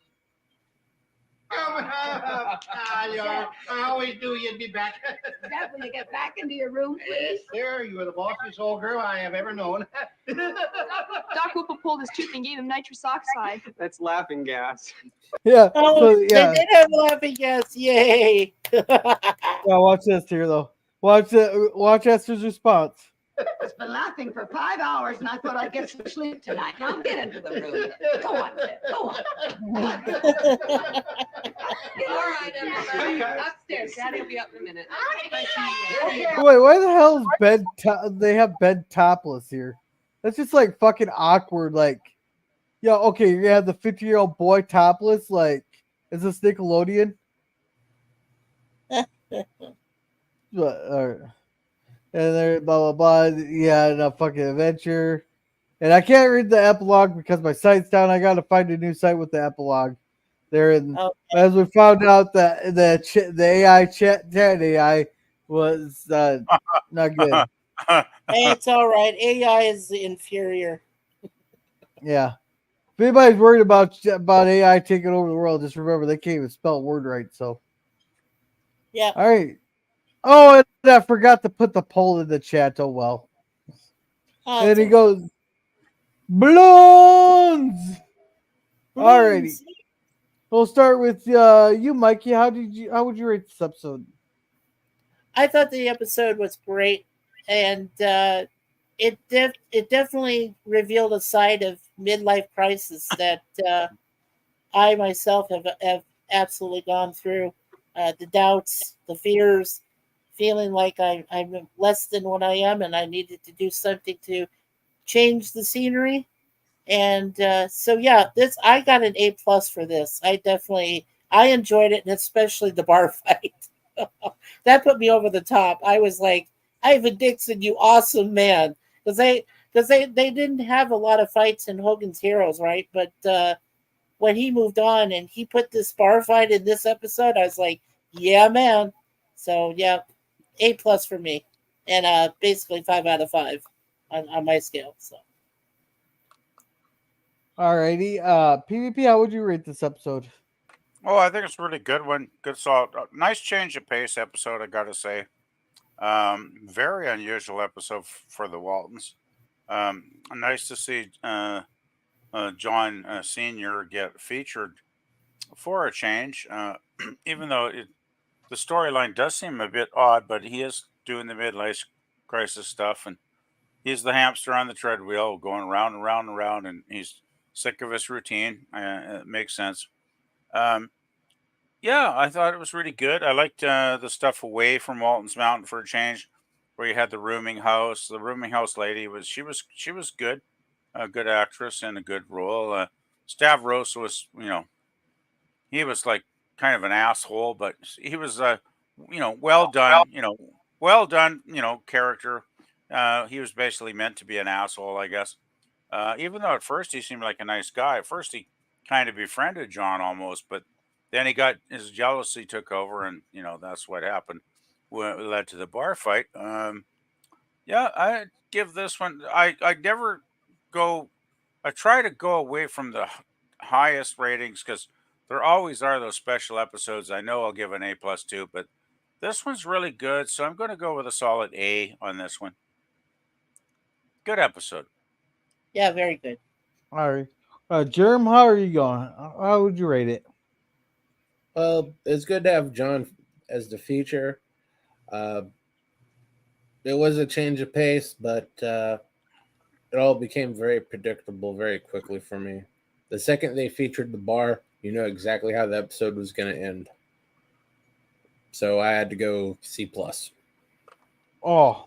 I always knew you'd be back. Dad, will you get back into your room, please? Yes, sir. You are the bossiest old girl I have ever known. Doc Whipple pulled his tooth and gave him nitrous oxide. That's laughing gas. Yeah. Oh, So they yeah. did have laughing gas. Yay. Now watch this here though. Watch Esther's response. I've been laughing for 5 hours, and I thought I'd get some sleep tonight. Now get into the room. Go on, Ted. Go on. All right, everybody. Upstairs. Daddy will be up in a minute. Wait, why the hell is bed? They have bed topless here. That's just like fucking awkward. Like, yeah, okay, you're gonna have the 50-year-old boy topless. Like, is this Nickelodeon? And they're blah blah blah. Yeah, and a fucking adventure. And I can't read the epilogue because my site's down. I gotta find a new site with the epilogue. There, and as we found out that the AI chat AI was not good. It's all right. AI is inferior. Yeah. If anybody's worried about AI taking over the world, just remember they can't even spell word right. So, yeah. All right. Oh, and I forgot to put the poll in the chat. Oh well. And he goes, balloons. Alrighty. We'll start with you, Mikey. How would you rate this episode? I thought the episode was great, and it definitely revealed a side of midlife crisis that I myself have absolutely gone through. The doubts, the fears, feeling like I'm less than what I am, and I needed to do something to change the scenery. And so yeah, I got an A+ for this. I enjoyed it, and especially the bar fight. That put me over the top. I was like, Ivan Dixon, you awesome man, because they didn't have a lot of fights in Hogan's Heroes, right? But when he moved on and he put this bar fight in this episode, I was like, yeah, man. So yeah, A+ for me, and basically 5 out of 5 on my scale. So. Alrighty, PvP, how would you rate this episode? Oh, I think it's a really good one. Good solid. Nice change of pace episode, I gotta say. Very unusual episode for the Waltons. Nice to see John Sr. get featured for a change, even though the storyline does seem a bit odd, but he is doing the midlife crisis stuff, and he's the hamster on the treadwheel going round and round and round, and he's sick of his routine. It makes sense. Yeah, I thought it was really good. I liked the stuff away from Waltons Mountain for a change, where you had the rooming house. The rooming house lady was good, a good actress and a good role. Stavros was, he was like kind of an asshole, but he was well done. Well done. Character. He was basically meant to be an asshole, I guess. Even though at first he seemed like a nice guy. At first he kind of befriended John almost, but then his jealousy took over, and that's what happened. What led to the bar fight. Yeah, I give this one. I never go. I try to go away from the highest ratings because there always are those special episodes. I know I'll give an A+ too, but this one's really good, so I'm going to go with a solid A on this one. Good episode. Yeah, very good. All right, Jerem, how are you going? How would you rate it? Well, it's good to have John as the feature. It was a change of pace, but it all became very predictable very quickly for me. The second they featured the bar, you know exactly how the episode was going to end. So I had to go C+. Oh.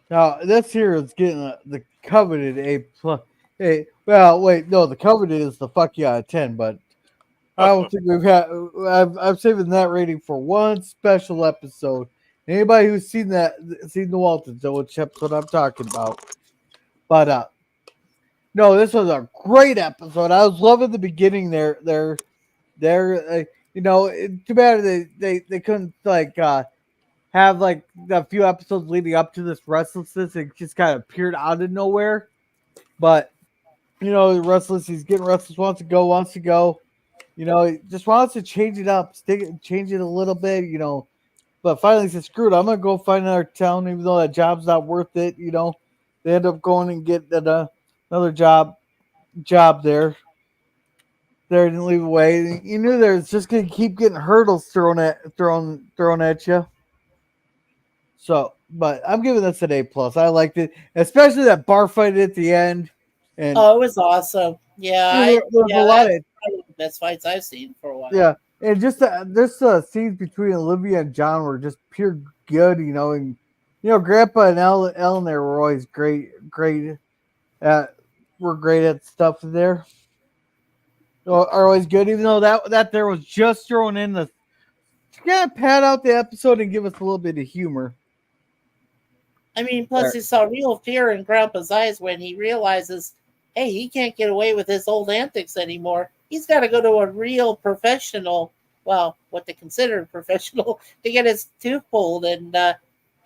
Now, this here is getting the coveted A+. Hey, well, wait, no, the coveted is the fuck you out of 10, but I don't think we've had. I'm saving that rating for one special episode. Anybody who's seen the Waltons know which episode I'm talking about. But no, this was a great episode. I was loving the beginning. Too bad they couldn't have like a few episodes leading up to this restlessness. It just kind of appeared out of nowhere. But restless. He's getting restless. Wants to go. He just wants to change it up, change it a little bit, But finally he said, screw it, I'm going to go find another town, even though that job's not worth it, They end up going and get another job there. They didn't leave away. You knew there's just gonna keep getting hurdles thrown at you. So, but I'm giving this an A plus. I liked it, especially that bar fight at the end. And Oh, it was awesome. Yeah, there's a lot that's of one of the best fights I've seen for a while. yeah, and just the scenes between Olivia and John were just pure good. And Grandpa and Ellen there were always great at were great at stuff there. Are always good, even though that there was just thrown in to kind of pad out the episode and give us a little bit of humor. I mean, plus he saw real fear in Grandpa's eyes when he realizes, hey, he can't get away with his old antics anymore. He's got to go to a real professional, well, what they consider professional, to get his tooth pulled. And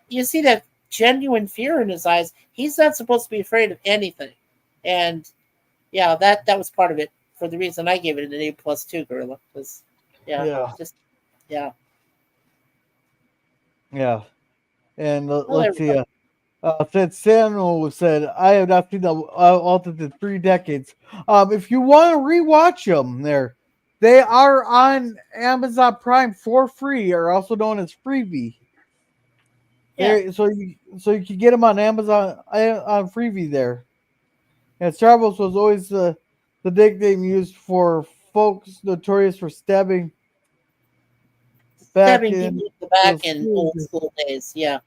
you see that genuine fear in his eyes. He's not supposed to be afraid of anything. And yeah, that was part of it. For the reason I gave it an A plus too, Gorilla. Because yeah. And there let's we see. Said Samuel said, I have not seen the Waltons in 3 decades. If you want to rewatch them, they are on Amazon Prime for free, or also known as freebie. Yeah. So you can get them on Amazon on freebie there. And Stravos was always the nickname used for folks notorious for stabbing Stabbing in people in the back the in school old school days. Yeah.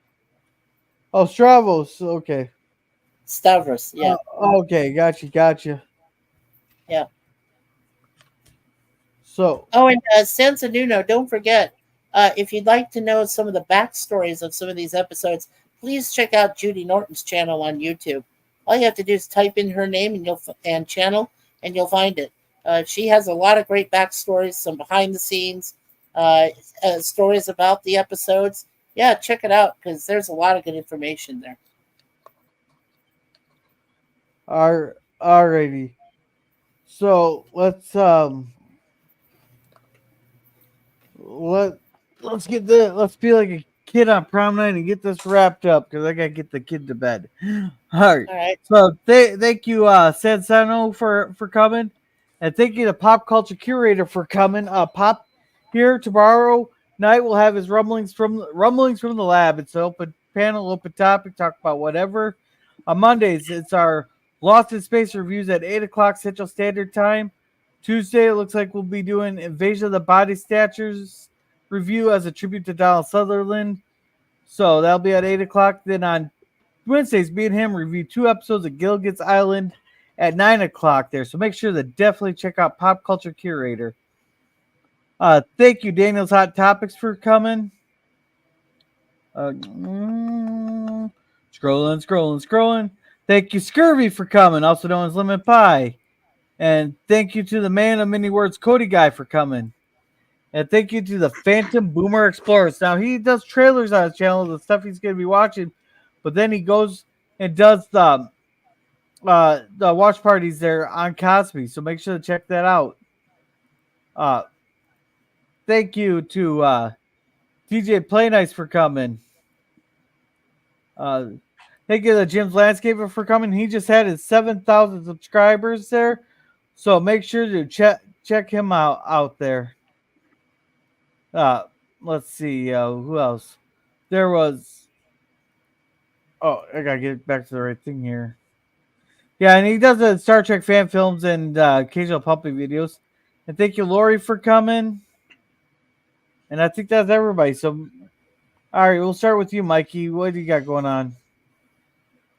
Oh, Stravos. Okay. Stavros. Yeah. Okay. Gotcha. Yeah. So. Oh, and Sansa Nuno, don't forget, if you'd like to know some of the backstories of some of these episodes, please check out Judy Norton's channel on YouTube. All you have to do is type in her name and channel, and you'll find it. She has a lot of great backstories, some behind the scenes stories about the episodes. Yeah, check it out because there's a lot of good information there. Alrighty. So let's let's be like a kid on prom night and get this wrapped up because I gotta get the kid to bed. All right. So thank you, Sansano, for coming, and thank you to Pop Culture Curator for coming. Pop here tomorrow night will have his rumblings from the lab. It's an open panel, open topic, talk about whatever. On Mondays, it's our Lost in Space reviews at 8:00 Central Standard Time. Tuesday, it looks like we'll be doing Invasion of the Body Snatchers review as a tribute to Donald Sutherland. So that'll be at 8:00. Then on Wednesdays, me and him review 2 episodes of Gilligan's Island at 9:00 there. So make sure to definitely check out Pop Culture Curator. Thank you, Daniel's Hot Topics, for coming. Scrolling. Thank you, Scurvy, for coming, also known as Lemon Pie. And thank you to the man of many words, Cody Guy, for coming. And thank you to the Phantom Boomer Explorers. Now, he does trailers on his channel, the stuff he's going to be watching, but then he goes and does the watch parties there on Cosby. So make sure to check that out. Thank you to DJ Play Nice for coming. Thank you to Jim's Landscaper for coming. He just had his 7,000 subscribers there. So make sure to check him out there. Let's see. Who else? There was... Oh, I got to get back to the right thing here. Yeah, and he does the Star Trek fan films and occasional puppy videos. And thank you, Lori, for coming. And I think that's everybody. So, all right, we'll start with you, Mikey. What do you got going on?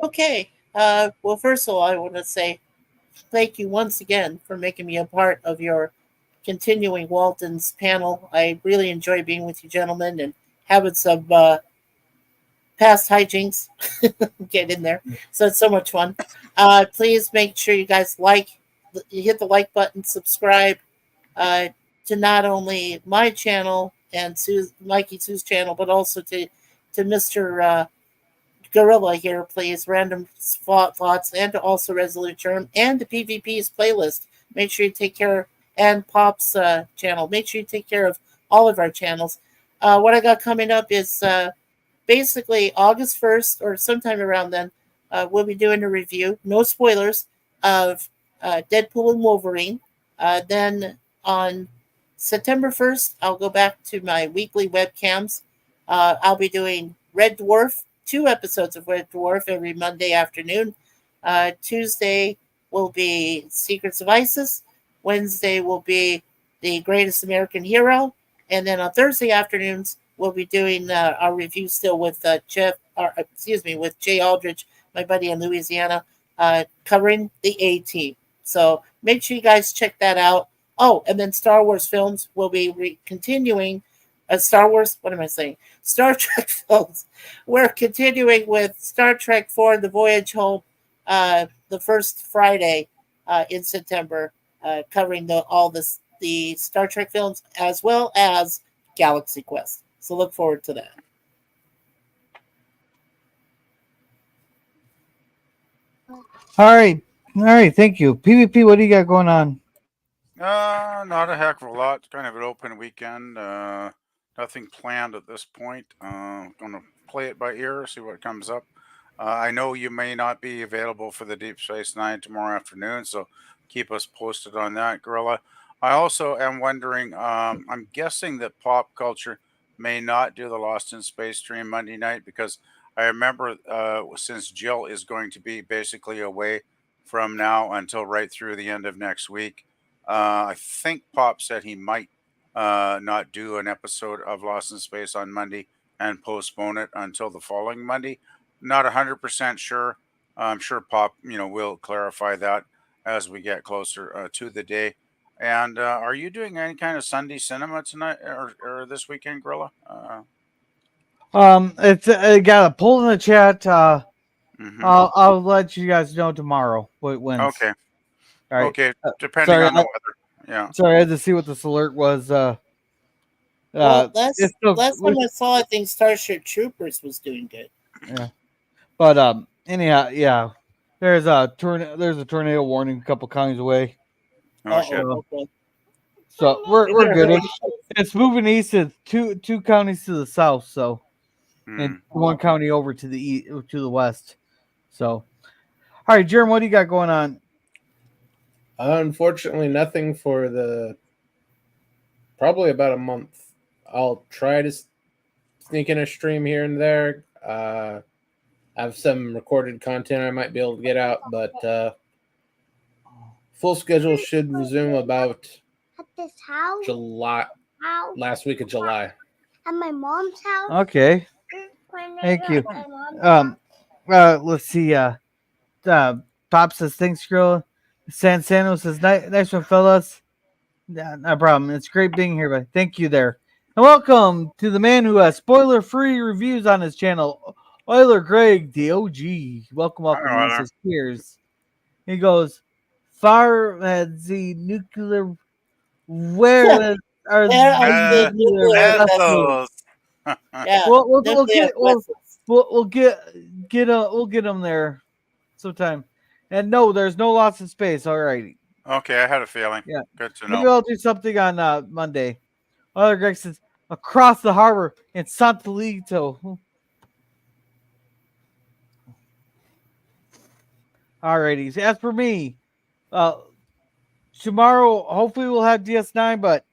Okay. Well, first of all, I want to say thank you once again for making me a part of your continuing Waltons panel. I really enjoy being with you gentlemen and having some past hijinks get in there. So it's so much fun. Please make sure you guys hit the like button, subscribe to not only my channel and Mikey Sue's channel, but also to Mr. Gorilla here, please. Random Thoughts, and to also Resolute Germ, and to PvP's playlist. Make sure you take care, and Pop's channel. Make sure you take care of all of our channels. What I got coming up is basically August 1st or sometime around then. we'll be doing a review, no spoilers, of Deadpool and Wolverine. Then on September 1st, I'll go back to my weekly webcams. I'll be doing Red Dwarf, 2 episodes of Red Dwarf every Monday afternoon. Tuesday will be Secrets of Isis. Wednesday will be The Greatest American Hero. And then on Thursday afternoons, we'll be doing our review still with with Jay Aldridge, my buddy in Louisiana, covering the A-Team. So make sure you guys check that out. Oh, and then Star Wars films will be continuing. Star Wars, what am I saying? Star Trek films. We're continuing with Star Trek IV, The Voyage Home, the first Friday in September, covering all the Star Trek films as well as Galaxy Quest. So look forward to that. All right. Thank you. PvP, what do you got going on? Not a heck of a lot. It's kind of an open weekend. Nothing planned at this point. Gonna play it by ear, see what comes up. I know you may not be available for the Deep Space Nine tomorrow afternoon, so keep us posted on that, Gorilla. I also am wondering, I'm guessing that Pop Culture may not do the Lost in Space stream Monday night because I remember since Jill is going to be basically away from now until right through the end of next week, I think Pop said he might not do an episode of Lost in Space on Monday and postpone it until the following Monday. Not 100% sure. I'm sure Pop, will clarify that as we get closer to the day. And are you doing any kind of Sunday cinema tonight or this weekend, Gorilla? It's got a poll in the chat. Mhm. I'll let you guys know tomorrow what wins. Okay. All right. Okay. Depending Sorry, on the weather. Yeah. Sorry, I had to see what this alert was. Well, last time I saw, I think Starship Troopers was doing good. Yeah. But anyhow, yeah. There's a tornado warning a couple counties away. Oh shit. Okay. So we're good. It's moving east. It's two counties to the south. So, and one county over to the west. So, all right, Jeremy, what do you got going on? Unfortunately, nothing for probably about a month. I'll try to sneak in a stream here and there. I have some recorded content I might be able to get out, but full schedule should resume about July, last week of July. At my mom's house. Okay. Thank you. Let's see. Pop says thanks, girl. San Sano says nice one, fellas. No problem. It's great being here, but thank you there. And welcome to the man who has spoiler-free reviews on his channel, Euler Greg, the OG. Welcome. He says cheers. He goes, far at the nuclear. Where are the nuclear vessels? Yeah, we'll get them there sometime. And no, there's no Lost in Space. All righty. Okay, I had a feeling. Yeah. Good to know. Maybe I'll do something on Monday. Other Greg says across the harbor in Santolito. Alrighty. So as for me, tomorrow hopefully we'll have DS9, but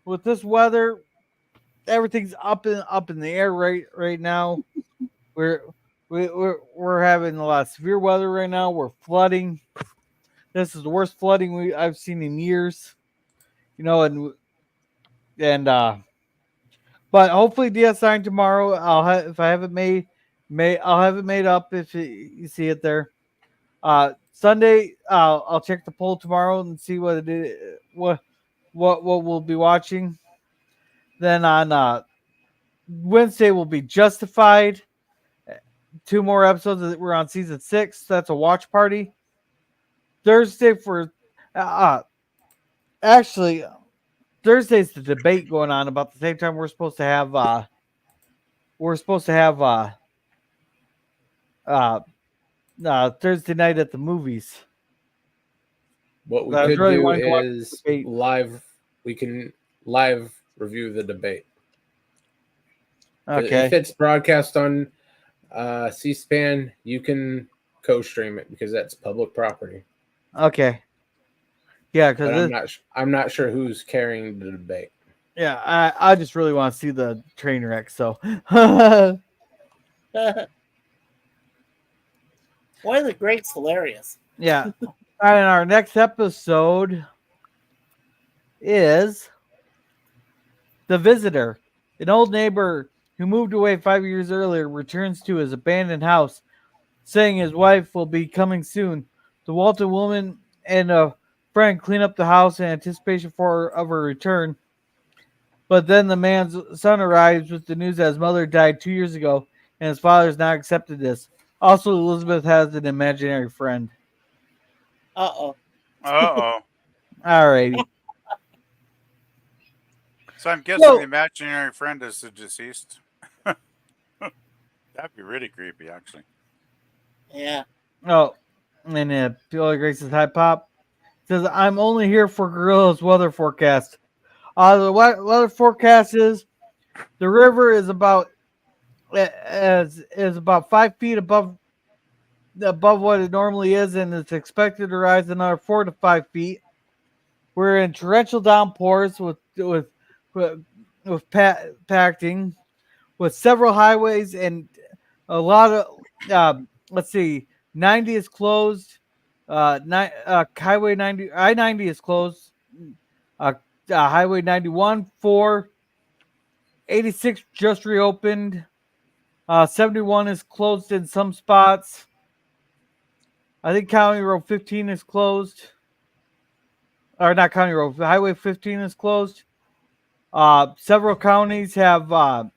with this weather, everything's up in the air right now. We're having a lot of severe weather right now. We're flooding. This is the worst flooding I've seen in years. But hopefully DS9 tomorrow. If I have it made, I'll have it made up if you see it there. Sunday, I'll check the poll tomorrow and see what it is, what we'll be watching. Then on Wednesday will be Justified. 2 more episodes. We're on season 6. That's a watch party. Thursday for actually Thursday's the debate going on about the same time we're supposed to have Thursday night at the movies. What we could do is live. We can live review the debate. Okay. If it's broadcast on C-SPAN, you can co-stream it because that's public property. Okay. Yeah, But I'm not sure who's carrying the debate. Yeah, I just really want to see the train wreck. So, Boy, the Great's hilarious. yeah. All right, and our next episode is The Visitor. An old neighbor who moved away 5 years earlier returns to his abandoned house, saying his wife will be coming soon. The Walton woman and a friend clean up the house in anticipation of her return. But then the man's son arrives with the news that his mother died 2 years ago, and his father's not accepted this. Also, Elizabeth has an imaginary friend. Uh-oh. Uh-oh. Alrighty. So I'm guessing the imaginary friend is the deceased. That'd be really creepy, actually. Yeah. Oh, and Billy Grace says, "Hi, Pop." Says, "I'm only here for Gorilla's weather forecast. The weather forecast is the river is about 5 feet above what it normally is, and it's expected to rise another 4 to 5 feet. We're in torrential downpours with packing, with several highways and a lot of let's see, 90 is closed. Highway 90, I-90 is closed. Highway 91, 4, 86 just reopened. 71 is closed in some spots. I think County Road 15 is closed. Or not County Road, Highway 15 is closed. Several counties have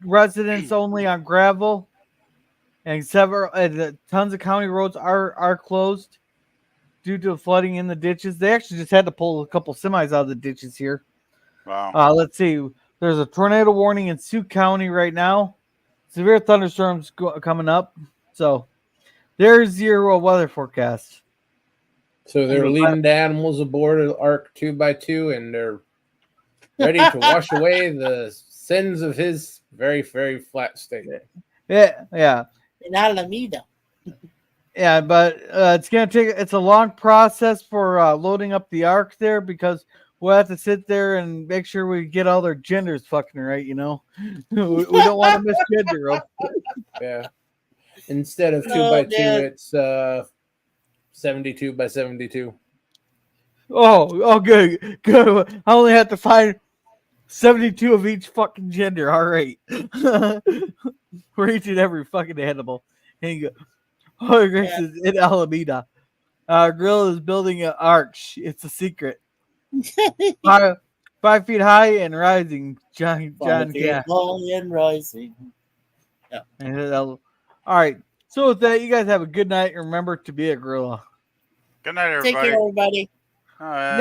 residents only on gravel, and tons of county roads are closed due to flooding in the ditches. They actually just had to pull a couple semis out of the ditches here. Wow. Let's see. There's a tornado warning in Sioux County right now. Severe thunderstorms coming up. So there's your weather forecast. So they're leading the animals aboard an Ark 2x2, and they're ready to wash away the sins of his very, very flat state. Yeah. In Alameda. Yeah, but it's a long process for loading up the Ark there, because we'll have to sit there and make sure we get all their genders fucking right, we don't want to misgender them. Yeah. Instead of 2x2, it's 72 by 72. Oh, good. I only have to find 72 of each fucking gender. All right. We're eating every fucking animal. And you go, Grace is in Alameda. Gorilla is building an arch. It's a secret. 5 feet high and rising. John Gas. High and rising. Yeah. All right. So with that, you guys have a good night. Remember to be a gorilla. Good night, everybody. Take care, everybody. Night.